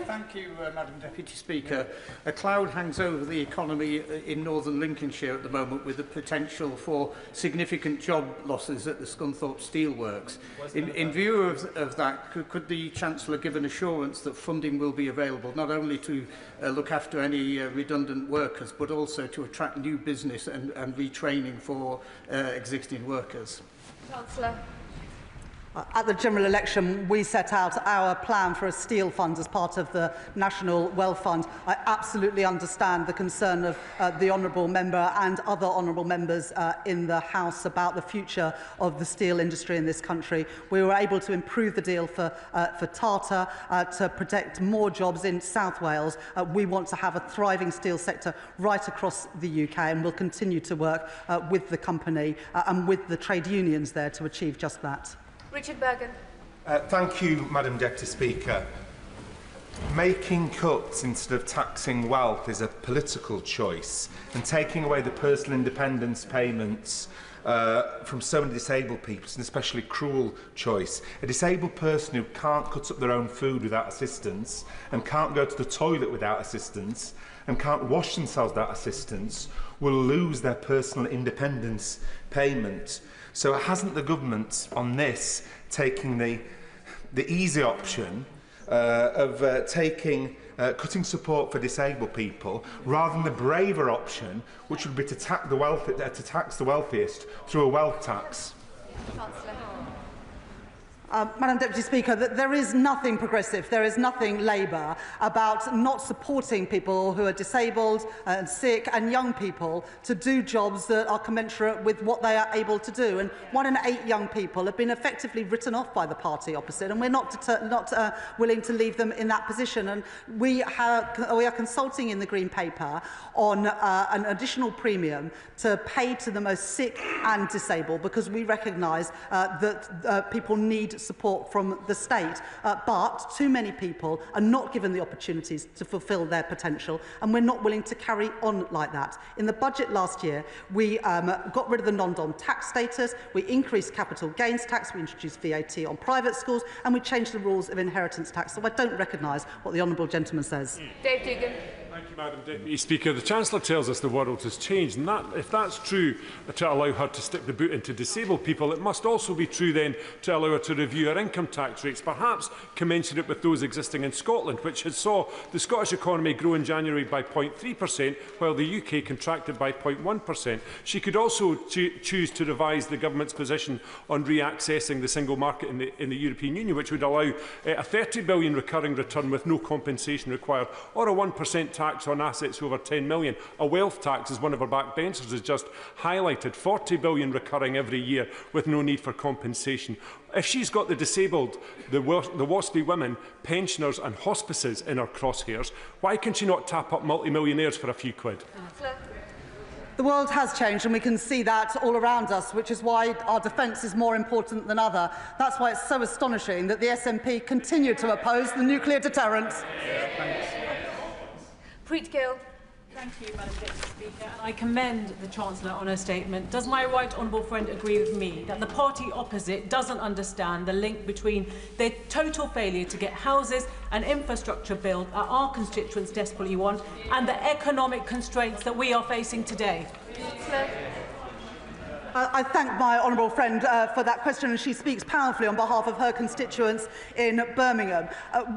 Thank you, Madam Deputy Speaker. A cloud hangs over the economy in northern Lincolnshire at the moment, with the potential for significant job losses at the Scunthorpe Steelworks. In view of that, could the Chancellor give an assurance that funding will be available, not only to look after any redundant workers, but also to attract new business and retraining for existing workers? Chancellor. At the general election, we set out our plan for a steel fund as part of the National Wealth Fund. I absolutely understand the concern of the honourable member and other honourable members in the House about the future of the steel industry in this country. We were able to improve the deal for Tata to protect more jobs in South Wales. We want to have a thriving steel sector right across the UK, and we'll continue to work with the company and with the trade unions there to achieve just that. Richard Bergen. Thank you, Madam Deputy Speaker. Making cuts instead of taxing wealth is a political choice, and taking away the personal independence payments from so many disabled people is an especially cruel choice. A disabled person who can't cut up their own food without assistance, and can't go to the toilet without assistance, and can't wash themselves without assistance will lose their personal independence payment. So hasn't the government on this taking the easy option of cutting support for disabled people, rather than the braver option, which would be to tax the wealthiest through a wealth tax? Chancellor. Madam Deputy Speaker, there is nothing progressive, there is nothing Labour about not supporting people who are disabled and sick and young people to do jobs that are commensurate with what they are able to do. And 1 in 8 young people have been effectively written off by the party opposite, and we're not willing to leave them in that position. And we are consulting in the Green Paper on an additional premium to pay to the most sick and disabled, because we recognise that people need support from the state. But too many people are not given the opportunities to fulfil their potential, and we're not willing to carry on like that. In the budget last year, we got rid of the non-dom tax status, we increased capital gains tax, we introduced VAT on private schools, and we changed the rules of inheritance tax. So I don't recognise what the honourable gentleman says. Dave Dugan. Thank you, Madam Deputy Speaker. The Chancellor tells us the world has changed, and if that's true to allow her to stick the boot into disabled people, it must also be true then to allow her to review her income tax rates, perhaps commensurate with those existing in Scotland, which had saw the Scottish economy grow in January by 0.3%, while the UK contracted by 0.1%. She could also choose to revise the government's position on reaccessing the single market in the European Union, which would allow a 30 billion recurring return with no compensation required, or a 1% tax on assets over 10 million. A wealth tax, as one of our backbenchers has just highlighted, 40 billion recurring every year with no need for compensation. If she's got the disabled, the WASPy women, pensioners and hospices in her crosshairs, why can she not tap up multi-millionaires for a few quid? The world has changed, and we can see that all around us, which is why our defence is more important than other. That's why it's so astonishing that the SNP continue to oppose the nuclear deterrent. Preet Gill. Thank you, Madam Deputy Speaker. And I commend the Chancellor on her statement. Does my right honourable friend agree with me that the party opposite doesn't understand the link between their total failure to get houses and infrastructure built that our constituents desperately want and the economic constraints that we are facing today? I thank my honourable friend for that question, and she speaks powerfully on behalf of her constituents in Birmingham.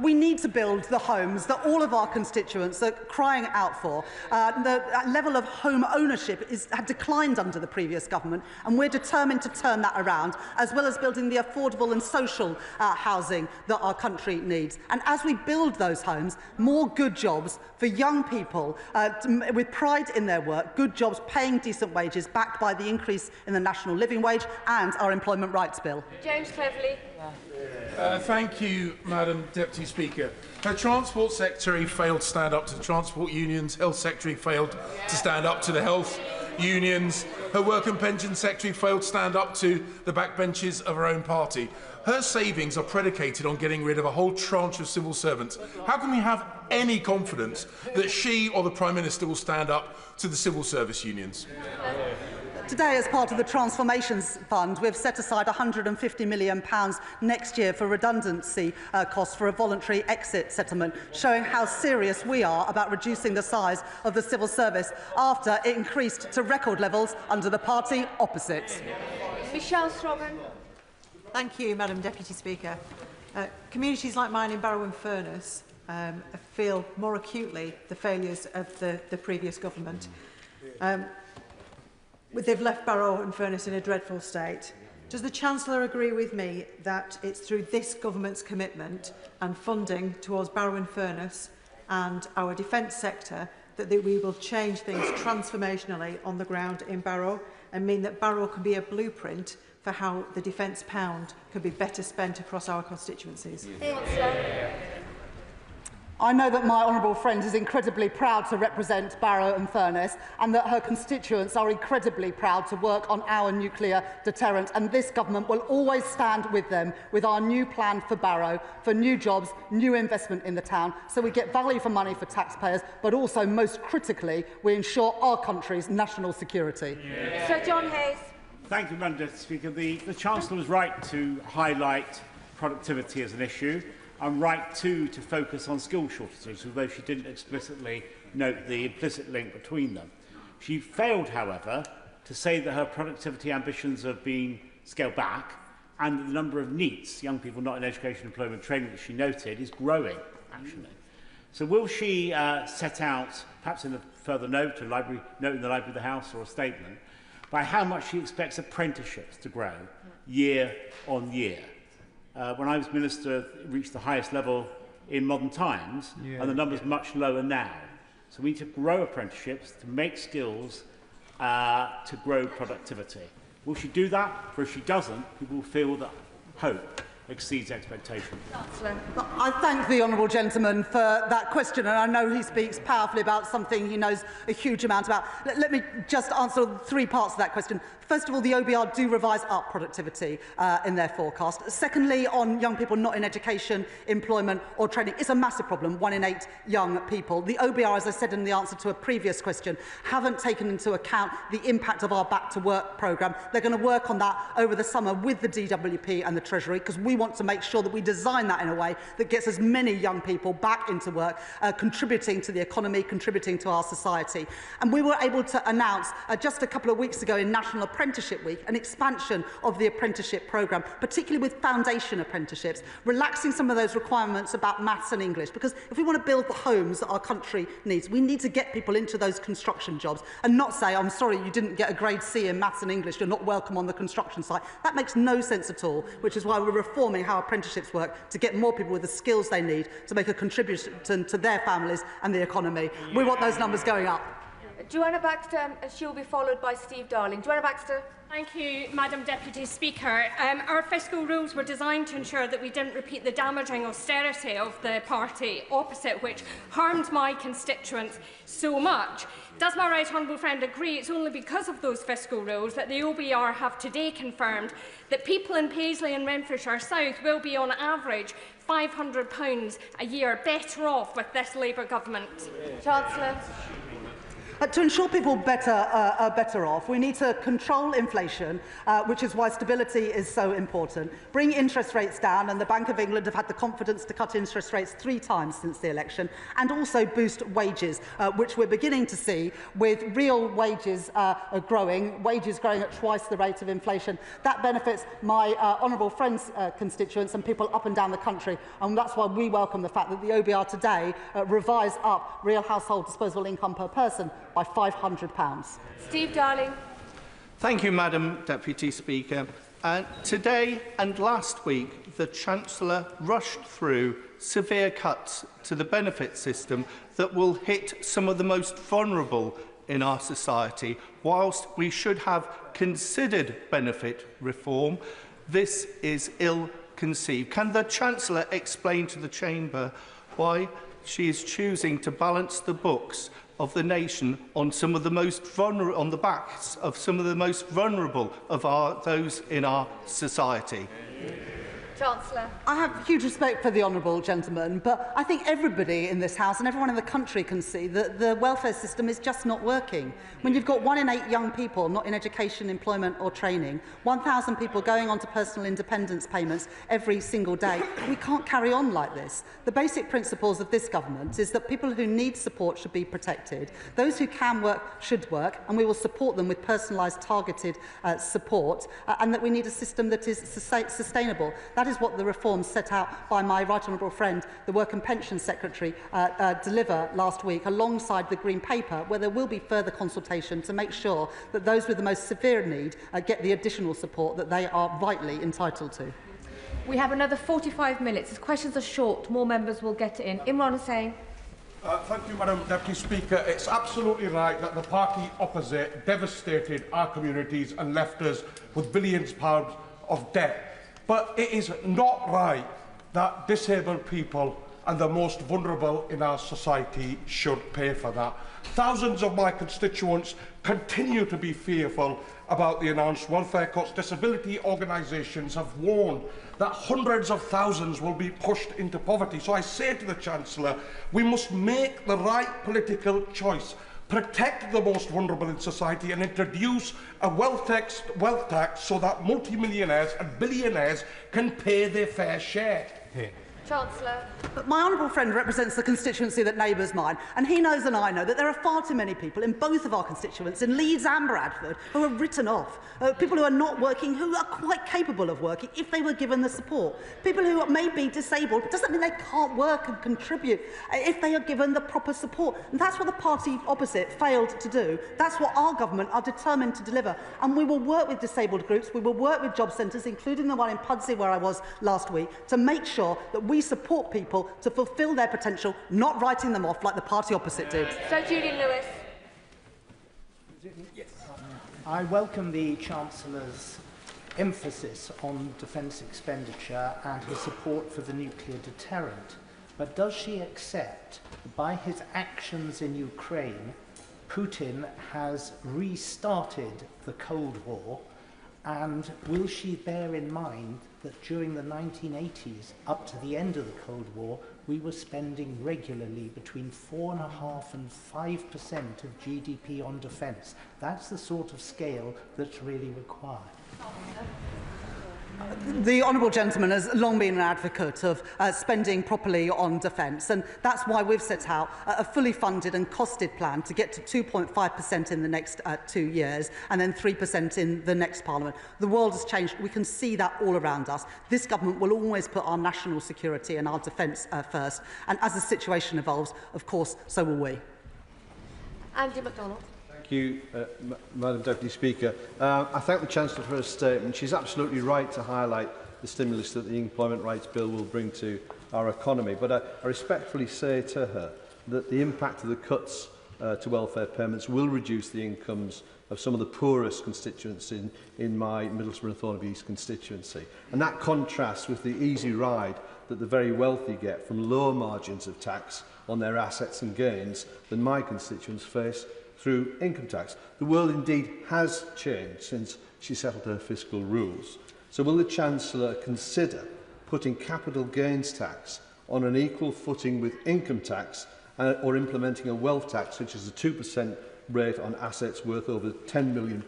We need to build the homes that all of our constituents are crying out for. The level of home ownership had declined under the previous government, and we're determined to turn that around, as well as building the affordable and social housing that our country needs. And as we build those homes, more good jobs for young people with pride in their work, good jobs paying decent wages, backed by the increase in the national living wage and our employment rights bill. James Cleverly. Thank you, Madam Deputy Speaker. Her Transport Secretary failed to stand up to the transport unions. Health Secretary failed to stand up to the health unions. Her Work and Pension Secretary failed to stand up to the backbenches of her own party. Her savings are predicated on getting rid of a whole tranche of civil servants. How can we have any confidence that she or the Prime Minister will stand up to the civil service unions? Today, as part of the Transformations Fund, we've set aside £150 million next year for redundancy costs for a voluntary exit settlement, showing how serious we are about reducing the size of the civil service after it increased to record levels under the party opposite. Michelle Strobhan. Thank you, Madam Deputy Speaker. Communities like mine in Barrow-in-Furness feel more acutely the failures of the previous government. They've left Barrow-in-Furness in a dreadful state. Does the Chancellor agree with me that it's through this government's commitment and funding towards Barrow-in-Furness and our defence sector that we will change things transformationally on the ground in Barrow and mean that Barrow can be a blueprint for how the defence pound can be better spent across our constituencies? I know that my honourable friend is incredibly proud to represent Barrow-in-Furness, and that her constituents are incredibly proud to work on our nuclear deterrent, and this government will always stand with them with our new plan for Barrow, for new jobs, new investment in the town, so we get value for money for taxpayers, but also, most critically, we ensure our country's national security. Sir John Hayes. Thank you, Madam Deputy Speaker. The Chancellor was right to highlight productivity as an issue. I'm right, too, to focus on skill shortages, although she didn't explicitly note the implicit link between them. She failed, however, to say that her productivity ambitions have been scaled back and that the number of NEETs, young people not in education, employment, training, that she noted, is growing, actually. So will she set out, perhaps in a further note, a note in the Library of the House or a statement, by how much she expects apprenticeships to grow year on year? When I was Minister, it reached the highest level in modern times, and the number's much lower now. So we need to grow apprenticeships, to make skills, to grow productivity. Will she do that? For if she doesn't, people will feel that hope exceeds expectation. I thank the honourable gentleman for that question, and I know he speaks powerfully about something he knows a huge amount about. Let me just answer 3 parts of that question. First of all, the OBR do revise up productivity in their forecast. Secondly, on young people not in education, employment or training, it's a massive problem, 1 in 8 young people. The OBR, as I said in the answer to a previous question, haven't taken into account the impact of our Back to Work programme. They're going to work on that over the summer with the DWP and the Treasury, because we want to make sure that we design that in a way that gets as many young people back into work, contributing to the economy, contributing to our society. And we were able to announce just a couple of weeks ago in National Apprenticeship Week an expansion of the apprenticeship programme, particularly with foundation apprenticeships, relaxing some of those requirements about maths and English, because if we want to build the homes that our country needs, we need to get people into those construction jobs and not say, I'm sorry, you didn't get a grade C in maths and English, you're not welcome on the construction site. That makes no sense at all, which is why we're reforming how apprenticeships work to get more people with the skills they need to make a contribution to their families and the economy. We want those numbers going up. Joanna Baxter, she'll be followed by Steve Darling. Joanna Baxter. Thank you, Madam Deputy Speaker. Our fiscal rules were designed to ensure that we didn't repeat the damaging austerity of the party opposite, which harmed my constituents so much. Does my right honourable friend agree it's only because of those fiscal rules that the OBR have today confirmed that people in Paisley and Renfrewshire South will be on average £500 a year better off with this Labour government? Chancellor. To ensure people are better off, we need to control inflation, which is why stability is so important, bring interest rates down, and the Bank of England have had the confidence to cut interest rates 3 times since the election, and also boost wages, which we're beginning to see with real wages wages growing at twice the rate of inflation. That benefits my honourable friends' constituents and people up and down the country, and that's why we welcome the fact that the OBR today revised up real household disposable income per person by £500. Steve Darling. Thank you, Madam Deputy Speaker. Today and last week, the Chancellor rushed through severe cuts to the benefit system that will hit some of the most vulnerable in our society. Whilst we should have considered benefit reform, this is ill-conceived. Can the Chancellor explain to the Chamber why she is choosing to balance the books of the nation on some of the most vulnerable, on the backs of some of the most vulnerable of those in our society? Chancellor. I have huge respect for the honourable gentleman, but I think everybody in this House and everyone in the country can see that the welfare system is just not working. When you've got 1 in 8 young people not in education, employment or training, 1,000 people going on to personal independence payments every single day, we can't carry on like this. The basic principles of this government is that people who need support should be protected. Those who can work should work, and we will support them with personalised, targeted support, and that we need a system that is sustainable. That is what the reforms set out by my right honourable friend, the Work and Pensions Secretary, deliver last week, alongside the Green Paper, where there will be further consultation to make sure that those with the most severe need get the additional support that they are rightly entitled to. We have another 45 minutes. As questions are short, more members will get in. Imran Hussain. Thank you, Madam Deputy Speaker. It's absolutely right that the party opposite devastated our communities and left us with billions of pounds of debt. But it is not right that disabled people and the most vulnerable in our society should pay for that. Thousands of my constituents continue to be fearful about the announced welfare cuts. Disability organisations have warned that hundreds of thousands will be pushed into poverty. So I say to the Chancellor, we must make the right political choice. Protect the most vulnerable in society and introduce a wealth tax so that multimillionaires and billionaires can pay their fair share. Chancellor. But my honourable friend represents the constituency that neighbours mine, and he knows and I know that there are far too many people in both of our constituents, in Leeds and Bradford, who are written off. People who are not working, who are quite capable of working if they were given the support. People who may be disabled, but doesn't mean they can't work and contribute if they are given the proper support. And that's what the party opposite failed to do. That's what our government are determined to deliver. And we will work with disabled groups, we will work with job centres, including the one in Pudsey where I was last week, to make sure that we support people to fulfil their potential, not writing them off like the party opposite did. Sir Julian Lewis. Yes. I welcome the Chancellor's emphasis on defence expenditure and his support for the nuclear deterrent. But does she accept that by his actions in Ukraine, Putin has restarted the Cold War? And will she bear in mind that during the 1980s, up to the end of the Cold War, we were spending regularly between 4.5% and 5% of GDP on defence? That's the sort of scale that's really required. The honourable gentleman has long been an advocate of spending properly on defence, and that's why we've set out a fully funded and costed plan to get to 2.5% in the next 2 years and then 3% in the next Parliament. The world has changed. We can see that all around us. This government will always put our national security and our defence first, and as the situation evolves, of course, so will we. Andy MacDonald. Thank you, Madam Deputy Speaker. I thank the Chancellor for her statement. She's absolutely right to highlight the stimulus that the Employment Rights Bill will bring to our economy. But I respectfully say to her that the impact of the cuts to welfare payments will reduce the incomes of some of the poorest constituents in my Middlesbrough and Thornaby East constituency. And that contrasts with the easy ride that the very wealthy get from lower margins of tax on their assets and gains than my constituents face through income tax. The world indeed has changed since she settled her fiscal rules. So will the Chancellor consider putting capital gains tax on an equal footing with income tax or implementing a wealth tax, which is a 2% rate on assets worth over £10 million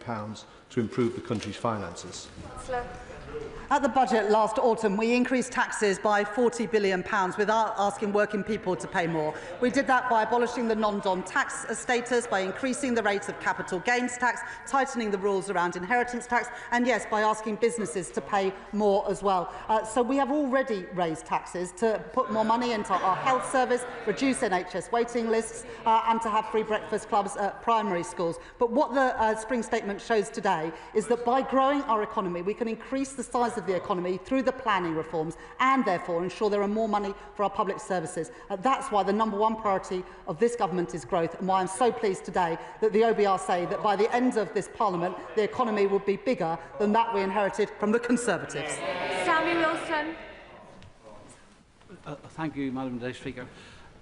to improve the country's finances? At the budget last autumn, we increased taxes by £40 billion without asking working people to pay more. We did that by abolishing the non-dom tax status, by increasing the rate of capital gains tax, tightening the rules around inheritance tax, and yes, by asking businesses to pay more as well. So we have already raised taxes to put more money into our health service, reduce NHS waiting lists, and to have free breakfast clubs at primary schools. But what the Spring Statement shows today is that by growing our economy, we can increase the size of the economy through the planning reforms and therefore ensure there are more money for our public services. That's why the #1 priority of this government is growth, and why I'm so pleased today that the OBR say that by the end of this Parliament the economy will be bigger than that we inherited from the Conservatives. Sammy Wilson. Thank you, Madam Deputy Speaker.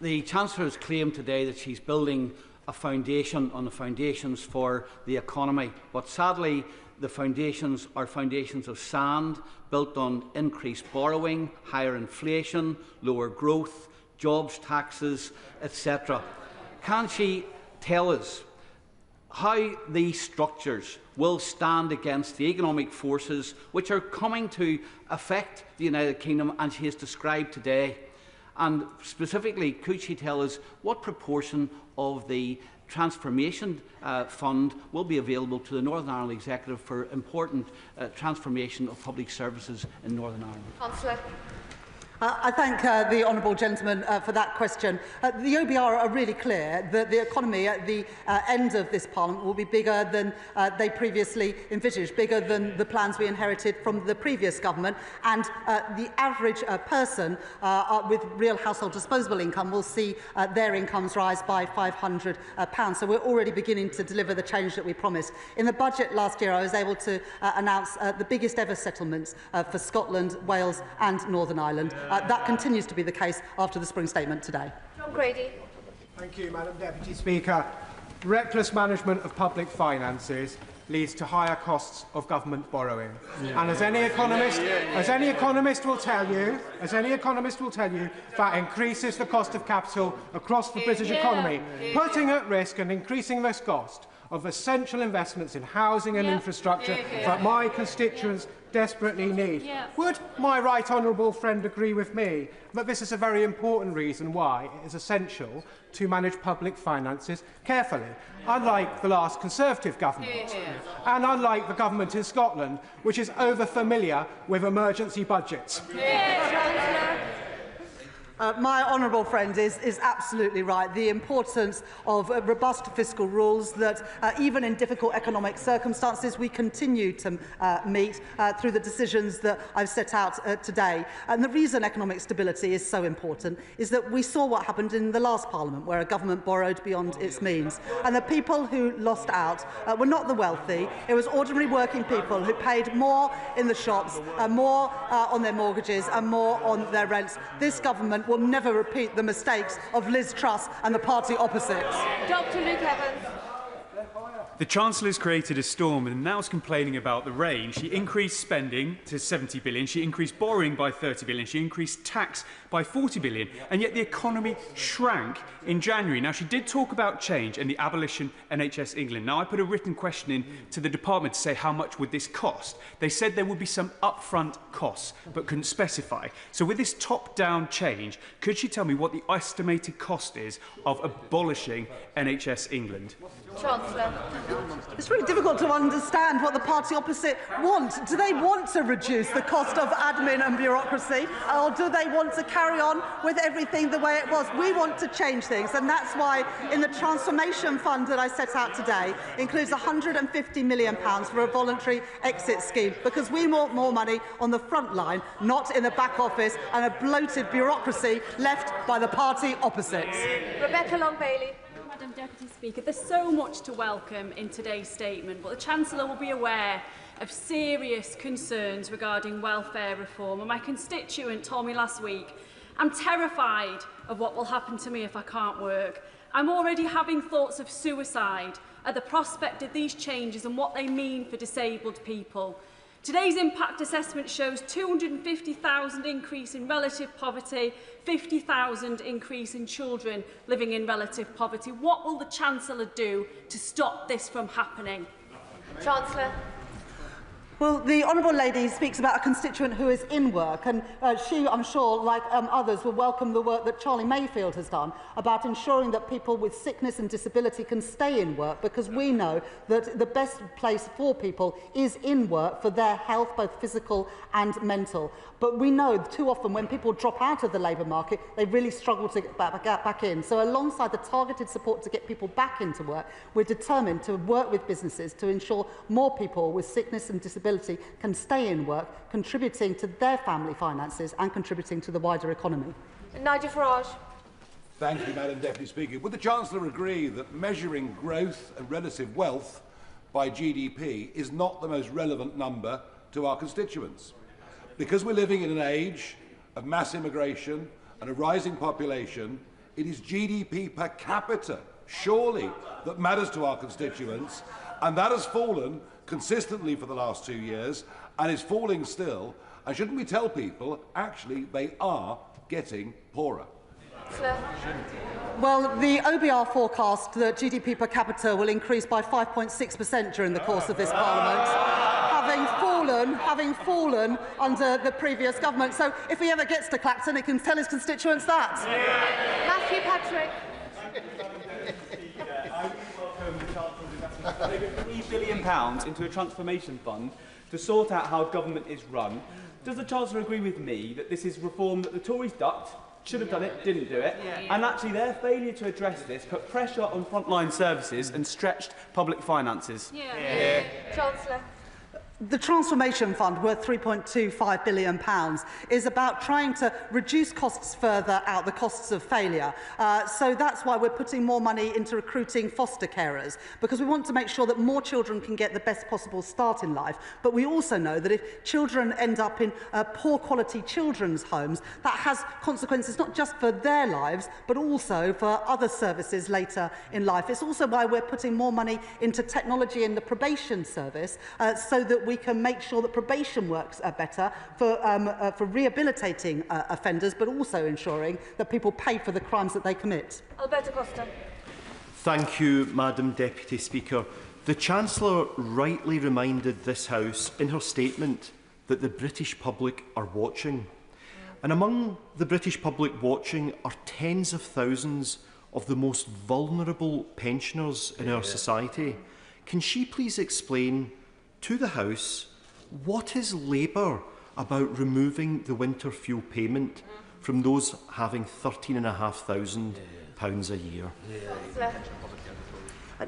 The Chancellor has claimed today that she's building a foundation on the foundations for the economy, but sadly the foundations are foundations of sand, built on increased borrowing, higher inflation, lower growth, jobs taxes, etc. Can she tell us how these structures will stand against the economic forces which are coming to affect the United Kingdom and she has described today? And specifically, could she tell us what proportion of the Transformation Fund will be available to the Northern Ireland Executive for important transformation of public services in Northern Ireland? Chancellor. I thank the honourable gentleman for that question. The OBR are really clear that the economy at the end of this Parliament will be bigger than they previously envisaged, bigger than the plans we inherited from the previous government, and the average person with real household disposable income will see their incomes rise by £500. So we're already beginning to deliver the change that we promised. In the budget last year, I was able to announce the biggest ever settlements for Scotland, Wales and Northern Ireland. That continues to be the case after the Spring Statement today. John Grady. Thank you, Madam Deputy Speaker. Reckless management of public finances leads to higher costs of government borrowing. And as any economist will tell you, that increases the cost of capital across the British economy, putting at risk and increasing this cost of essential investments in housing and infrastructure that my constituents desperately need. Would my right honourable friend agree with me that this is a very important reason why it is essential to manage public finances carefully, unlike the last Conservative government, and unlike the government in Scotland, which is over-familiar with emergency budgets? My honourable friend is absolutely right. The importance of robust fiscal rules that, even in difficult economic circumstances, we continue to meet through the decisions that I've set out today. And the reason economic stability is so important is that we saw what happened in the last Parliament, where a government borrowed beyond its means. And the people who lost out were not the wealthy. It was ordinary working people who paid more in the shops, more on their mortgages and more on their rents. This government will never repeat the mistakes of Liz Truss and the party opposites. Dr. Luke Evans. The Chancellor has created a storm and now is complaining about the rain. She increased spending to 70 billion, she increased borrowing by 30 billion, she increased tax by 40 billion, and yet the economy shrank in January. Now, she did talk about change and the abolition NHS England. Now, I put a written question in to the department to say how much would this cost. They said there would be some upfront costs, but couldn't specify. So with this top-down change, could she tell me what the estimated cost is of abolishing NHS England? Chancellor. It's really difficult to understand what the party opposite want. Do they want to reduce the cost of admin and bureaucracy, or do they want to carry on with everything the way it was? We want to change things, and that's why in the transformation fund that I set out today includes £150 million for a voluntary exit scheme, because we want more money on the front line, not in the back office and a bloated bureaucracy left by the party opposites. Rebecca Long-Bailey. Madam Deputy Speaker, there's so much to welcome in today's statement, but the Chancellor will be aware of serious concerns regarding welfare reform. And my constituent told me last week, I'm terrified of what will happen to me if I can't work. I'm already having thoughts of suicide at the prospect of these changes and what they mean for disabled people. Today's impact assessment shows 250,000 increase in relative poverty, 50,000 increase in children living in relative poverty. What will the Chancellor do to stop this from happening? Chancellor. Well, the honourable lady speaks about a constituent who is in work, and she, I'm sure, like others, will welcome the work that Charlie Mayfield has done about ensuring that people with sickness and disability can stay in work, because we know that the best place for people is in work for their health, both physical and mental. But we know too often when people drop out of the labour market, they really struggle to get back in. So alongside the targeted support to get people back into work, we're determined to work with businesses to ensure more people with sickness and disability can stay in work, contributing to their family finances and contributing to the wider economy. Nigel Farage. Thank you, Madam Deputy Speaker. Would the Chancellor agree that measuring growth and relative wealth by GDP is not the most relevant number to our constituents? Because we're living in an age of mass immigration and a rising population, it is GDP per capita, surely, that matters to our constituents, and that has fallen consistently for the last 2 years and is falling still. And shouldn't we tell people, actually, they are getting poorer? Well, the OBR forecast that GDP per capita will increase by 5.6% during the course of this Parliament, having fallen under the previous government. So if he ever gets to Clacton, he can tell his constituents that. Matthew Patrick. I welcome the Chancellor's investment of over £3 billion into a transformation fund to sort out how government is run. Does the Chancellor agree with me that this is reform that the Tories ducked, should have done it, didn't do it, and actually their failure to address this put pressure on frontline services and stretched public finances? Chancellor. The Transformation Fund, worth £3.25 billion, is about trying to reduce costs further out, the costs of failure. So that's why we're putting more money into recruiting foster carers, because we want to make sure that more children can get the best possible start in life. But we also know that if children end up in poor quality children's homes, that has consequences not just for their lives, but also for other services later in life. It's also why we're putting more money into technology in the probation service, so that we can make sure that probation works better for rehabilitating offenders, but also ensuring that people pay for the crimes that they commit. Alberto Costa. Thank you, Madam Deputy Speaker. The Chancellor rightly reminded this House in her statement that the British public are watching. And among the British public watching are tens of thousands of the most vulnerable pensioners in our society. Can she please explain to the House what is Labour about removing the winter fuel payment from those having £13,500 a year.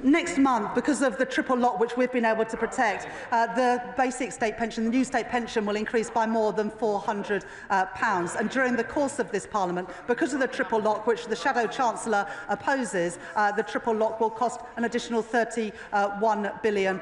Next month, because of the triple lock which we've been able to protect, the basic state pension, the new state pension, will increase by more than £400. And during the course of this Parliament, because of the triple lock, which the Shadow Chancellor opposes, the triple lock will cost an additional £31 billion.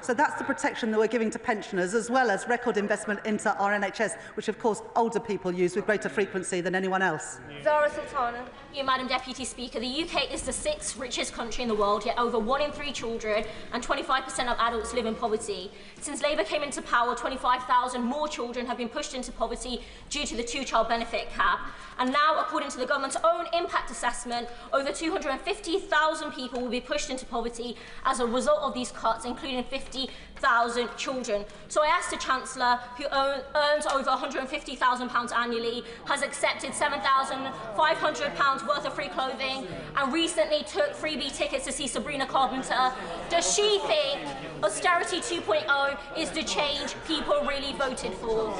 So that's the protection that we're giving to pensioners, as well as record investment into our NHS, which of course older people use with greater frequency than anyone else. Zara Sultana. Thank you, Madam Deputy Speaker. The UK is the 6th richest country in the world, yet over 1 in 3 children and 25% of adults live in poverty. Since Labour came into power, 25,000 more children have been pushed into poverty due to the 2-child benefit cap. And now, according to the government's own impact assessment, over 250,000 people will be pushed into poverty as a result of these cuts, including 50,000 children. So I asked the Chancellor, who earns over £150,000 annually, has accepted £7,500 worth of free clothing, and recently took freebie tickets to see Sabrina Carpenter. Does she think austerity 2.0 is the change people really voted for?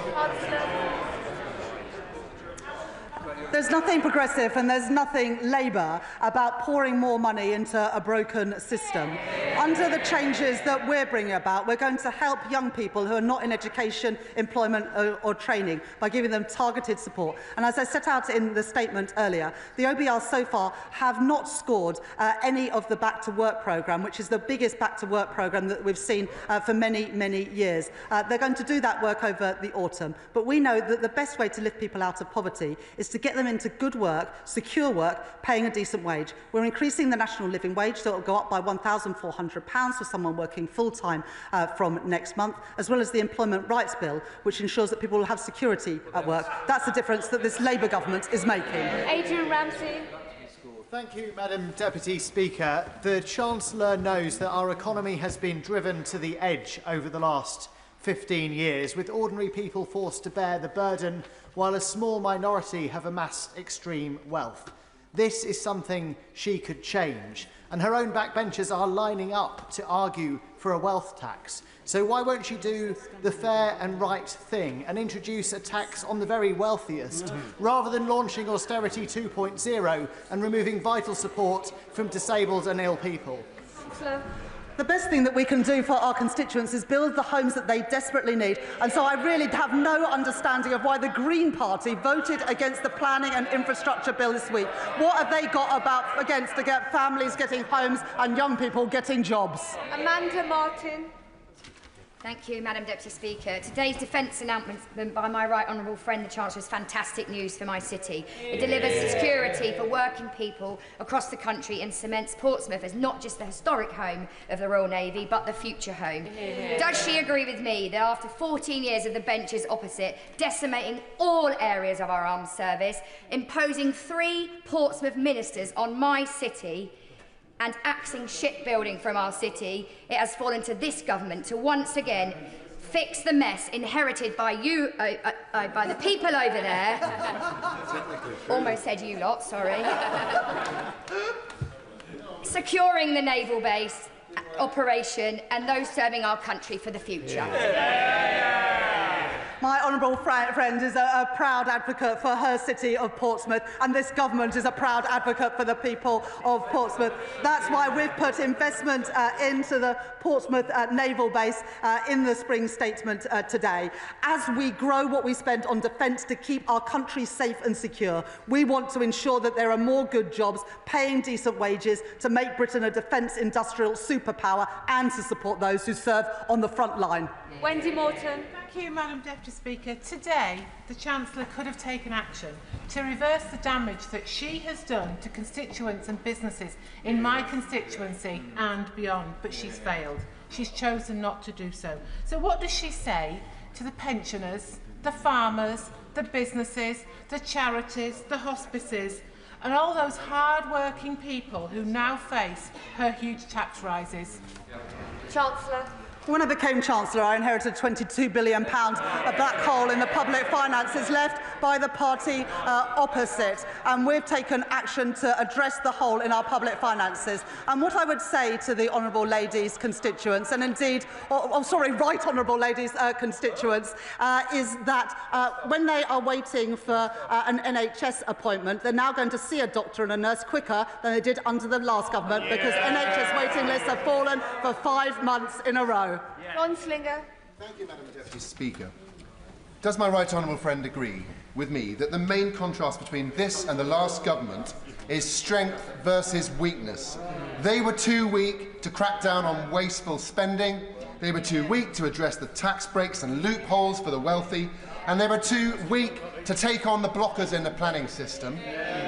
There's nothing progressive and there's nothing Labour about pouring more money into a broken system. Under the changes that we're bringing about, we're going to help young people who are not in education, employment or training by giving them targeted support. And as I set out in the statement earlier, the OBR so far have not scored any of the Back to Work programme, which is the biggest Back to Work programme that we've seen for many, many years. They're going to do that work over the autumn. But we know that the best way to lift people out of poverty is to get them into good work, secure work, paying a decent wage. We're increasing the national living wage, so it will go up by £1,400 for someone working full-time from next month, as well as the Employment Rights Bill, which ensures that people will have security at work. That's the difference that this Labour government is making. Adrian Ramsey. Thank you, Madam Deputy Speaker. The Chancellor knows that our economy has been driven to the edge over the last 15 years, with ordinary people forced to bear the burden while a small minority have amassed extreme wealth. This is something she could change, and her own backbenchers are lining up to argue for a wealth tax. So why won't she do the fair and right thing and introduce a tax on the very wealthiest, rather than launching austerity 2.0 and removing vital support from disabled and ill people? The best thing that we can do for our constituents is build the homes that they desperately need. And so I really have no understanding of why the Green Party voted against the planning and infrastructure bill this week. What have they got against to get families getting homes and young people getting jobs? Amanda Martin. Thank you, Madam Deputy Speaker. Today's defence announcement by my right honourable friend, the Chancellor, is fantastic news for my city. It delivers security for working people across the country and cements Portsmouth as not just the historic home of the Royal Navy, but the future home. Does she agree with me that after 14 years of the benches opposite, decimating all areas of our armed service, imposing 3 Portsmouth ministers on my city, and axing shipbuilding from our city, it has fallen to this government to once again fix the mess inherited by you, by the people over there. Almost said you lot, sorry. Securing the naval base operation and those serving our country for the future. My honourable friend is a proud advocate for her city of Portsmouth, and this government is a proud advocate for the people of Portsmouth. That's why we've put investment into the Portsmouth naval base in the spring statement today. As we grow what we spend on defence to keep our country safe and secure, we want to ensure that there are more good jobs, paying decent wages, to make Britain a defence industrial superpower and to support those who serve on the front line. Wendy Morton. Thank you, Madam Deputy Speaker. Today, the Chancellor could have taken action to reverse the damage that she has done to constituents and businesses in my constituency and beyond, but she's failed. She's chosen not to do so. So what does she say to the pensioners, the farmers, the businesses, the charities, the hospices, and all those hard-working people who now face her huge tax rises? Chancellor. When I became Chancellor, I inherited £22 billion of black hole in the public finances left by the party opposite. And we've taken action to address the hole in our public finances. And what I would say to the Honourable Lady's constituents, and indeed, Right Honourable Lady's constituents, is that when they are waiting for an NHS appointment, they're now going to see a doctor and a nurse quicker than they did under the last government, because NHS waiting lists have fallen for 5 months in a row. Ron Slinger. Thank you, Madam Deputy Speaker. Does my right honourable friend agree with me that the main contrast between this and the last government is strength versus weakness? They were too weak to crack down on wasteful spending, they were too weak to address the tax breaks and loopholes for the wealthy, and they were too weak to take on the blockers in the planning system.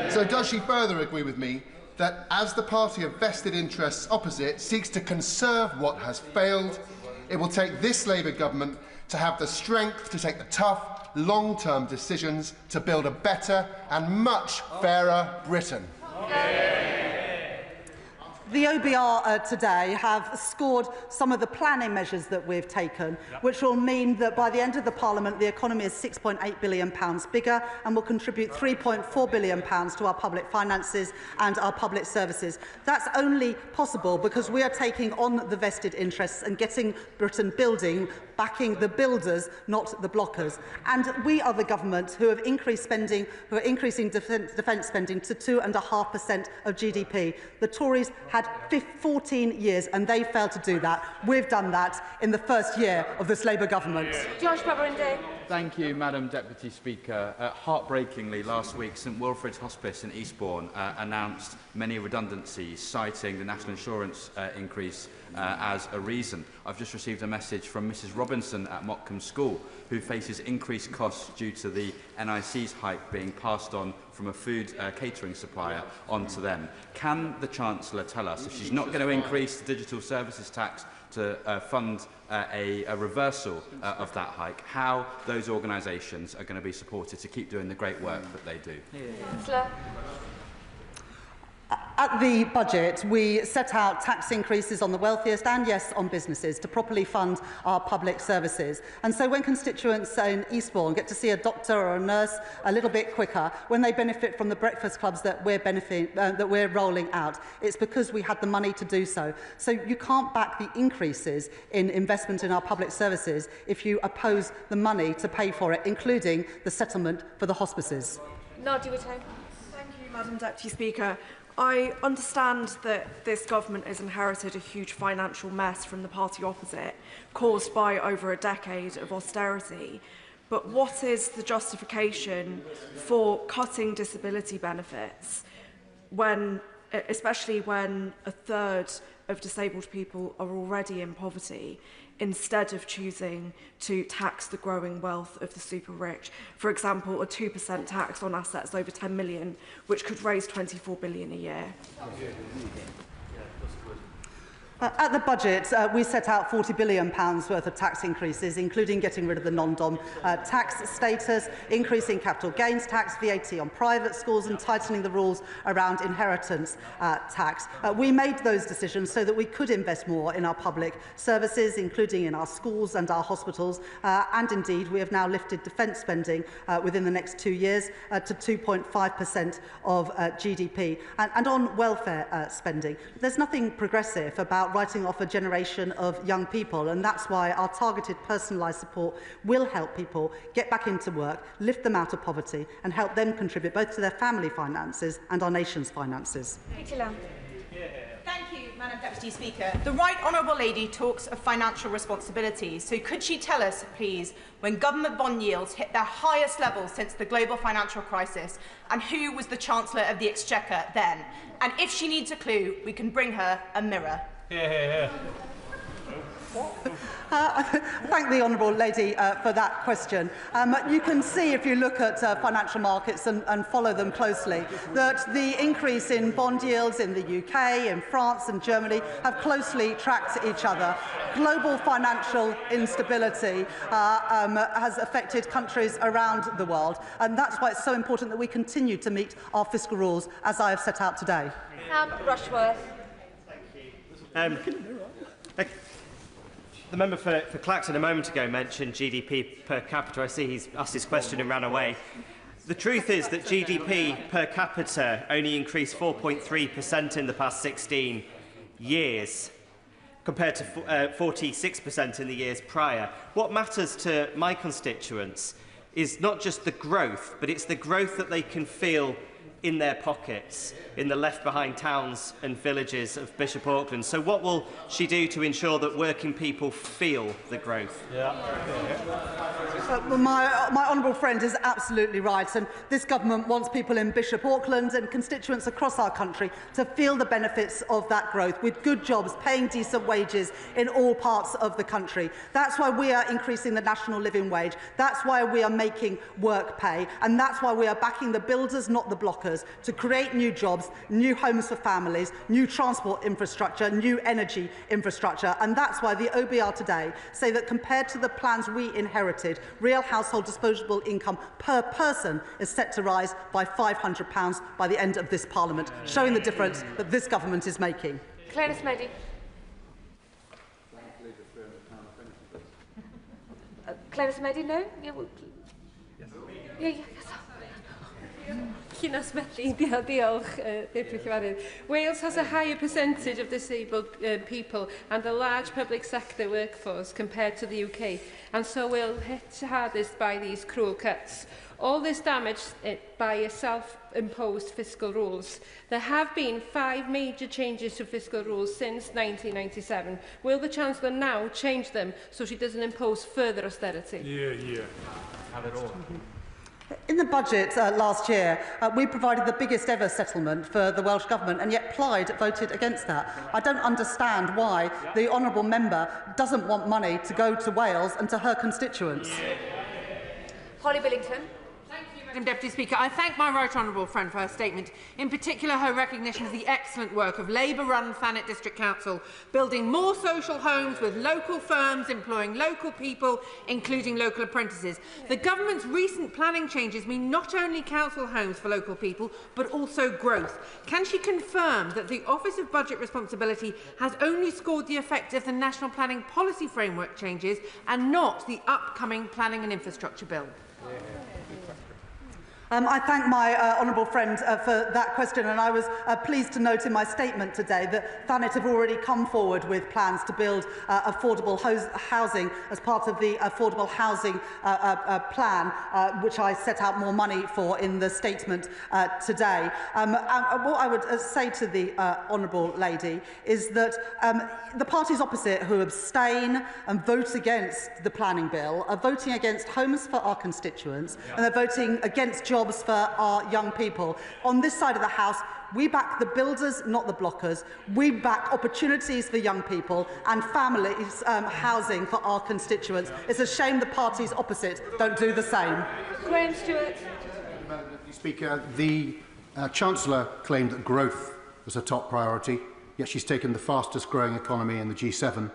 So does she further agree with me that as the party of vested interests opposite seeks to conserve what has failed, it will take this Labour government to have the strength to take the tough, long-term decisions to build a better and much fairer Britain? The OBR today have scored some of the planning measures that we've taken, which will mean that by the end of the Parliament, the economy is £6.8 billion bigger and will contribute £3.4 billion to our public finances and our public services. That's only possible because we are taking on the vested interests and getting Britain building, backing the builders, not the blockers. And we are the government who have increased spending, who are increasing defence spending to 2.5% of GDP. The Tories had 14 years and they failed to do that. We've done that in the first year of this Labour government. Josh Brabberinde. Thank you, Madam Deputy Speaker. Heartbreakingly, last week, St Wilfrid's Hospice in Eastbourne announced many redundancies, citing the national insurance increase as a reason. I've just received a message from Mrs Robinson at Motcombe School, who faces increased costs due to the NIC's hike being passed on from a food catering supplier onto them. Can the Chancellor tell us, if she's not going to increase the digital services tax to fund a reversal of that hike, how those organisations are going to be supported to keep doing the great work that they do? Chancellor. At the budget, we set out tax increases on the wealthiest and, yes, on businesses to properly fund our public services. And so when constituents in Eastbourne get to see a doctor or a nurse a little bit quicker, when they benefit from the breakfast clubs that we're rolling out, it's because we had the money to do so. So you can't back the increases in investment in our public services if you oppose the money to pay for it, including the settlement for the hospices. Nadia Whitton. Thank you, Madam Deputy Speaker. I understand that this government has inherited a huge financial mess from the party opposite, caused by over a decade of austerity. But what is the justification for cutting disability benefits, especially when a third of disabled people are already in poverty, instead of choosing to tax the growing wealth of the super rich? For example, a 2% tax on assets over 10 million, which could raise 24 billion a year. At the budget, we set out £40 billion worth of tax increases, including getting rid of the non-dom tax status, increasing capital gains tax, VAT on private schools, and tightening the rules around inheritance tax. We made those decisions so that we could invest more in our public services, including in our schools and our hospitals, and indeed we have now lifted defence spending within the next 2 years to 2.5% of GDP. And on welfare spending, there's nothing progressive about writing off a generation of young people, and that's why our targeted personalised support will help people get back into work, lift them out of poverty and help them contribute both to their family finances and our nation's finances. Thank you, Madam Deputy Speaker. The Right Honourable Lady talks of financial responsibility, so could she tell us, please, when government bond yields hit their highest level since the global financial crisis, and who was the Chancellor of the Exchequer then? And if she needs a clue, we can bring her a mirror. Thank the Honourable Lady for that question. You can see, if you look at financial markets and follow them closely, that the increase in bond yields in the UK, in France and Germany have closely tracked each other. Global financial instability has affected countries around the world, and that's why it's so important that we continue to meet our fiscal rules, as I have set out today. The member for Clacton a moment ago mentioned GDP per capita. I see he's asked his question and ran away. The truth is that GDP per capita only increased 4.3% in the past 16 years, compared to 46% in the years prior. What matters to my constituents is not just the growth, but it's the growth that they can feel in their pockets, in the left-behind towns and villages of Bishop Auckland. So what will she do to ensure that working people feel the growth? My honourable friend is absolutely right, and this government wants people in Bishop Auckland and constituents across our country to feel the benefits of that growth, with good jobs, paying decent wages in all parts of the country. That's why we are increasing the national living wage. That's why we are making work pay, and that's why we are backing the builders, not the blockers, to create new jobs, new homes for families, new transport infrastructure, new energy infrastructure. And that's why the OBR today say that compared to the plans we inherited, real household disposable income per person is set to rise by £500 by the end of this Parliament, showing the difference that this government is making. Claire Smeddy. Claire Smeddy, no? Yeah. Wales has a higher percentage of disabled people and a large public sector workforce compared to the UK, and so we'll hit hardest by these cruel cuts. All this damage by self-imposed fiscal rules. There have been 5 major changes to fiscal rules since 1997. Will the Chancellor now change them so she doesn't impose further austerity? Have it all. In the budget last year, we provided the biggest ever settlement for the Welsh Government, and yet Plaid voted against that. I don't understand why the honourable member doesn't want money to go to Wales and to her constituents. Holly Billington. Madam Deputy Speaker, I thank my right honourable friend for her statement, in particular her recognition of the excellent work of Labour-run Thanet District Council, building more social homes with local firms, employing local people, including local apprentices. The government's recent planning changes mean not only council homes for local people, but also growth. Can she confirm that the Office of Budget Responsibility has only scored the effect of the National Planning Policy Framework changes and not the upcoming Planning and Infrastructure Bill? I thank my honourable friend for that question, and I was pleased to note in my statement today that Thanet have already come forward with plans to build affordable housing as part of the affordable housing plan, which I set out more money for in the statement today. What I would say to the honourable lady is that the parties opposite who abstain and vote against the planning bill are voting against homes for our constituents, and they're voting against jobs for our young people. On this side of the House, we back the builders, not the blockers. We back opportunities for young people and families housing for our constituents. It's a shame the parties opposite don't do the same. Graham Stewart. Madam Deputy Speaker, the Chancellor claimed that growth was a top priority, yet she's taken the fastest growing economy in the G7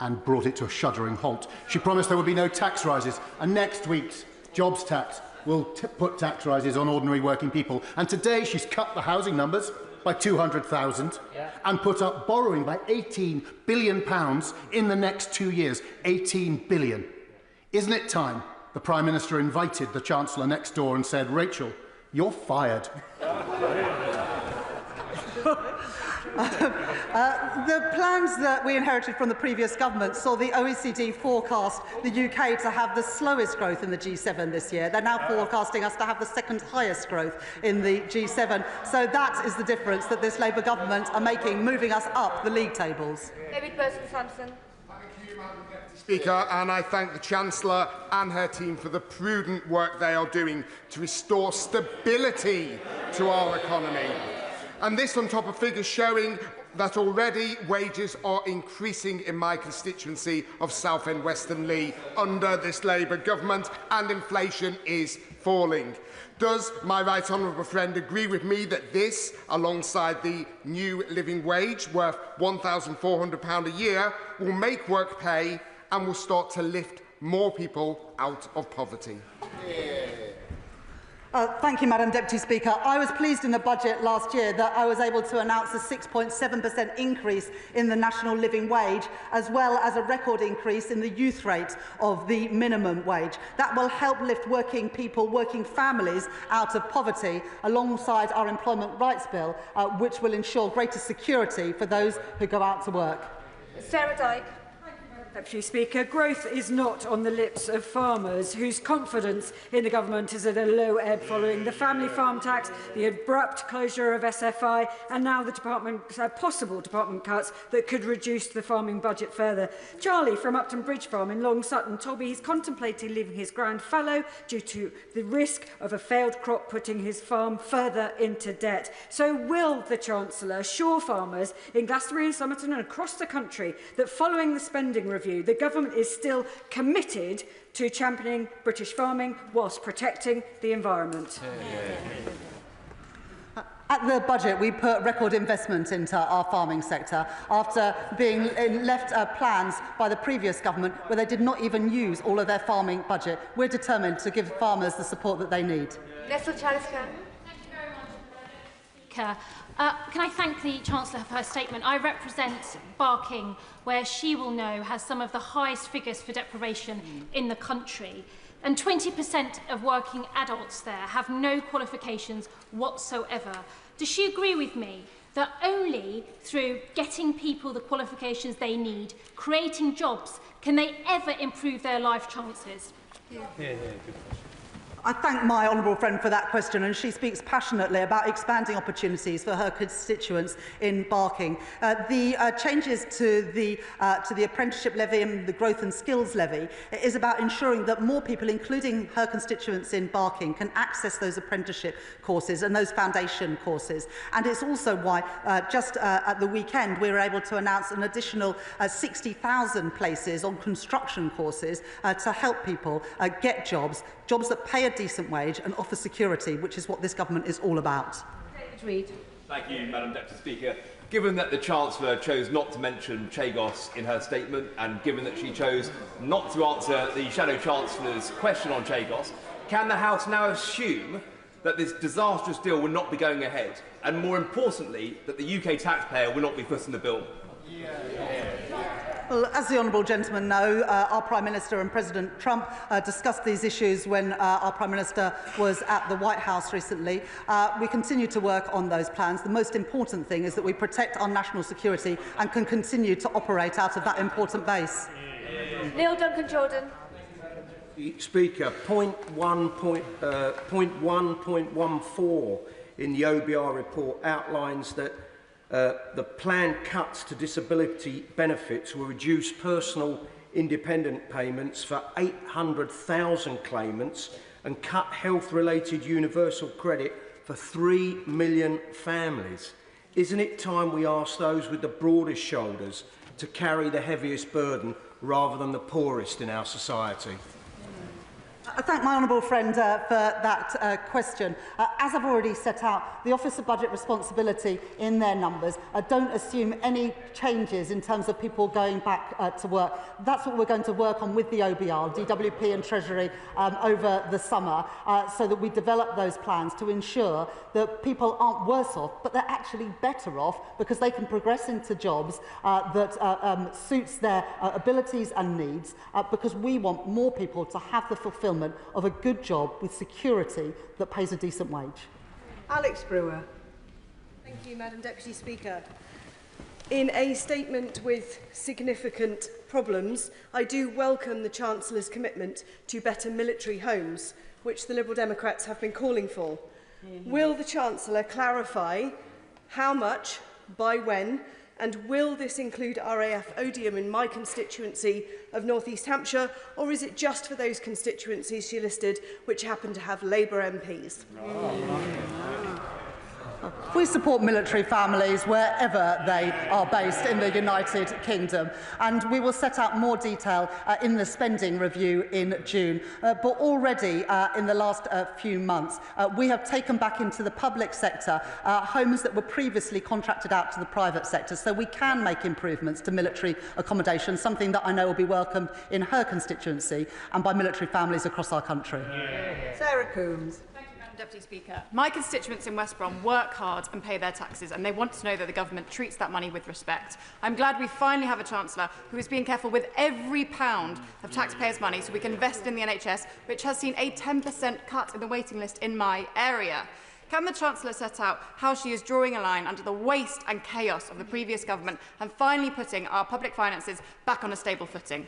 and brought it to a shuddering halt. She promised there would be no tax rises, and next week's jobs tax will put tax rises on ordinary working people. And today she's cut the housing numbers by 200,000 and put up borrowing by £18 billion in the next 2 years. 18 billion. Isn't it time the Prime Minister invited the Chancellor next door and said, "Rachel, you're fired"? The plans that we inherited from the previous government saw the OECD forecast the UK to have the slowest growth in the G7 this year. They're now forecasting us to have the second highest growth in the G7. So that is the difference that this Labour government are making, moving us up the league tables. David Burton-Sampson. Speaker, and I thank the Chancellor and her team for the prudent work they are doing to restore stability to our economy. And this on top of figures showing that already wages are increasing in my constituency of Southend Western Leigh under this Labour government, and inflation is falling. Does my right honourable friend agree with me that this, alongside the new living wage worth £1,400 a year, will make work pay and will start to lift more people out of poverty? Thank you, Madam Deputy Speaker. I was pleased in the budget last year that I was able to announce a 6.7% increase in the national living wage, as well as a record increase in the youth rate of the minimum wage. That will help lift working people, working families out of poverty, alongside our Employment Rights Bill, which will ensure greater security for those who go out to work. Sarah Dyke. Deputy Speaker, growth is not on the lips of farmers whose confidence in the government is at a low ebb following the family farm tax, the abrupt closure of SFI and now the possible department cuts that could reduce the farming budget further. Charlie from Upton Bridge Farm in Long Sutton told me he's contemplating leaving his ground fallow due to the risk of a failed crop putting his farm further into debt. So will the Chancellor assure farmers in Glastonbury and Somerton and across the country that following the spending review, the government is still committed to championing British farming whilst protecting the environment? At the budget, we put record investment into our farming sector after being left plans by the previous government where they did not even use all of their farming budget. We're determined to give farmers the support that they need. Nestle Chaliska. Can I thank the Chancellor for her statement? I represent Barking, where she will know has some of the highest figures for deprivation in the country. And 20% of working adults there have no qualifications whatsoever. Does she agree with me that only through getting people the qualifications they need, creating jobs, can they ever improve their life chances? Good question. I thank my honourable friend for that question, and she speaks passionately about expanding opportunities for her constituents in Barking. The changes to the apprenticeship levy and the growth and skills levy is about ensuring that more people, including her constituents in Barking, can access those apprenticeship courses and those foundation courses. And it's also why just at the weekend we were able to announce an additional 60,000 places on construction courses to help people get jobs that pay a decent wage and offer security, which is what this government is all about. David Reid. Thank you, Madam Deputy Speaker. Given that the Chancellor chose not to mention Chagos in her statement, and given that she chose not to answer the Shadow Chancellor's question on Chagos, can the House now assume that this disastrous deal will not be going ahead, and more importantly, that the UK taxpayer will not be footing the bill? Well, as the honourable gentlemen know, our Prime Minister and President Trump discussed these issues when our Prime Minister was at the White House recently. We continue to work on those plans. The most important thing is that we protect our national security and can continue to operate out of that important base. Neil Duncan-Jordan. Speaker, point 1.14 in the OBR report outlines that the planned cuts to disability benefits will reduce personal independent payments for 800,000 claimants and cut health-related universal credit for 3 million families. Isn't it time we ask those with the broadest shoulders to carry the heaviest burden rather than the poorest in our society? I thank my honourable friend for that question. As I've already set out, the Office of Budget Responsibility in their numbers don't assume any changes in terms of people going back to work. That's what we're going to work on with the OBR, DWP and Treasury over the summer, so that we develop those plans to ensure that people aren't worse off, but they're actually better off because they can progress into jobs that suits their abilities and needs, because we want more people to have the fulfilment of a good job with security that pays a decent wage. Alex Brewer. Thank you, Madam Deputy Speaker. In a statement with significant problems, I do welcome the Chancellor's commitment to better military homes, which the Liberal Democrats have been calling for. Will the Chancellor clarify how much, by when, and will this include RAF Odium in my constituency of North East Hampshire, or is it just for those constituencies she listed which happen to have Labour MPs? We support military families wherever they are based in the United Kingdom, and we will set out more detail in the spending review in June. But already in the last few months, we have taken back into the public sector homes that were previously contracted out to the private sector, so we can make improvements to military accommodation, something that I know will be welcomed in her constituency and by military families across our country. Sarah Coombs. Madam Deputy Speaker, my constituents in West Brom work hard and pay their taxes, and they want to know that the government treats that money with respect. I'm glad we finally have a Chancellor who is being careful with every pound of taxpayers' money so we can invest in the NHS, which has seen a 10% cut in the waiting list in my area. Can the Chancellor set out how she is drawing a line under the waste and chaos of the previous government and finally putting our public finances back on a stable footing?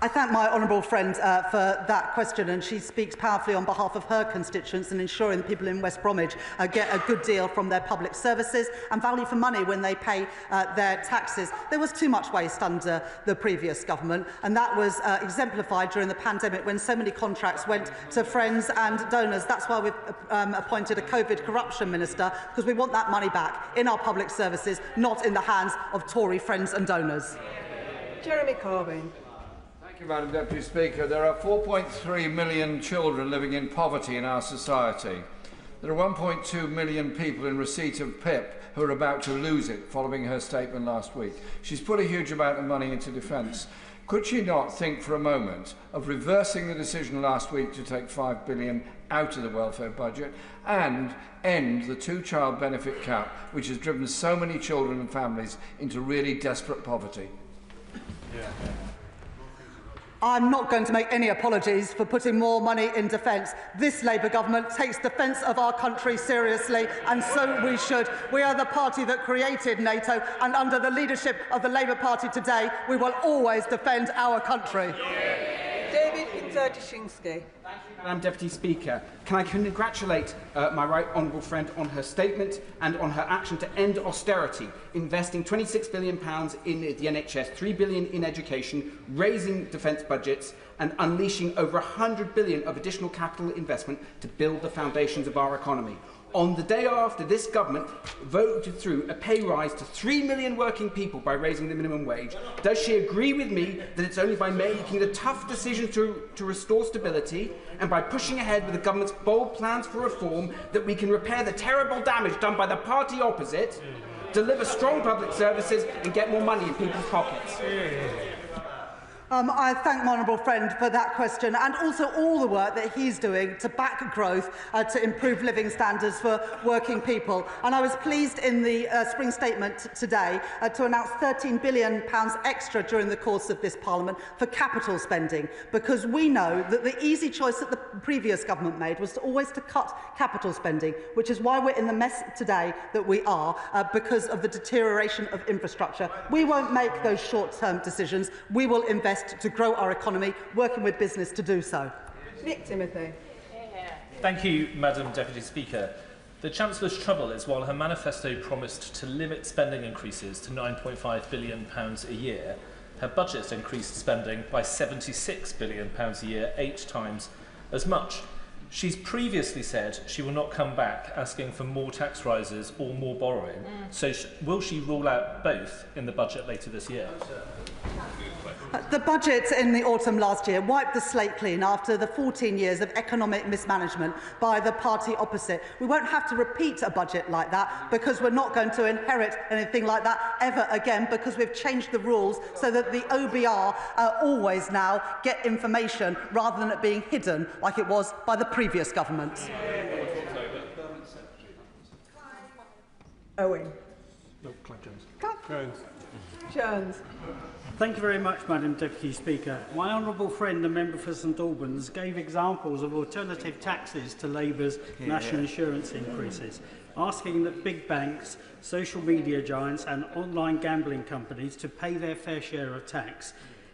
I thank my honourable friend for that question, and she speaks powerfully on behalf of her constituents in ensuring that people in West Bromwich get a good deal from their public services and value for money when they pay their taxes. There was too much waste under the previous government, and that was exemplified during the pandemic when so many contracts went to friends and donors. That's why we've appointed a COVID corruption minister, because we want that money back in our public services, not in the hands of Tory friends and donors. Jeremy Corbyn. Thank you, Madam Deputy Speaker. There are 4.3 million children living in poverty in our society. There are 1.2 million people in receipt of PIP who are about to lose it following her statement last week. She's put a huge amount of money into defence. Could she not think for a moment of reversing the decision last week to take £5 billion out of the welfare budget and end the two-child benefit cap, which has driven so many children and families into really desperate poverty? I'm not going to make any apologies for putting more money in defence. This Labour government takes defence of our country seriously, and so we should. We are the party that created NATO, and under the leadership of the Labour Party today, we will always defend our country. David Kinzer-Dushinsky. Madam Deputy Speaker, can I congratulate my right honourable friend on her statement and on her action to end austerity, investing £26 billion in the NHS, £3 billion in education, raising defence budgets and unleashing over £100 billion of additional capital investment to build the foundations of our economy. On the day after this government voted through a pay rise to 3 million working people by raising the minimum wage, does she agree with me that it's only by making the tough decision to restore stability and by pushing ahead with the government's bold plans for reform that we can repair the terrible damage done by the party opposite, deliver strong public services and get more money in people's pockets? I thank my honourable friend for that question, and also all the work that he's doing to back growth, to improve living standards for working people. And I was pleased in the spring statement today to announce £13 billion extra during the course of this Parliament for capital spending, because we know that the easy choice that the previous government made was always to cut capital spending, which is why we're in the mess today that we are, because of the deterioration of infrastructure. We won't make those short-term decisions. We will invest to grow our economy, working with business to do so. Nick Timothy. Thank you, Madam Deputy Speaker. The Chancellor's trouble is while her manifesto promised to limit spending increases to £9.5 billion a year, her budget increased spending by £76 billion a year, 8 times as much. She's previously said she will not come back asking for more tax rises or more borrowing. So will she rule out both in the budget later this year? The budget in the autumn last year wiped the slate clean after the 14 years of economic mismanagement by the party opposite. We won't have to repeat a budget like that, because we're not going to inherit anything like that ever again, because we've changed the rules so that the OBR always now get information rather than it being hidden like it was by the previous government. Owen. No, Clive Jones. Jones. Thank you very much, Madam Deputy Speaker. My honourable friend, the member for St Albans, gave examples of alternative taxes to Labour's national insurance increases, asking that big banks, social media giants and online gambling companies to pay their fair share of tax.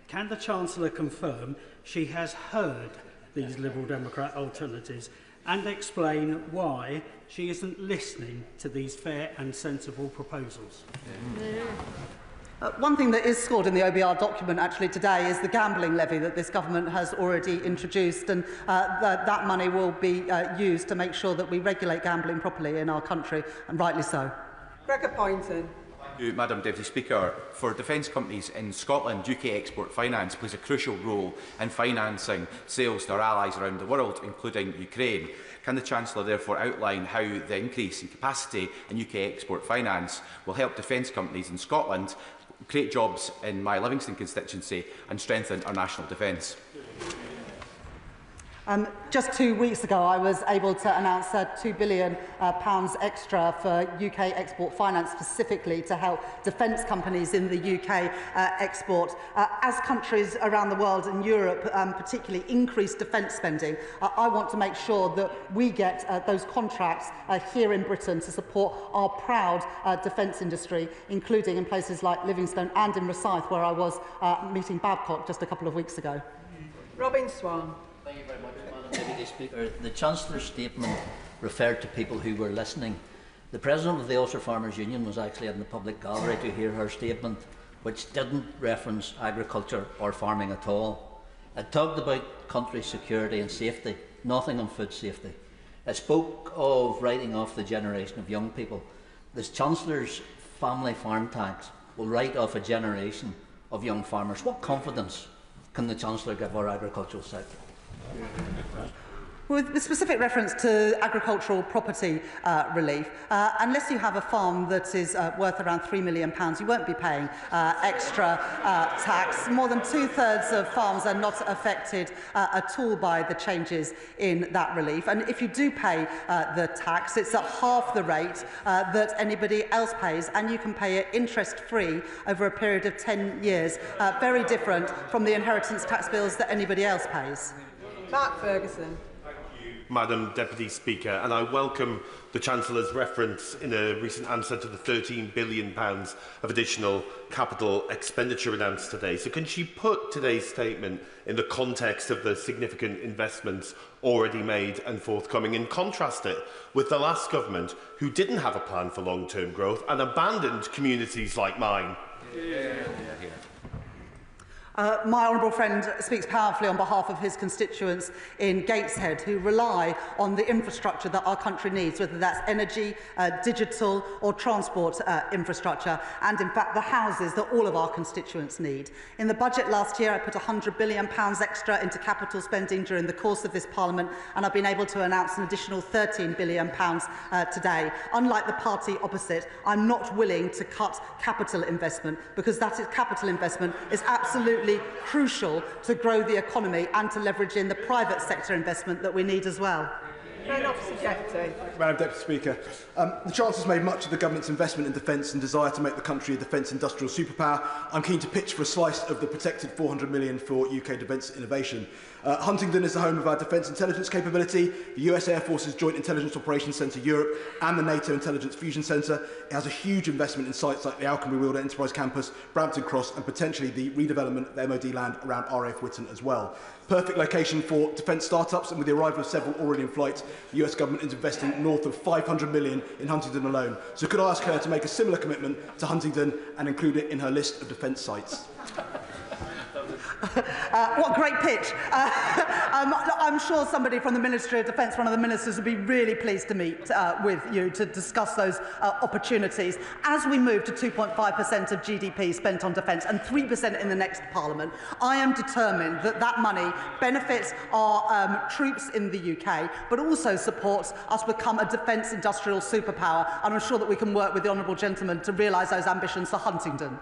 Can the Chancellor confirm she has heard these Liberal Democrat alternatives and explain why she isn't listening to these fair and sensible proposals? One thing that is scored in the OBR document actually today is the gambling levy that this government has already introduced, and that money will be used to make sure that we regulate gambling properly in our country, and rightly so. Gregor Poynton. Thank you, Madam Deputy Speaker. For defence companies in Scotland, UK Export Finance plays a crucial role in financing sales to our allies around the world, including Ukraine. Can the Chancellor therefore outline how the increase in capacity in UK Export Finance will help defence companies in Scotland create jobs in my Livingston constituency and strengthen our national defence? Just 2 weeks ago, I was able to announce £2 billion extra for UK export finance, specifically to help defence companies in the UK export. As countries around the world and Europe particularly increase defence spending, I want to make sure that we get those contracts here in Britain to support our proud defence industry, including in places like Livingstone and in Rosyth, where I was meeting Babcock just a couple of weeks ago. Robin Swan. Thank you very much, Madam Deputy Speaker. The Chancellor's statement referred to people who were listening. The President of the Ulster Farmers Union was actually in the public gallery to hear her statement, which didn't reference agriculture or farming at all. It talked about country security and safety, nothing on food safety. It spoke of writing off the generation of young people. The Chancellor's family farm tax will write off a generation of young farmers. What confidence can the Chancellor give our agricultural sector? With specific reference to agricultural property relief, unless you have a farm that is worth around £3 million, you won't be paying extra tax. More than 2/3 of farms are not affected at all by the changes in that relief. And if you do pay the tax, it's at half the rate that anybody else pays, and you can pay it interest-free over a period of 10 years. Very different from the inheritance tax bills that anybody else pays. Mark Ferguson. Madam Deputy Speaker, and I welcome the Chancellor's reference in a recent answer to the £13 billion of additional capital expenditure announced today. So can she put today's statement in the context of the significant investments already made and forthcoming, and contrast it with the last government, who didn't have a plan for long-term growth and abandoned communities like mine? My honourable friend speaks powerfully on behalf of his constituents in Gateshead, who rely on the infrastructure that our country needs, whether that's energy, digital or transport infrastructure, and in fact the houses that all of our constituents need. In the budget last year, I put £100 billion extra into capital spending during the course of this Parliament, and I've been able to announce an additional £13 billion today. Unlike the party opposite, I'm not willing to cut capital investment, because capital investment is absolutely crucial to grow the economy and to leverage in the private sector investment that we need as well. Madam Deputy Speaker, the Chancellor's made much of the government's investment in defence and desire to make the country a defence industrial superpower. I'm keen to pitch for a slice of the protected £400 million for UK defence innovation. Huntingdon is the home of our defence intelligence capability, the US Air Force's Joint Intelligence Operations Centre Europe and the NATO Intelligence Fusion Centre. It has a huge investment in sites like the Alconbury Wielder Enterprise Campus, Brampton Cross and potentially the redevelopment of MOD land around RAF Whitton as well. Perfect location for defence start-ups, and with the arrival of several already in flight, the US government is investing north of £500 million in Huntingdon alone. So could I ask her to make a similar commitment to Huntingdon and include it in her list of defence sites? What a great pitch. I'm sure somebody from the Ministry of Defence, one of the ministers, would be really pleased to meet with you to discuss those opportunities. As we move to 2.5% of GDP spent on defence and 3% in the next Parliament, I am determined that that money benefits our troops in the UK, but also supports us become a defence industrial superpower. And I'm sure that we can work with the honourable gentleman to realise those ambitions for Huntingdon.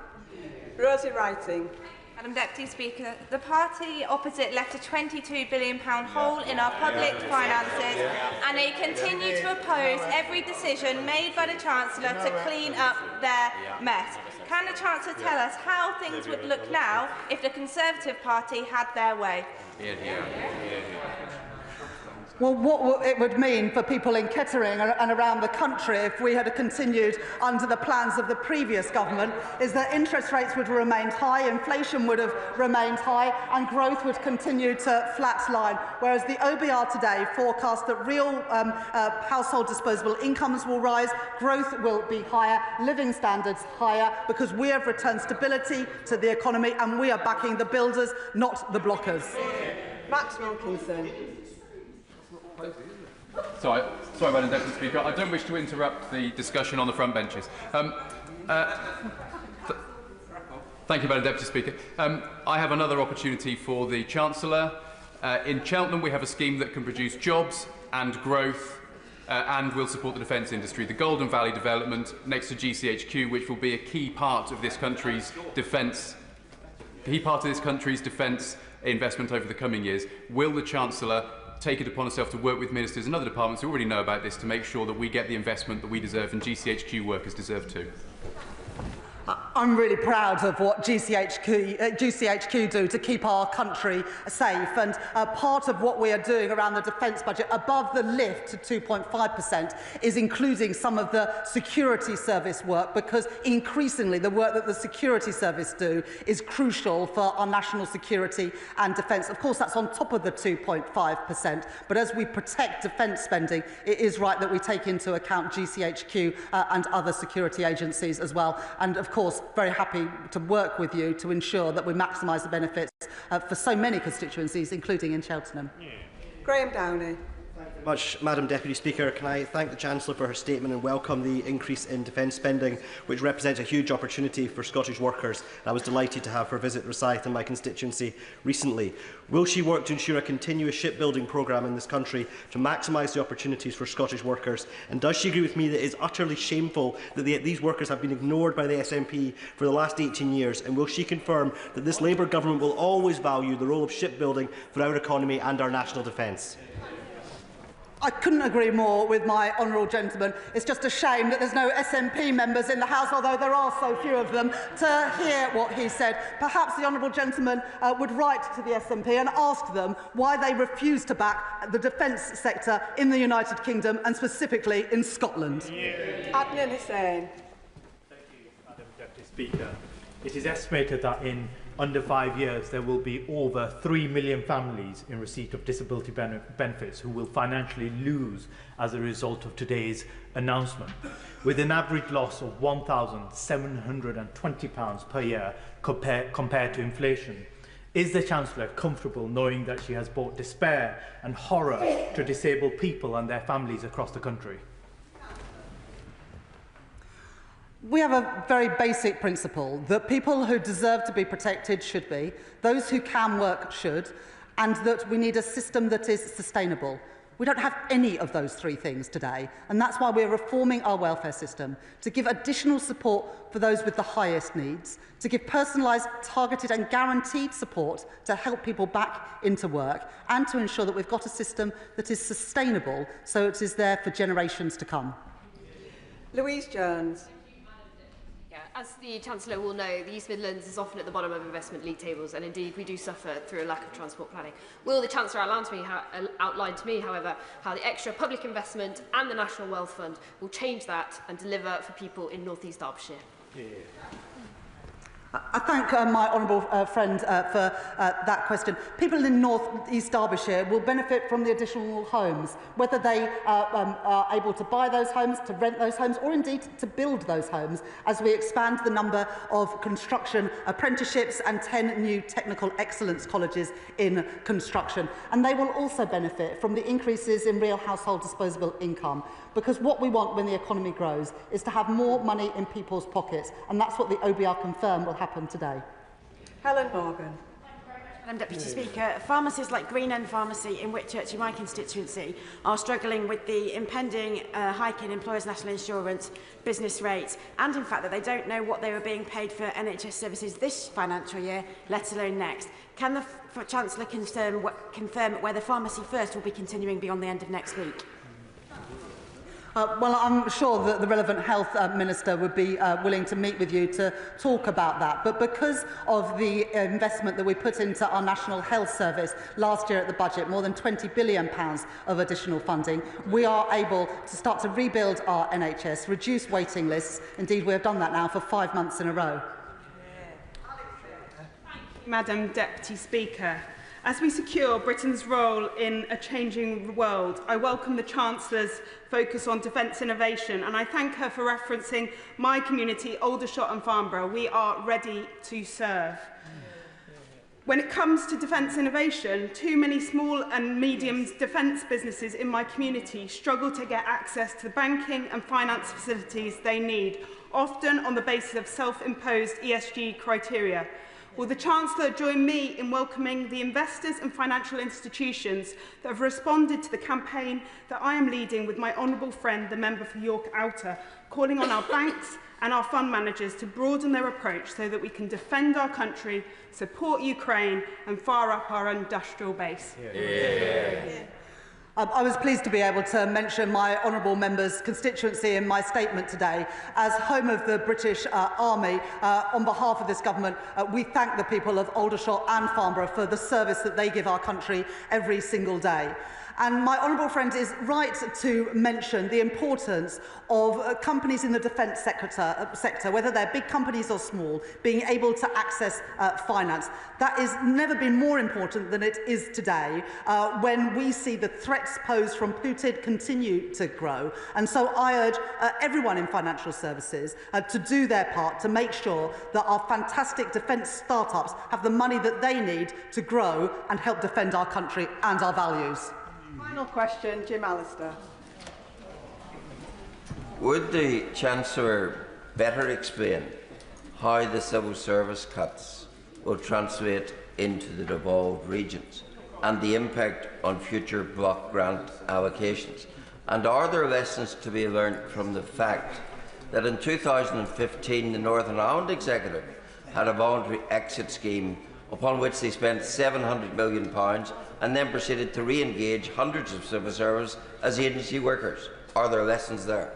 Rosie Writing. Madam Deputy Speaker, the party opposite left a £22 billion hole in our public finances, and they continue to oppose every decision made by the Chancellor to clean up their mess. Can the Chancellor tell us how things would look now if the Conservative Party had their way? Well, what it would mean for people in Kettering and around the country if we had continued under the plans of the previous government is that interest rates would have remained high, inflation would have remained high and growth would continue to flatline, whereas the OBR today forecasts that real household disposable incomes will rise, growth will be higher, living standards higher, because we have returned stability to the economy and we are backing the builders, not the blockers. Max Wilkinson. Sorry, Madam Deputy Speaker. I don't wish to interrupt the discussion on the front benches. Thank you, Madam Deputy Speaker. I have another opportunity for the Chancellor. In Cheltenham, we have a scheme that can produce jobs and growth and will support the defence industry. The Golden Valley development next to GCHQ, which will be a key part of this country's defence investment over the coming years. Will the Chancellor take it upon herself to work with ministers and other departments who already know about this to make sure that we get the investment that we deserve and GCHQ workers deserve too. I'm really proud of what GCHQ do to keep our country safe, and part of what we are doing around the defence budget above the lift to 2.5% is including some of the security service work, because increasingly the work that the security service do is crucial for our national security and defence. Of course, that's on top of the 2.5%, but as we protect defence spending, it is right that we take into account GCHQ and other security agencies as well. And of course, very happy to work with you to ensure that we maximise the benefits for so many constituencies, including in Cheltenham. Graham Downey. Thank you very much, Madam Deputy Speaker. Can I thank the Chancellor for her statement and welcome the increase in defence spending, which represents a huge opportunity for Scottish workers. I was delighted to have her visit Rosyth in my constituency recently. Will she work to ensure a continuous shipbuilding programme in this country to maximise the opportunities for Scottish workers? And does she agree with me that it is utterly shameful that these workers have been ignored by the SNP for the last 18 years? And will she confirm that this Labour government will always value the role of shipbuilding for our economy and our national defence? I couldn't agree more with my honourable gentleman. It's just a shame that there's no SNP members in the House, although there are so few of them, to hear what he said. Perhaps the honourable gentleman would write to the SNP and ask them why they refuse to back the defence sector in the United Kingdom and specifically in Scotland. Adnan Hussain. Thank you, Madam Deputy Speaker. It is estimated that in under 5 years, there will be over 3 million families in receipt of disability benefits who will financially lose as a result of today's announcement, with an average loss of £1,720 per year compared to inflation. Is the Chancellor comfortable knowing that she has brought despair and horror to disabled people and their families across the country? We have a very basic principle that people who deserve to be protected should be, those who can work should, and that we need a system that is sustainable. We don't have any of those three things today, and that's why we're reforming our welfare system, to give additional support for those with the highest needs, to give personalised, targeted and guaranteed support to help people back into work, and to ensure that we've got a system that is sustainable so it is there for generations to come. Louise Jones. As the Chancellor will know, the East Midlands is often at the bottom of investment league tables, and indeed we do suffer through a lack of transport planning. Will the Chancellor outline to me, however, how the extra public investment and the National Wealth Fund will change that and deliver for people in North East Derbyshire? I thank my honourable friend for that question. People in North East Derbyshire will benefit from the additional homes, whether they are able to buy those homes, to rent those homes, or indeed to build those homes, as we expand the number of construction apprenticeships and 10 new technical excellence colleges in construction. And they will also benefit from the increases in real household disposable income, because what we want when the economy grows is to have more money in people's pockets, and that's what the OBR confirmed will happen today. Helen Morgan. Madam Deputy Speaker, pharmacies like Green End Pharmacy in Whitchurch in my constituency are struggling with the impending hike in employers' national insurance, business rates, and in fact that they don't know what they were being paid for NHS services this financial year, let alone next. Can the Chancellor confirm whether Pharmacy First will be continuing beyond the end of next week? Well, I'm sure that the relevant health minister would be willing to meet with you to talk about that. But because of the investment that we put into our National Health Service last year at the budget, more than £20 billion of additional funding, we are able to start to rebuild our NHS, reduce waiting lists. Indeed, we have done that now for 5 months in a row. Madam Deputy Speaker, as we secure Britain's role in a changing world, I welcome the Chancellor's focus on defence innovation, and I thank her for referencing my community, Aldershot and Farnborough. We are ready to serve. When it comes to defence innovation, too many small and medium defence businesses in my community struggle to get access to the banking and finance facilities they need, often on the basis of self-imposed ESG criteria. Will the Chancellor join me in welcoming the investors and financial institutions that have responded to the campaign that I am leading with my honourable friend, the member for York Outer, calling on our banks and our fund managers to broaden their approach so that we can defend our country, support Ukraine and fire up our industrial base? I was pleased to be able to mention my honourable member's constituency in my statement today. As home of the British Army, on behalf of this government, we thank the people of Aldershot and Farnborough for the service that they give our country every single day. And my honourable friend is right to mention the importance of companies in the defence sector, whether they're big companies or small, being able to access finance. That has never been more important than it is today, when we see the threats posed from Putin continue to grow. And so I urge everyone in financial services to do their part to make sure that our fantastic defence startups have the money that they need to grow and help defend our country and our values. Final question, Jim Allister. Would the Chancellor better explain how the civil service cuts will translate into the devolved regions and the impact on future block grant allocations? And are there lessons to be learnt from the fact that in 2015 the Northern Ireland Executive had a voluntary exit scheme upon which they spent £700 million and then proceeded to re-engage hundreds of civil servants as agency workers? Are there lessons there?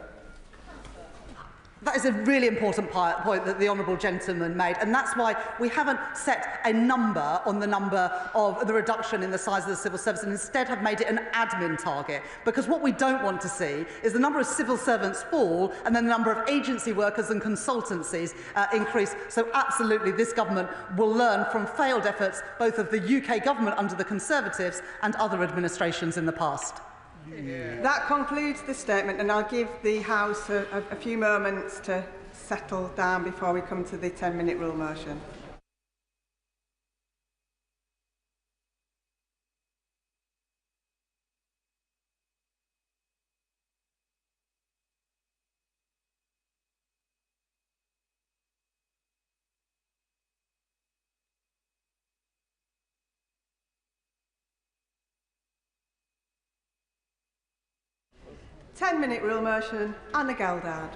That is a really important point that the honourable gentleman made, and that's why we haven't set a number on the number of the reduction in the size of the civil service and instead have made it an admin target, because what we don't want to see is the number of civil servants fall and then the number of agency workers and consultancies increase. So absolutely this government will learn from failed efforts both of the UK government under the Conservatives and other administrations in the past. That concludes the statement, and I'll give the House a few moments to settle down before we come to the 10-minute rule motion. Ten-minute rule motion. Anna Geldard.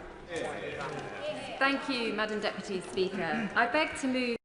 Thank you, Madam Deputy Speaker. I beg to move